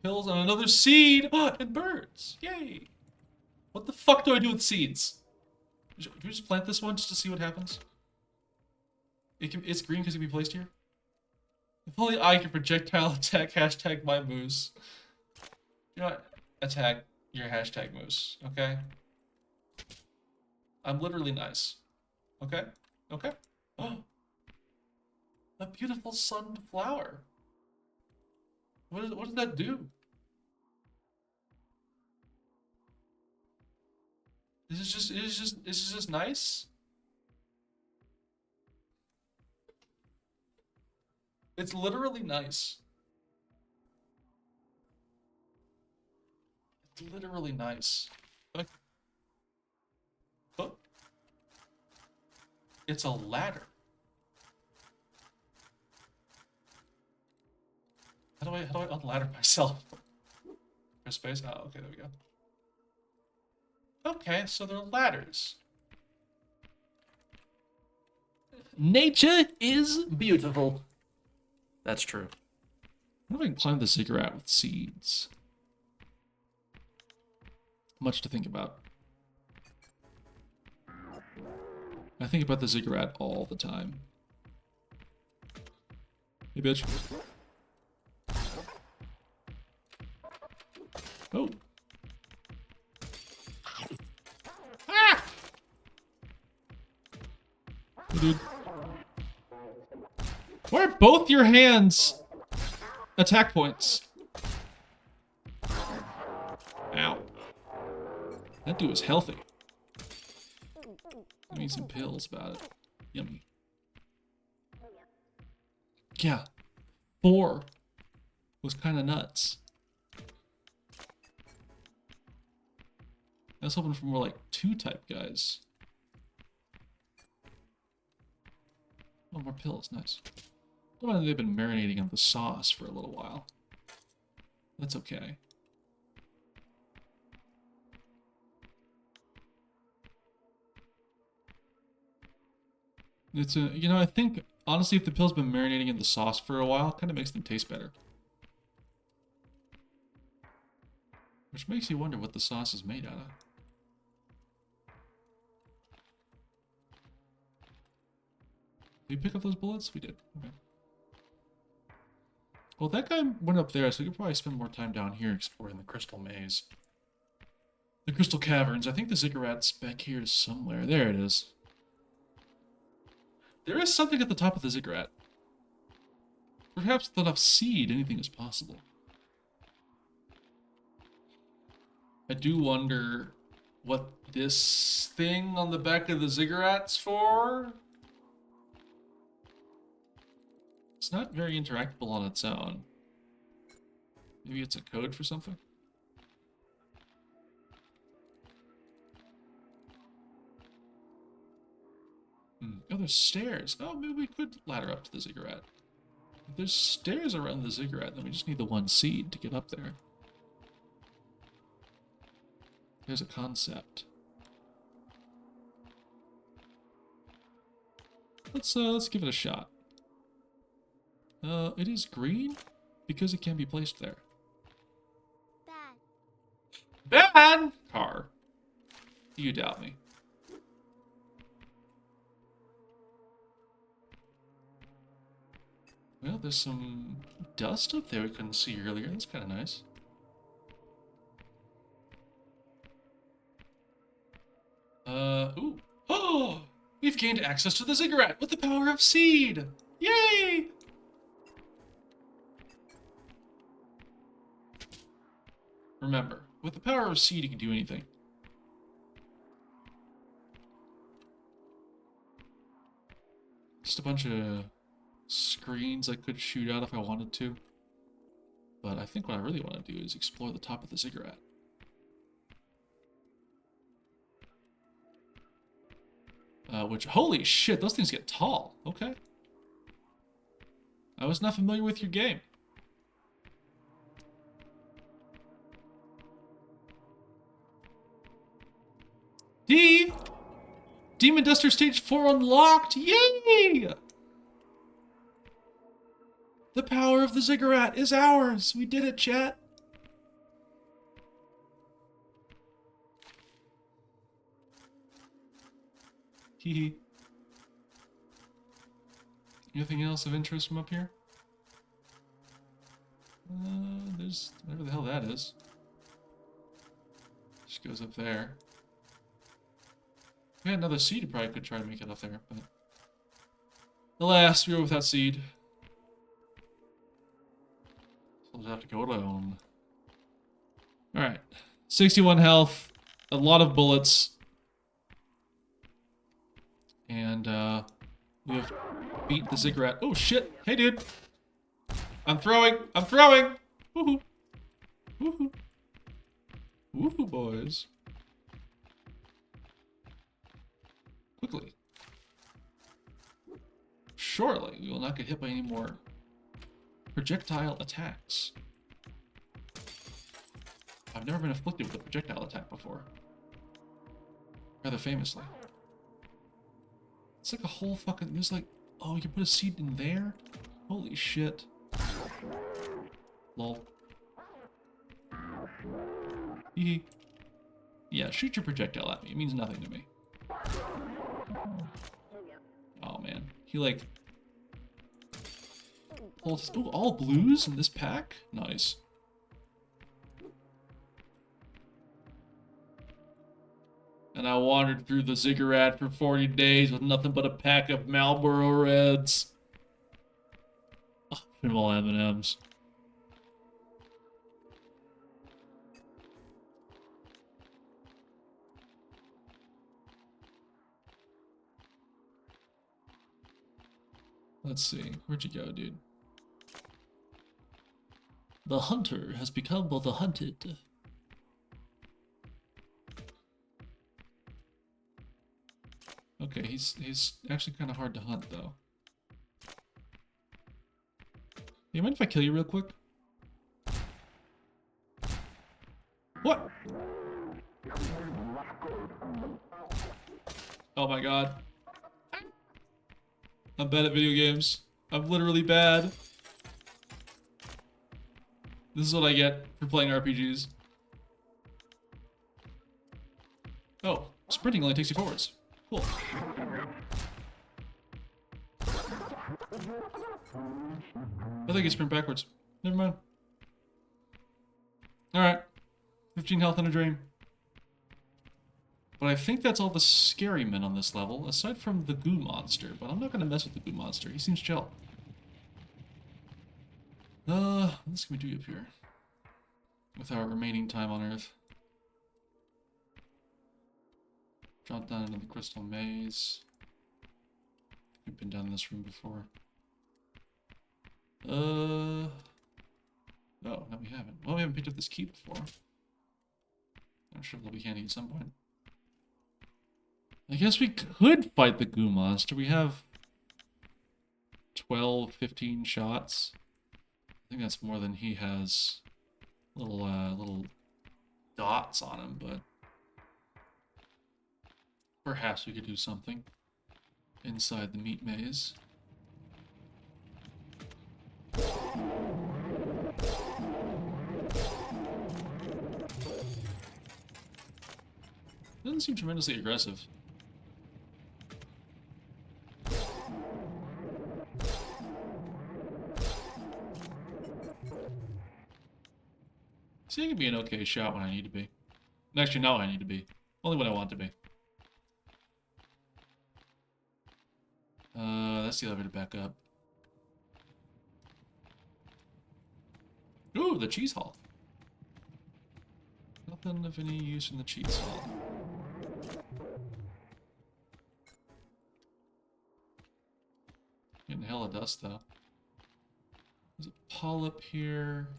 Pills on another seed! And birds! Yay! What the fuck do I do with seeds? Can we just plant this one just to see what happens? It's green because it can be placed here? If only I can projectile attack hashtag my moose. You know what? Attack your hashtag moose, okay? I'm literally nice. Okay? Okay? Oh! A beautiful sunflower. What does that do? Is this just nice? It's literally nice. It's literally nice. Look. Oh. It's a ladder. How do I unladder myself? Press space? Oh, okay, there we go. Okay, so they're ladders. Nature is beautiful. That's true. What if I can climb the ziggurat with seeds? Much to think about. I think about the ziggurat all the time. Hey, bitch. Oh. dude. Why are both your hands attack points? Ow. That dude was healthy. I need some pills about it. Yummy. Yeah. 4 was kind of nuts. I was hoping for more like 2 type guys. Oh, more pills. Nice. I don't know, they've been marinating in the sauce for a little while. That's okay. It's a, you know, I think, honestly, if the pill's been marinating in the sauce for a while, it kind of makes them taste better. Which makes you wonder what the sauce is made out of. Did we pick up those bullets? We did. Okay. Well, that guy went up there, so we could probably spend more time down here exploring the crystal maze. The crystal caverns. I think the ziggurat's back here somewhere. There it is. There is something at the top of the ziggurat. Perhaps with enough seed, anything is possible. I do wonder what this thing on the back of the ziggurat's for. It's not very interactable on its own. Maybe it's a code for something? Oh, there's stairs. Oh, maybe we could ladder up to the ziggurat. If there's stairs around the ziggurat, then we just need the 1 seed to get up there. There's a concept. Let's give it a shot. It is green because it can be placed there. Bad car. You doubt me. Well, there's some dust up there we couldn't see earlier. That's kind of nice. Ooh. Oh! We've gained access to the ziggurat with the power of seed! Yay! Remember, with the power of seed, you can do anything. Just a bunch of screens I could shoot out if I wanted to. But I think what I really want to do is explore the top of the ziggurat. Which, holy shit, those things get tall. Okay. I was not familiar with your game. Demon Duster Stage 4 unlocked! Yay! The power of the ziggurat is ours! We did it, chat! Hee. Anything else of interest from up here? There's whatever the hell that is. Just goes up there. We had another seed, probably could try to make it up there, but alas, we were without seed. So we'll have to go alone. Alright. 61 health, a lot of bullets. And we have beat the ziggurat. Oh shit! Hey dude! I'm throwing! I'm throwing! Woohoo! Woohoo! Woohoo, boys! Quickly. Surely we will not get hit by any more projectile attacks. I've never been afflicted with a projectile attack before. Rather famously. It's like a whole fucking... There's like... Oh, you put a seed in there? Holy shit. Lol. Hee. Yeah, shoot your projectile at me. It means nothing to me. Oh man. He like... Ooh, all blues in this pack? Nice. And I wandered through the ziggurat for 40 days with nothing but a pack of Marlboro Reds. Oh, all M&Ms. Let's see. Where'd you go, dude? The hunter has become the hunted. Okay, he's actually kind of hard to hunt, though. You mind if I kill you real quick? What? Oh my god. I'm bad at video games. I'm literally bad. This is what I get for playing RPGs. Oh, sprinting only takes you forwards. Cool. I think you sprint backwards. Never mind. Alright. 15 health and a dream. But I think that's all the scary men on this level, aside from the goo monster. But I'm not gonna mess with the goo monster. He seems chill. What else can we do up here? With our remaining time on Earth. Drop down into the crystal maze. We've been down in this room before. No, no we haven't. Well, we haven't picked up this key before. I'm sure it'll be handy at some point. I guess we could fight the goo monster. We have 12, 15 shots. I think that's more than he has. Little dots on him, but perhaps we could do something inside the meat maze. Doesn't seem tremendously aggressive. See, I can be an okay shot when I need to be. Actually, not when I need to be. Only when I want to be. That's the elevator back up. Ooh, the cheese hall. Nothing of any use in the cheese hall. Getting hella dust, though. There's a polyp here.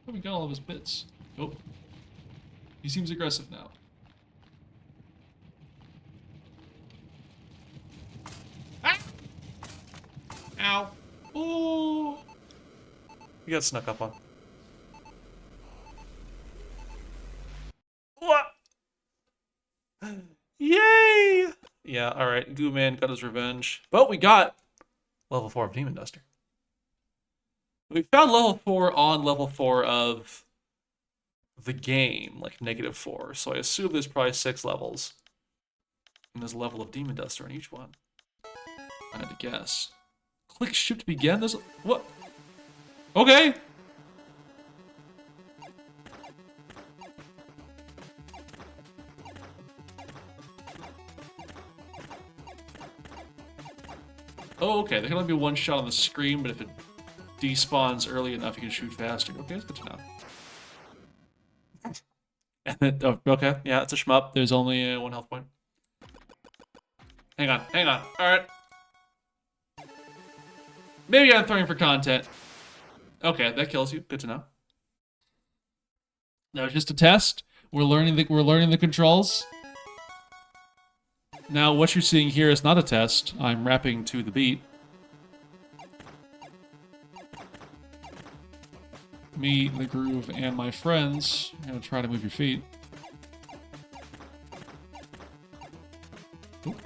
Oh, we got all of his bits. Oh. He seems aggressive now. Ah! Ow. Ooh. You got snuck up on. What? Yay! Yeah, alright. Goo Man got his revenge. But we got level 4 of Demon Duster. We found level 4 on level 4 of the game, like -4. So I assume there's probably 6 levels. And there's a level of Demon Duster on each one. I had to guess. Click shift to begin? There's what? Okay! Oh, okay. There can only be one shot on the screen, but if it despawns early enough, you can shoot faster. Okay, that's good to know. And then, oh, okay, yeah, it's a shmup. There's only 1 health point. Hang on. Alright. Maybe I'm throwing for content. Okay, that kills you. Good to know. That was just a test. We're learning the controls. Now, what you're seeing here is not a test. I'm rapping to the beat. Me, the groove, and my friends are gonna try to move your feet. Oop.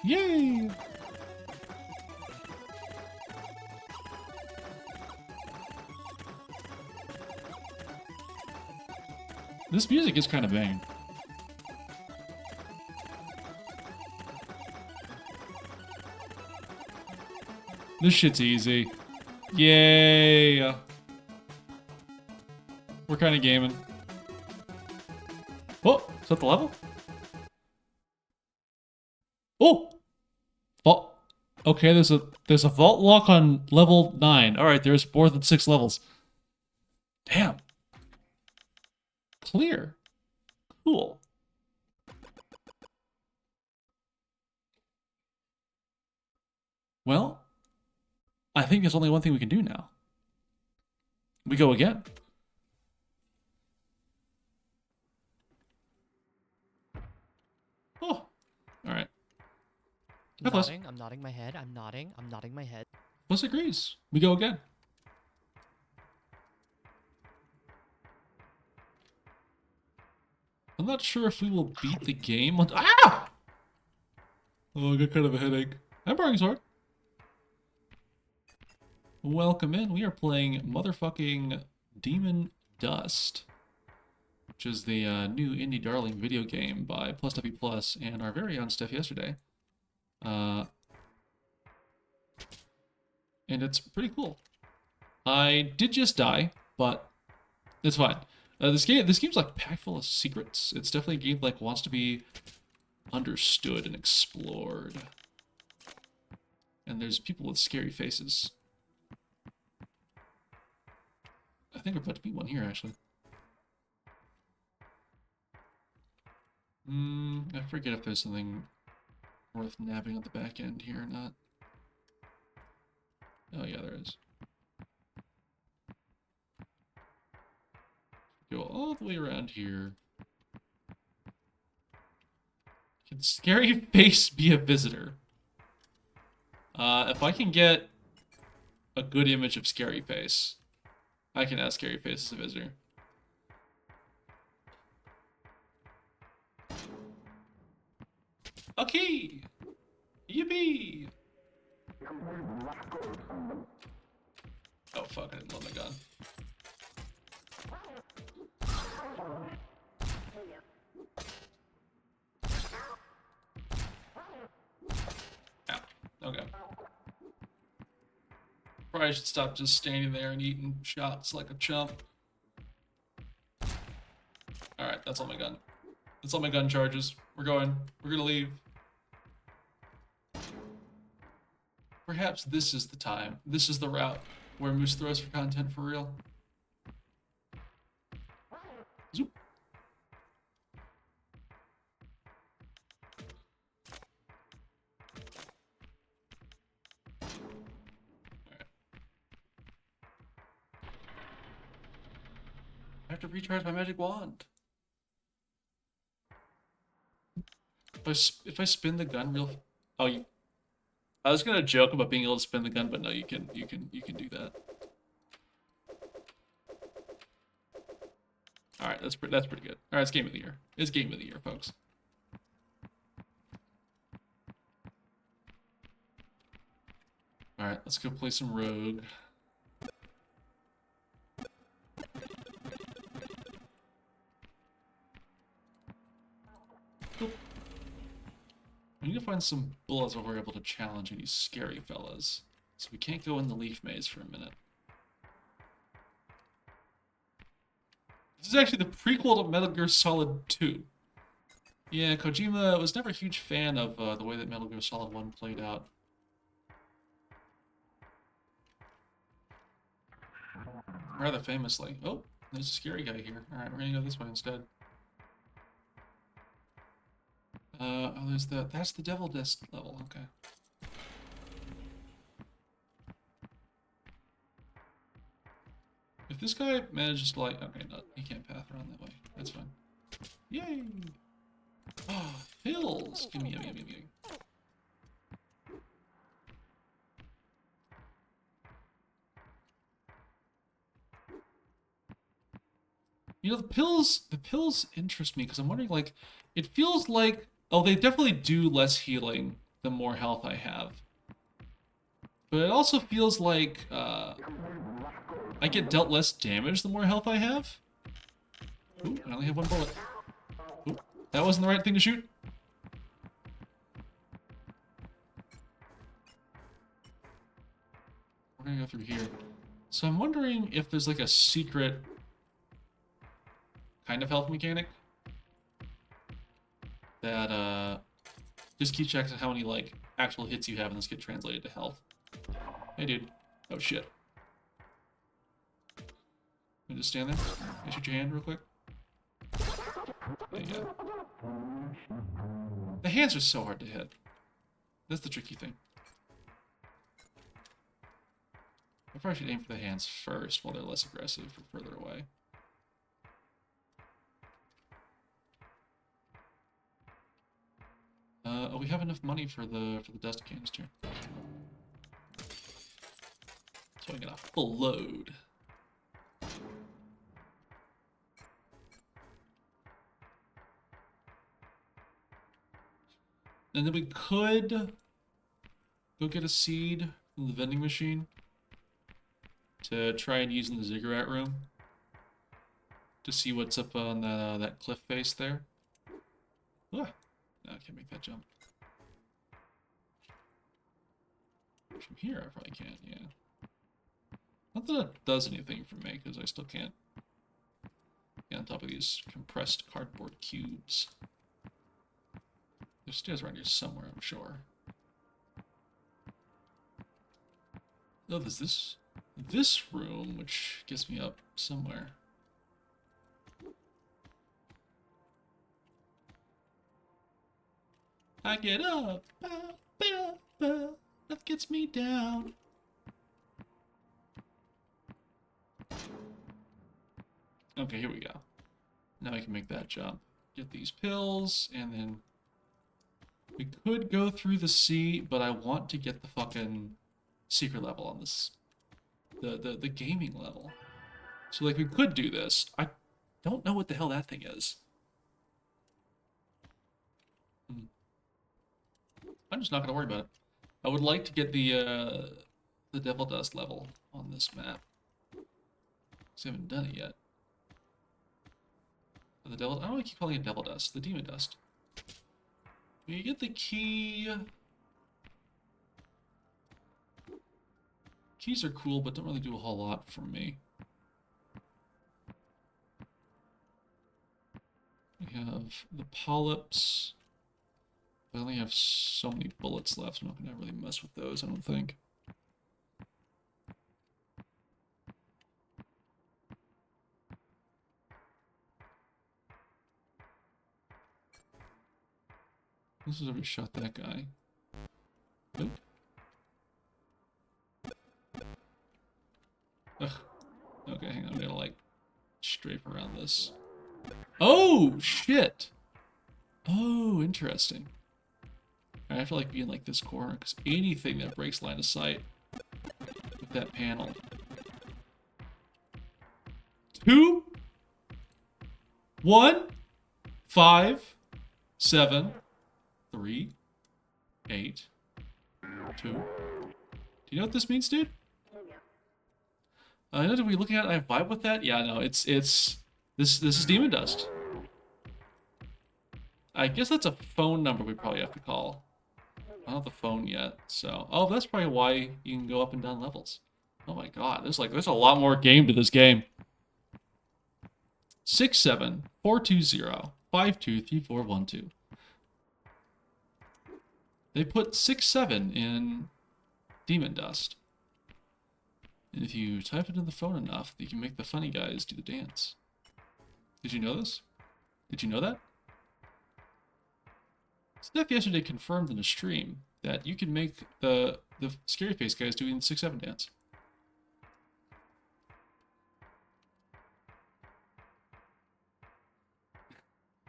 Yay! This music is kind of banging. This shit's easy. Yay! We're kind of gaming. Oh, is that the level? Oh! Vault. Okay, there's a vault lock on level 9. Alright, there's more than 6 levels. Damn. Clear. Cool. Well, I think there's only one thing we can do now. We go again. Oh, alright. I'm nodding, I'm nodding my head, I'm nodding my head. Plus agrees. We go again. I'm not sure if we will beat the game on... Ah! Oh, I got kind of a headache. I'm borrowing sword. Welcome in. We are playing motherfucking Demon Dust, which is the new indie darling video game by Plus W Plus and our very own Steph yesterday. And it's pretty cool. I did just die, but it's fine. This game's like packed full of secrets. It's definitely a game that like wants to be understood and explored. And there's people with scary faces. I think we're about to meet one here, actually. I forget if there's something worth nabbing at the back end here or not. Oh yeah, there is. Go all the way around here. Can scary face be a visitor? If I can get a good image of scary face, I can ask scary face as a visitor. Okay! Yippee! Oh fuck, I didn't load my gun. Yeah, okay. Probably should stop just standing there and eating shots like a chump. Alright, that's all my gun. That's all my gun charges. We're going. We're gonna leave. Perhaps this is the time. This is the route where Moose throws for content for real. Zoop. I have to recharge my magic wand. If I spin the gun real, oh, I was gonna joke about being able to spin the gun, but no, you can do that. All right, that's pretty good. All right, it's game of the year. It's game of the year, folks. All right, let's go play some Rogue. We need to find some bullets where we're able to challenge these scary fellas. So we can't go in the leaf maze for a minute. This is actually the prequel to Metal Gear Solid 2. Yeah, Kojima was never a huge fan of the way that Metal Gear Solid 1 played out. Rather famously. Oh, there's a scary guy here. Alright, we're gonna go this way instead. Oh, that's the Devil Disc level, okay. If this guy manages to like, okay, no, he can't path around that way. That's fine. Yay! Oh, hills! Gimme, gimme, gimme, gimme. You know, the pills interest me because I'm wondering, like, it feels like, oh, they definitely do less healing the more health I have. But it also feels like, I get dealt less damage the more health I have. Ooh, I only have one bullet. Ooh, that wasn't the right thing to shoot. We're gonna go through here. So I'm wondering if there's like a secret kind of health mechanic that just keep checks on how many like actual hits you have and this get translated to health. Hey dude. Oh shit. You just stand there? You shoot your hand real quick? There you go. The hands are so hard to hit. That's the tricky thing. I probably should aim for the hands first while they're less aggressive or further away. Oh, we have enough money for the dust canister. So I got a full load. And then we could go get a seed from the vending machine to try and use in the ziggurat room to see what's up on that cliff face there. Ah, no, I can't make that jump. From here, I probably can't, yeah. Not that it does anything for me, because I still can't get on top of these compressed cardboard cubes. There's stairs around here somewhere, I'm sure. Oh, there's this room, which gets me up somewhere. I get up, that gets me down. Okay, here we go. Now I can make that jump. Get these pills, and then we could go through the sea, but I want to get the fucking secret level on this. The gaming level. So, like, we could do this. I don't know what the hell that thing is. I'm just not going to worry about it. I would like to get the Devil Dust level on this map. Because I haven't done it yet. The Devil... I don't want to keep calling it Devil Dust. The Demon Dust. When you get the key... Keys are cool, but don't really do a whole lot for me. We have the polyps. I only have so many bullets left. I'm not going to really mess with those, I don't think. This is where we shot that guy. Nope. Ugh. Okay, hang on. I'm gonna, like, strafe around this. Oh, shit! Oh, interesting. I have to, like, be in, like, this corner, because anything that breaks line of sight with that panel. 2, 1, 5, 7, 3, 8, 2. Do you know what this means, dude? I know, did we look at it? I vibe with that? Yeah, no, this is Demon Dust. I guess that's a phone number we probably have to call. I don't have the phone yet, so... Oh, that's probably why you can go up and down levels. Oh my god, there's a lot more game to this game. 67420523412. They put 6-7 in Demon Dust. And if you type it in the phone enough, you can make the funny guys do the dance. Did you know this? Did you know that? Steph yesterday confirmed in a stream that you can make the scary face guys doing the 6-7 dance.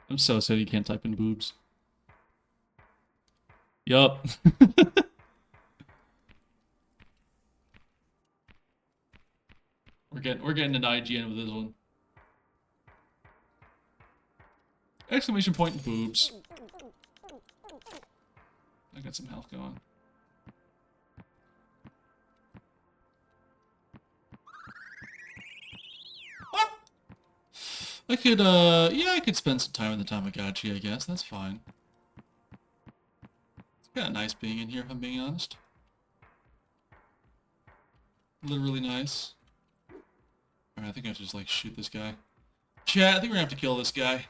I'm so sad you can't type in boobs. Yup. We're getting an IGN with this one. Exclamation point and boobs. I got some health going. I could, yeah, I could spend some time in the Tamagotchi, I guess. That's fine. It's kind of nice being in here, if I'm being honest. Literally nice. Alright, I think I have to just, like, shoot this guy. Chat, I think we're gonna have to kill this guy.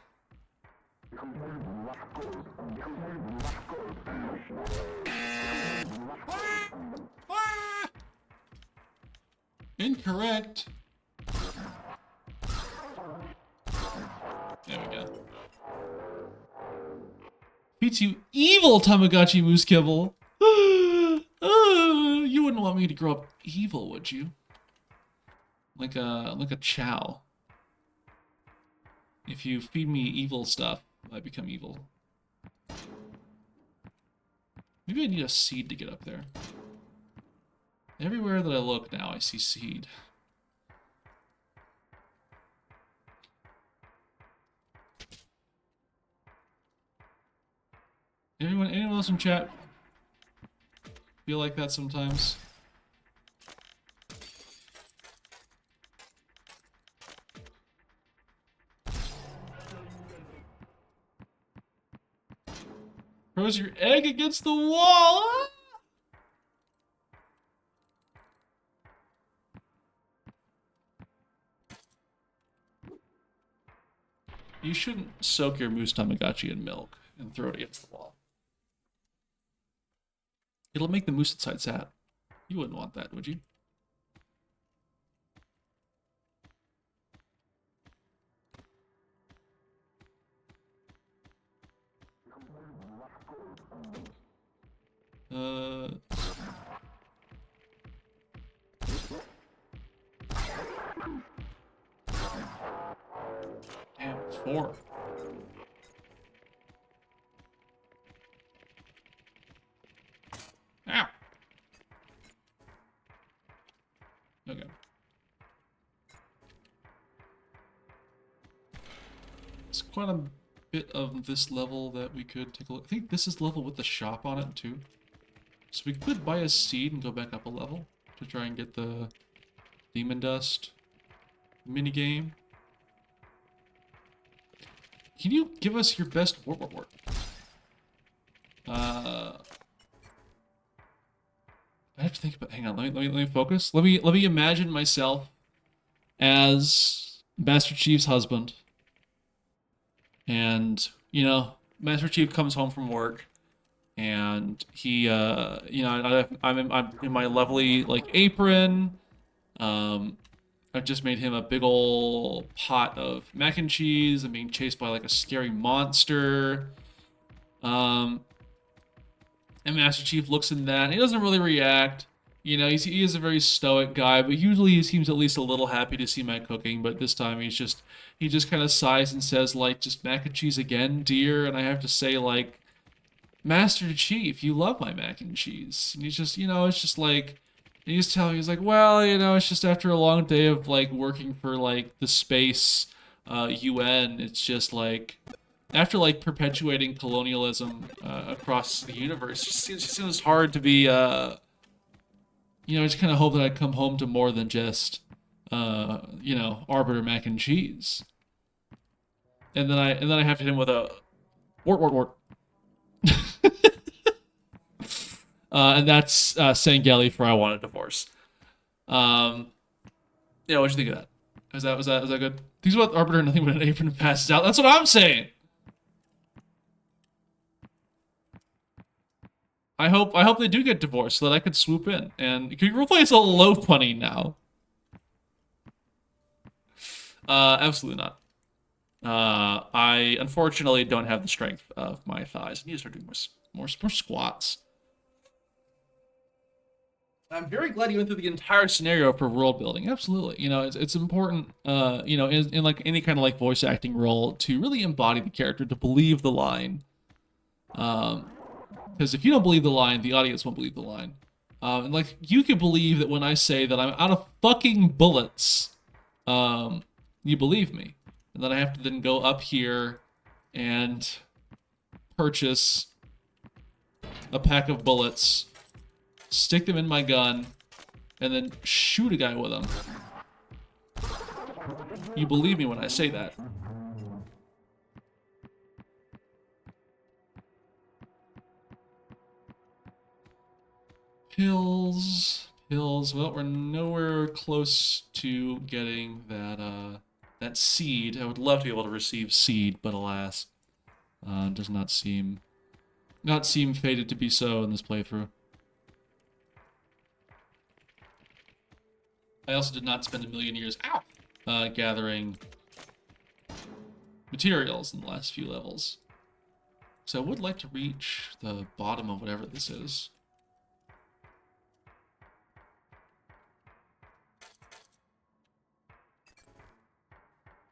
Incorrect. There we go. Beats you evil Tamagotchi Moose Kibble. You wouldn't want me to grow up evil, would you? Like a chow. If you feed me evil stuff, I become evil. Maybe I need a seed to get up there. Everywhere that I look now, I see seed. Anyone else in chat feel like that sometimes? Throws your egg against the wall. Ah! You shouldn't soak your moose Tamagotchi in milk and throw it against the wall. It'll make the moose inside sad. You wouldn't want that, would you? Damn, 4. Ow. Okay. It's quite a bit of this level that we could take a look. I think this is the level with the shop on it too. So we could buy a seed and go back up a level to try and get the Demon Dust minigame. Can you give us your best wart? I have to think about. Hang on, let me focus. Let me imagine myself as Master Chief's husband, and you know, Master Chief comes home from work, and he, you know, I'm in my lovely like apron. I've just made him a big ol' pot of mac and cheese. I'm being chased by like a scary monster. And Master Chief looks in that, and he doesn't really react. You know, he is a very stoic guy, but usually he seems at least a little happy to see my cooking. But this time he just kind of sighs and says, like, just mac and cheese again, dear. And I have to say, like, Master Chief, you love my mac and cheese. And he's just, you know, it's just like, and he's telling me, he's like, well, you know, it's just after a long day of, like, working for, like, the space UN, it's just, like, after, like, perpetuating colonialism across the universe, it just seems hard to be, you know, I just kind of hope that I'd come home to more than just, you know, Arbiter mac and cheese. And then I have to hit him with a wart. And that's Sangeli for I Want a Divorce. Yeah, what'd you think of that? Was that good? Things about Arbiter, nothing but an apron passes out. That's what I'm saying. I hope they do get divorced so that I could swoop in and could you replace a loaf bunny now? Absolutely not. I unfortunately don't have the strength of my thighs. I need to start doing more squats. I'm very glad you went through the entire scenario for world building. Absolutely, you know, it's important. You know, in like any kind of like voice acting role to really embody the character, to believe the line. Because if you don't believe the line, the audience won't believe the line. And like, you can believe that when I say that I'm out of fucking bullets, you believe me. And then I have to then go up here and purchase a pack of bullets, stick them in my gun, and then shoot a guy with them. You believe me when I say that. Pills. Pills. Well, we're nowhere close to getting that seed. I would love to be able to receive seed, but alas, does not seem fated to be so in this playthrough. I also did not spend a million years gathering materials in the last few levels. So I would like to reach the bottom of whatever this is.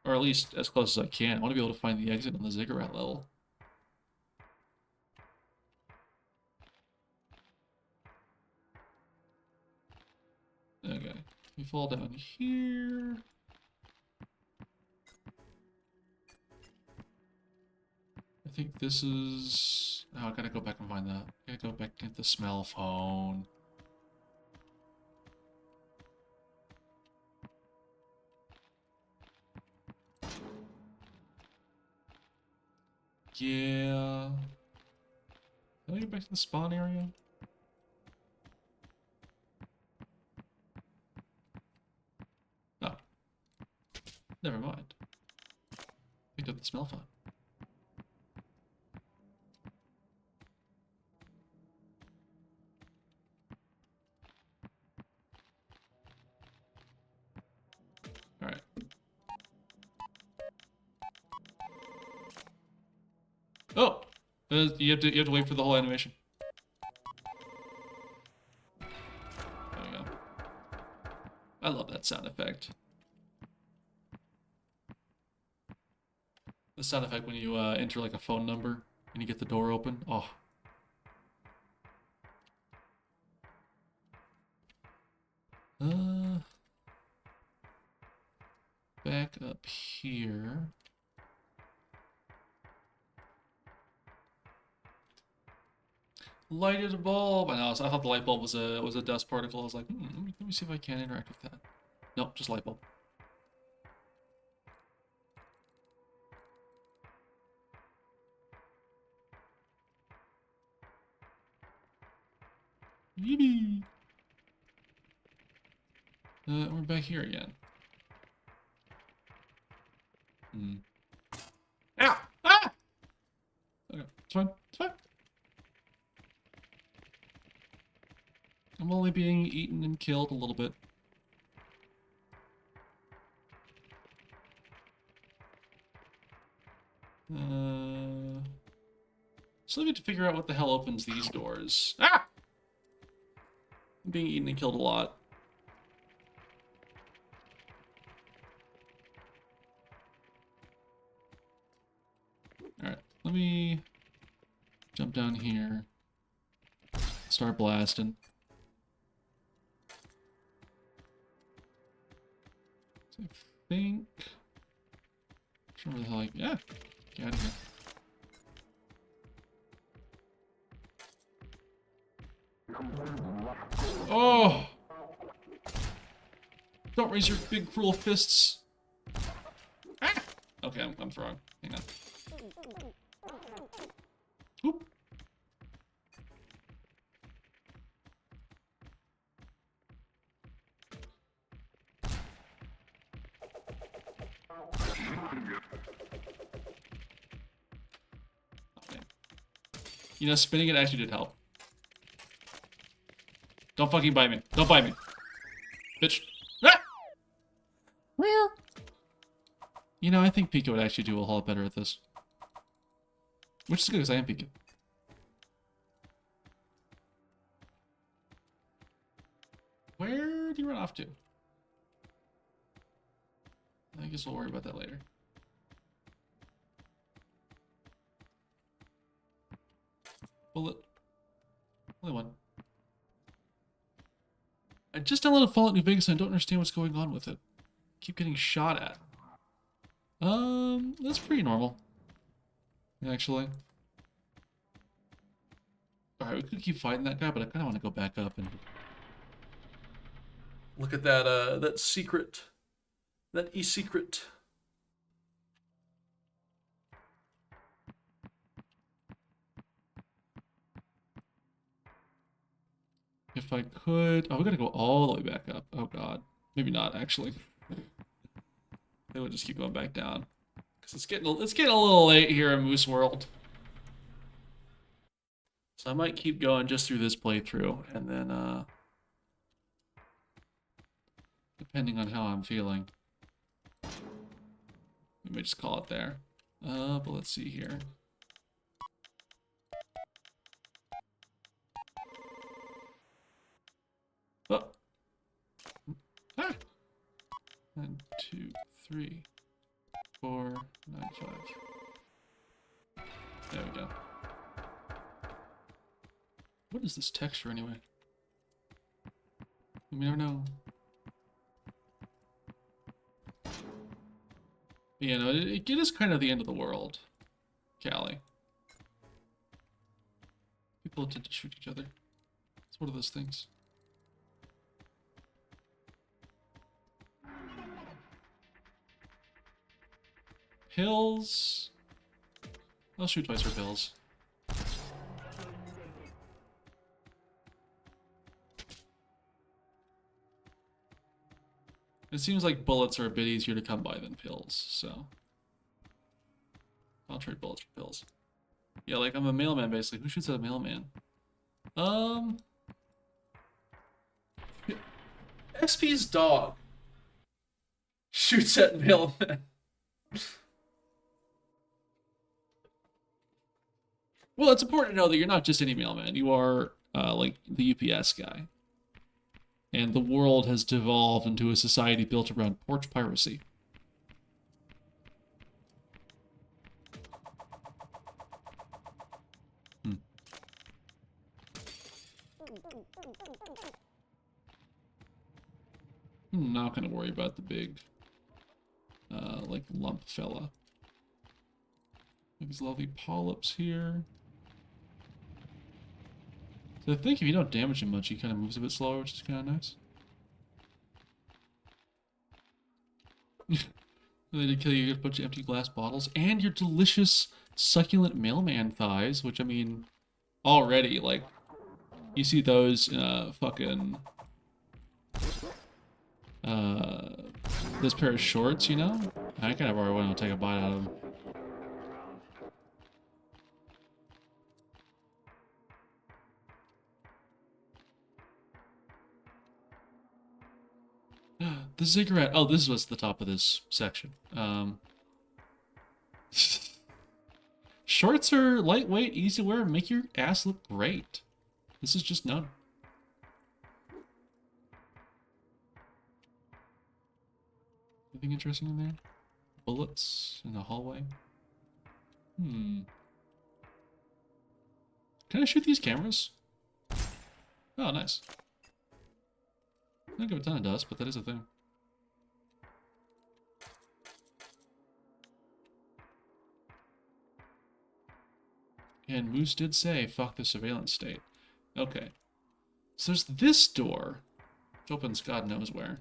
Or at least as close as I can. I want to be able to find the exit on the ziggurat level. Okay. We fall down here. I think this is... Oh, I gotta go back and find that. I gotta go back to the smell phone. Yeah. Can I get back to the spawn area? Oh. Never mind. Picked up the smell phone. Alright. Oh! You have to wait for the whole animation. There we go. I love that sound effect. The sound effect when you enter like a phone number and you get the door open. Oh. Back up here. Lighted a bulb. I thought the light bulb was a dust particle. I was like, let me see if I can interact with that. Nope, just light bulb. Yippee! We're back here again. Ow! Ah! Okay, it's fine. It's fine. I'm only being eaten and killed a little bit. Still need to figure out what the hell opens these doors. Ah! I'm being eaten and killed a lot. Alright, let me jump down here. Start blasting. So I think... Where the hell yeah, get out of here. Oh! Don't raise your big cruel fists. Ah! Okay, I'm throwing. Hang on. Oop. Okay. You know, spinning it actually did help. Don't fucking bite me. Don't bite me. Bitch. Ah! Where? You know, I think Pika would actually do a whole lot better at this. Which is good, because I am Pika. Where do you run off to? I guess we'll worry about that later. Bullet. Only one. I just downloaded Fallout New Vegas and I don't understand what's going on with it. Keep getting shot at. That's pretty normal. Actually. Alright, we could keep fighting that guy, but I kinda wanna go back up and look at that that secret. That e-secret. If if I could... Oh, we gotta go all the way back up. Oh, God. Maybe not, actually. They would just keep going back down. Because it's getting a little late here in Moose World. So I might keep going just through this playthrough, and then, depending on how I'm feeling, we may just call it there. But let's see here. Oh. Ah. 1, 2, 3, 4, 9, 5. There we go. What is this texture anyway? We never know. But yeah, no, it is kind of the end of the world, Callie. People tend to shoot each other. It's one of those things. Pills. I'll shoot twice for pills. It seems like bullets are a bit easier to come by than pills, so I'll trade bullets for pills. Yeah, like I'm a mailman basically. Who shoots at a mailman? SP's dog shoots at mailmen. Well, it's important to know that you're not just any mailman. You are like the UPS guy. And the world has devolved into a society built around porch piracy. I'm not gonna worry about the big, like, lump fella. These lovely polyps here. So I think if you don't damage him much, he kind of moves a bit slower, which is kind of nice. They did kill you, get a bunch of empty glass bottles, and your delicious, succulent mailman thighs, which, I mean, already, like, you see those in fucking, this pair of shorts, you know? I kind of already want to take a bite out of them. The cigarette. Oh, this was the top of this section. Shorts are lightweight, easy to wear, and make your ass look great. This is just known. Anything interesting in there? Bullets in the hallway. Can I shoot these cameras? Oh, nice. I don't give a ton of dust, but that is a thing. And Moose did say, fuck the surveillance state. Okay. So there's this door, which opens God knows where.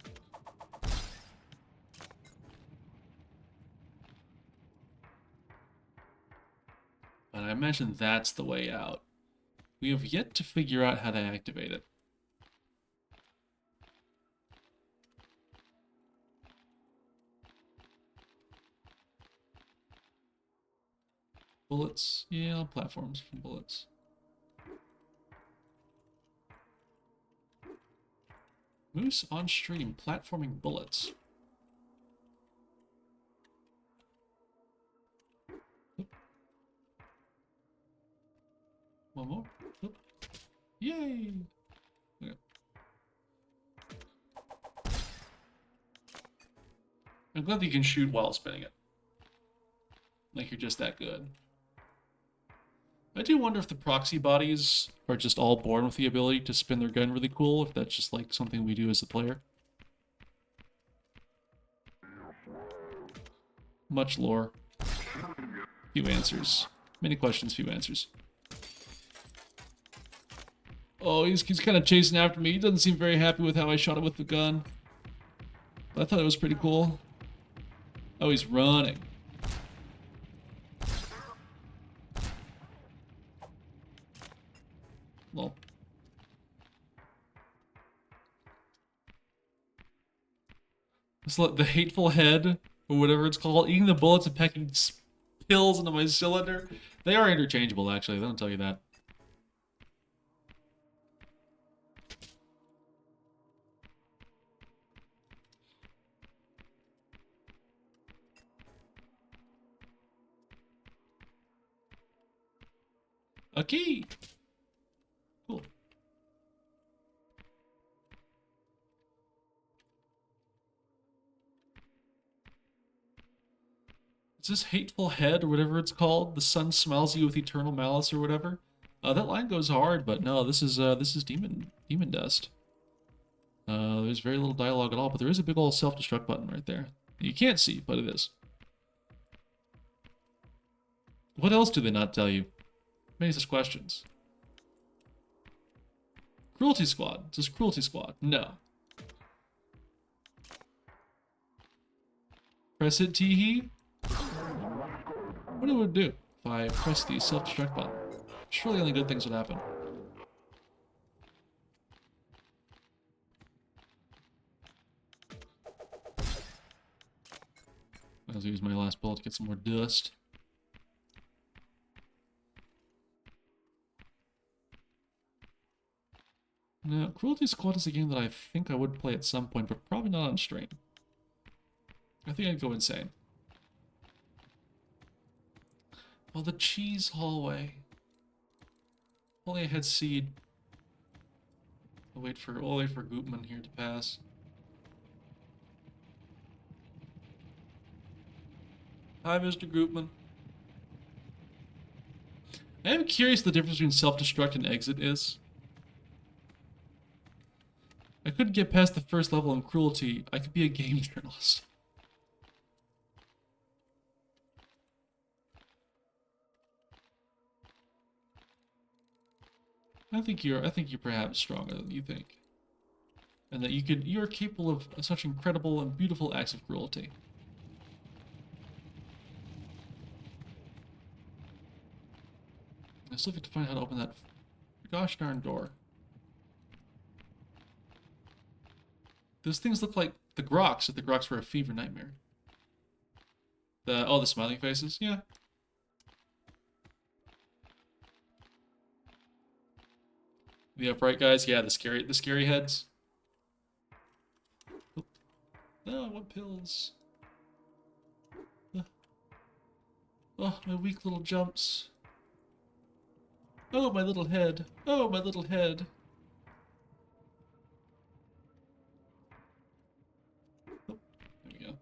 But I imagine that's the way out. We have yet to figure out how to activate it. Bullets? Yeah, platforms for bullets. Moose on stream, platforming bullets. Oop. One more. Oop. Yay! Okay. I'm glad that you can shoot while spinning it. Like you're just that good. I do wonder if the proxy bodies are just all born with the ability to spin their gun really cool, if that's just like something we do as a player. Much lore. Few answers. Many questions, few answers. Oh, he's kind of chasing after me. He doesn't seem very happy with how I shot him with the gun. But I thought it was pretty cool. Oh, he's running. Well. It's like the hateful head, or whatever it's called, eating the bullets and packing pills into my cylinder. They are interchangeable, actually. They don't tell you that. A key! Cool. Is this hateful head, or whatever it's called? The sun smiles you with eternal malice, or whatever? That line goes hard, but no, this is demon dust. There's very little dialogue at all, but there is a big old self-destruct button right there. You can't see, but it is. What else do they not tell you? Many such questions. Cruelty Squad. It says Cruelty Squad. No. Press it, teehee. What it would do if I press the self-destruct button? Surely only good things would happen. I'll use my last bullet to get some more dust. No, Cruelty Squad is a game that I think I would play at some point, but probably not on stream. I think I'd go insane. Oh, the cheese hallway. Only I had seed. I'll wait for Goopman here to pass. Hi, Mr. Goopman. I am curious the difference between self-destruct and exit is. I couldn't get past the first level in Cruelty. I could be a game journalist. I think you're perhaps stronger than you think. And that you're capable of such incredible and beautiful acts of cruelty. I still have to find how to open that gosh darn door. Those things look like the Groks, if the Groks were a fever nightmare. The smiling faces, yeah. The upright guys, yeah, the scary heads. No, I want pills. Oh, my weak little jumps. Oh, my little head. Oh, my little head. Oh, there we go.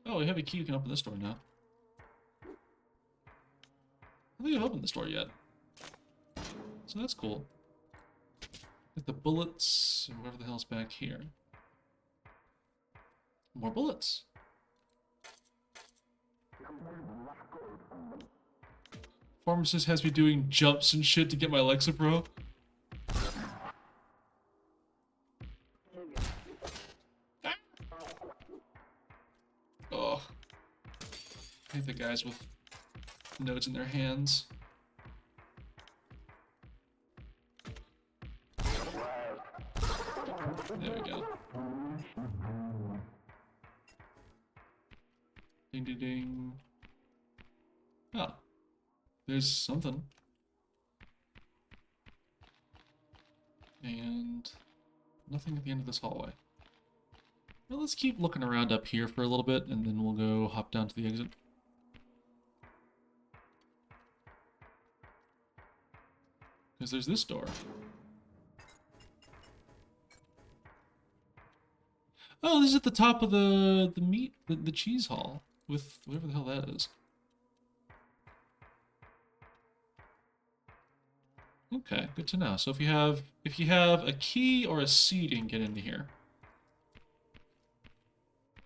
Oh, we have a key. You can open this door now. I don't think I've opened this door yet. So that's cool. Get the bullets and whatever the hell's back here. More bullets. Pharmacist has me doing jumps and shit to get my Lexapro. Oh. I hate the guys with notes in their hands. There we go. Ding ding ding. Ah. There's something. And nothing at the end of this hallway. Well, let's keep looking around up here for a little bit, and then we'll go hop down to the exit. Because there's this door. Oh, this is at the top of the cheese hall with whatever the hell that is. Okay, good to know. So if you have a key or a seed, you can get into here.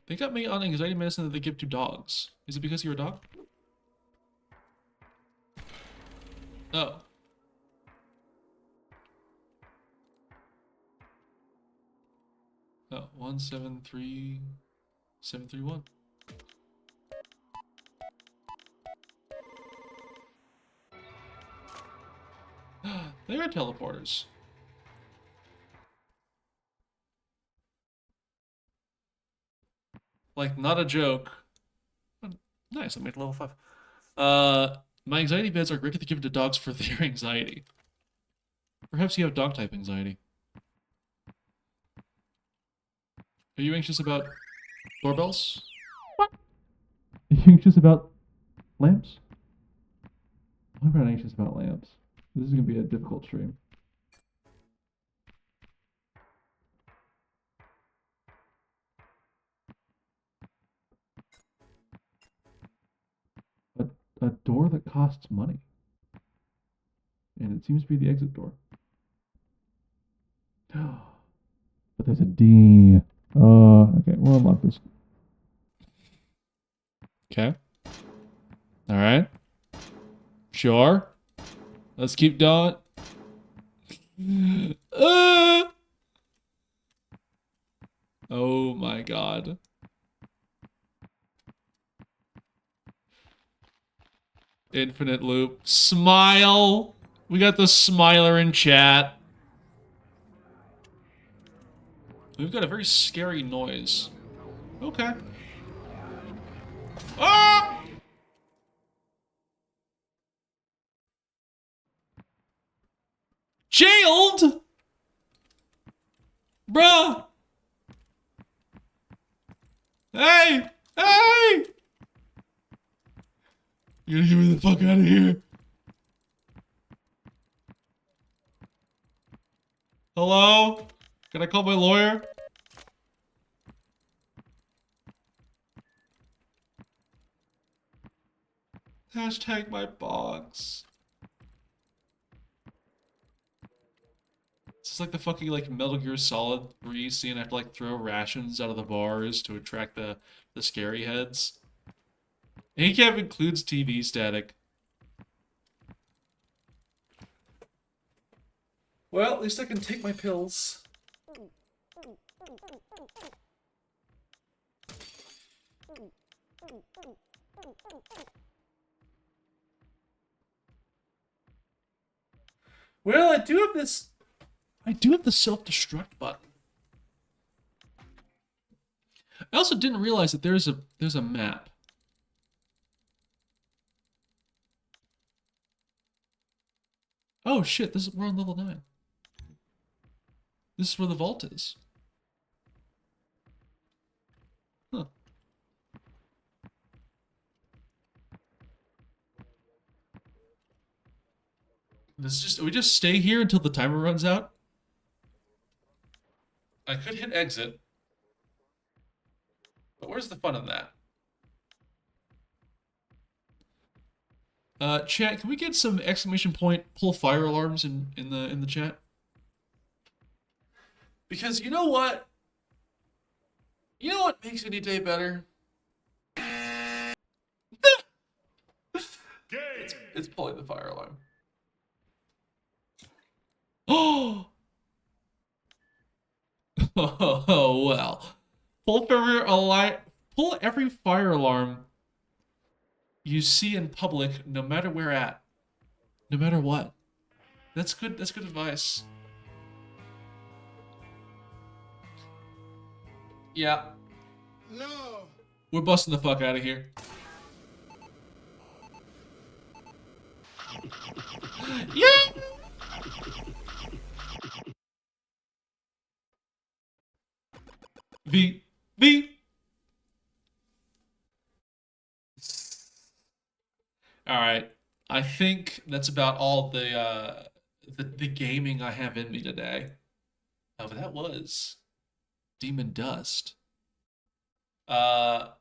They got me on anxiety medicine that they give to dogs. Is it because you're a dog? Oh. Oh, 173731. are teleporters. Like, not a joke. Oh, nice, I made level 5. My anxiety beds are greatly given to dogs for their anxiety. Perhaps you have dog type anxiety. Are you anxious about doorbells? What? Are you anxious about lamps? I'm not anxious about lamps. This is gonna be a difficult stream. A door that costs money. And it seems to be the exit door. But there's a D. Okay, we'll unlock this. Okay. Alright. Sure. Let's keep going. Oh my god. Infinite loop. Smile! We got the smiler in chat. We've got a very scary noise. Okay. Ah! Jailed? Bruh! Hey! Hey! You gotta get me the fuck out of here. Hello? Can I call my lawyer? Hashtag my box. This is like the fucking like Metal Gear Solid 3 scene. I have to like throw rations out of the bars to attract the scary heads. Handicap includes TV static. Well, at least I can take my pills. Well, I do have this. I do have the self-destruct button. I also didn't realize that there's a map. Oh shit! We're on level 9. This is where the vault is. Huh. We just stay here until the timer runs out? I could hit exit. But where's the fun in that? Chat, can we get some exclamation point pull fire alarms in the chat? Because you know what? You know what makes any day better? It's pulling the fire alarm. Oh! Oh well. Pull every fire alarm you see in public, no matter where at. No matter what. That's good advice. Yeah. No. We're busting the fuck out of here. Yeah! V. Alright. I think that's about all the gaming I have in me today. Oh, but that was Demon Dust. And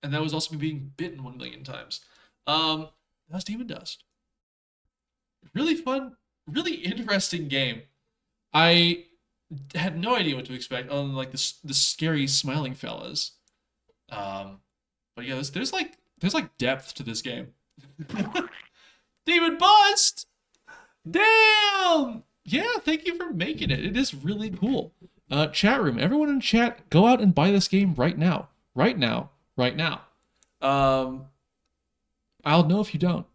that was also me being bitten 1 million times. That was Demon Dust. Really fun, really interesting game. I had no idea what to expect other than like the scary smiling fellas. But yeah, there's like depth to this game. Demon Bust! Damn! Yeah, thank you for making it. It is really cool. Chat room, everyone in chat, go out and buy this game right now. Right now. I'll know if you don't.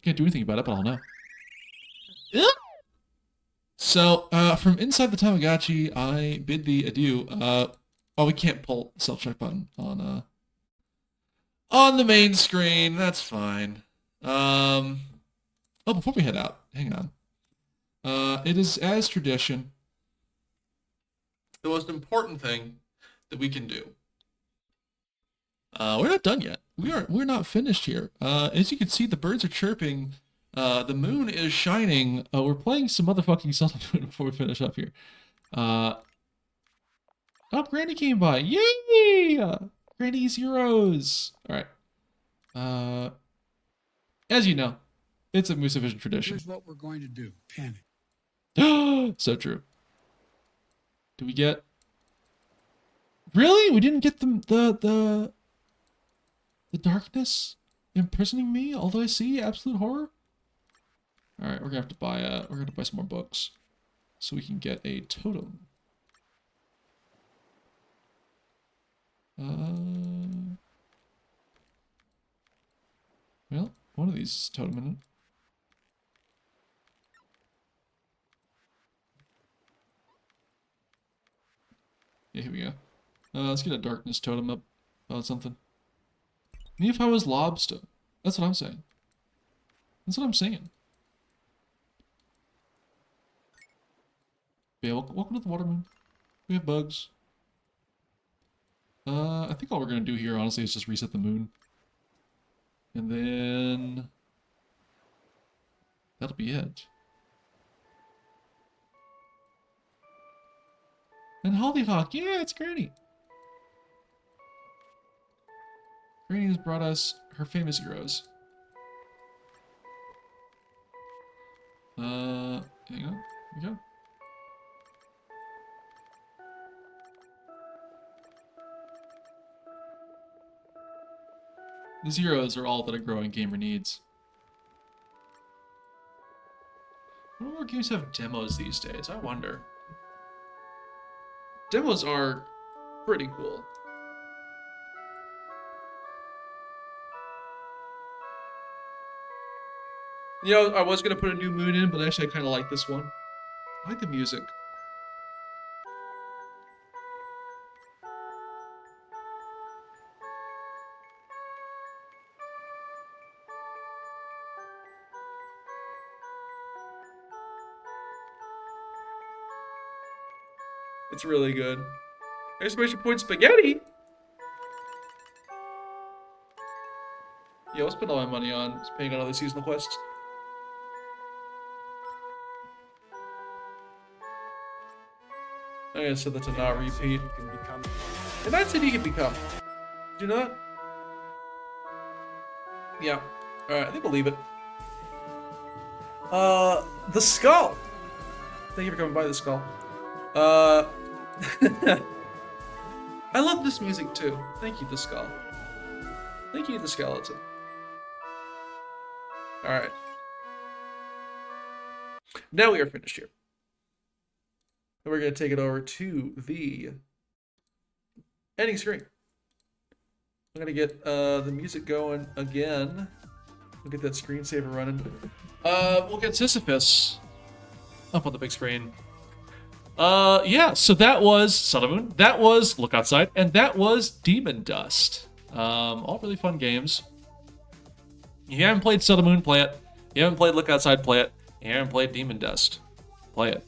Can't do anything about it, but I'll know. So, from inside the Tamagotchi, I bid thee adieu. Oh, we can't pull self-check button on the main screen. That's fine. Oh, before we head out, hang on. It is as tradition, the most important thing that we can do. We're not done yet. We're not finished here. As you can see, the birds are chirping. The moon is shining. We're playing some motherfucking Settlemoon before we finish up here. Oh, Granny came by. Yay! Granny Zeros. All right. As you know, it's a Moosevision tradition. Here's what we're going to do. Panic. So true. Do we get? Really? We didn't get the darkness imprisoning me. Although I see absolute horror. All right, we're gonna have to buy some more books, so we can get a totem. Well, one of these is totem in it. Yeah, here we go. Let's get a darkness totem up. Something. Me if I was lobster. That's what I'm saying. That's what I'm saying. Yeah, welcome to the water moon. We have bugs. I think all we're gonna do here, honestly, is just reset the moon. And then that'll be it. And Hollyhock, yeah, it's Granny. Granny has brought us her famous heroes. Hang on. Here we go. These heroes are all that a growing gamer needs. What more games have demos these days? I wonder. Demos are pretty cool. You know, I was going to put a new moon in, but actually I kind of like this one. I like the music. It's really good. Exclamation point spaghetti! Yeah, I'll spend all my money on paying on other seasonal quests. I said that's a not repeat. You can become. And that's it you can become. Do you know that? Yeah. Alright, I think we'll leave it. The skull! Thank you for coming by, the skull. I love this music too. Thank you, the skull. Thank you, the skeleton. Alright. Now we are finished here. And we're going to take it over to the ending screen. I'm going to get the music going again. We'll get that screensaver running. We'll get Sisyphus up on the big screen. Yeah, so that was Settlemoon, that was Look Outside, and that was Demon Dust. All really fun games. If you haven't played Settlemoon, play it. If you haven't played Look Outside, play it. If you haven't played Demon Dust, play it.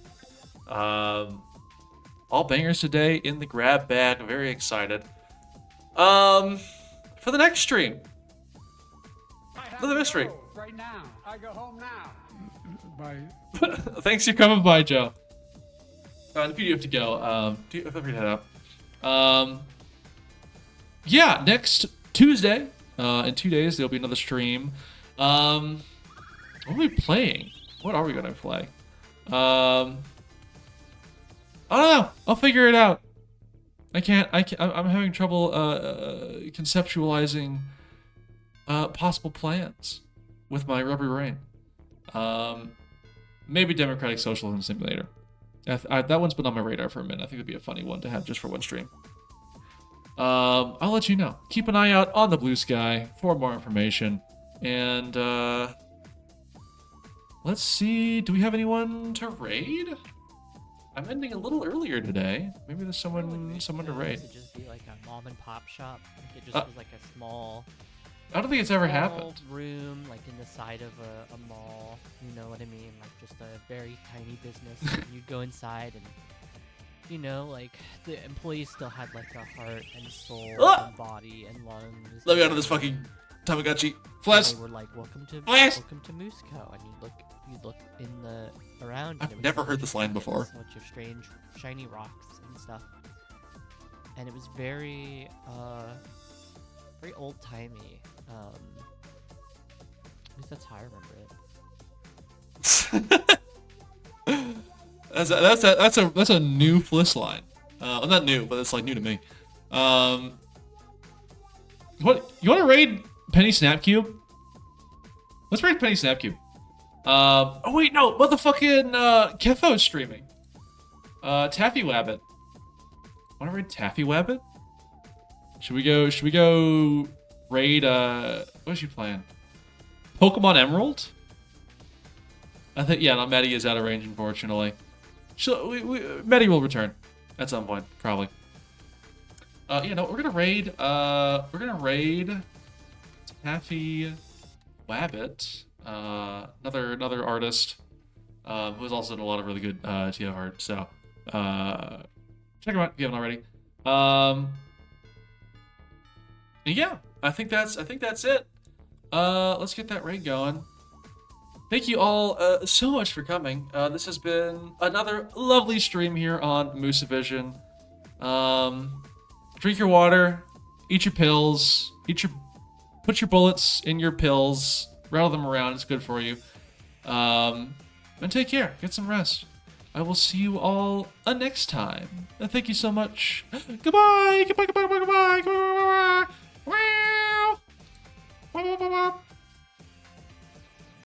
All bangers today in the grab bag. I'm very excited. For the next stream, another mystery. Right now. I go home now. Bye. Thanks for coming by, Joe. If you have to go, feel free to head out. Yeah, next Tuesday, in 2 days, there'll be another stream. What are we playing? What are we gonna play? I don't know. I'll figure it out. I'm having trouble conceptualizing possible plans with my rubber brain. Maybe Democratic Socialism Simulator. That one's been on my radar for a minute. I think it'd be a funny one to have just for one stream. I'll let you know. Keep an eye out on the blue sky for more information. And Let's see. Do we have anyone to raid? I'm ending a little earlier today. Maybe there's someone to raid. To just be like a mom and pop shop. Like it just was like a small. I don't think it's ever small happened. room, like in the side of a mall. You know what I mean? Like just a very tiny business. And you'd go inside and, you know, like the employees still had like a heart and soul and body and lungs. Let me out of this fucking Tamagotchi. Flash. They were like, "Welcome to Flash. Moose Co." And you look in the around. And it I've was never just heard this line before. a bunch of strange, shiny rocks and stuff. And it was very, very old timey. At least that's how I remember it. That's a new Fliss line. Well, not new, but it's like new to me. What you want to raid Penny Snapcube? Let's raid Penny Snapcube. Oh wait, no, motherfucking Kefo is streaming. Taffy Wabbit. Want to raid Taffy Wabbit? Should we go raid what is she playing? Pokemon Emerald? I think yeah, no, Maddie is out of range unfortunately. Maddie will return at some point, probably. Yeah, no, we're gonna raid Taffy Wabbit. Another artist who's also done a lot of really good TF art. So check him out if you haven't already. Yeah, I think that's it. Let's get that raid going. Thank you all so much for coming. This has been another lovely stream here on Moosevision. Drink your water, eat your pills, put your bullets in your pills, rattle them around. It's good for you. And take care. Get some rest. I will see you all next time. Thank you so much. Goodbye. Goodbye. Goodbye. Goodbye. Goodbye. Goodbye. Goodbye. Wow.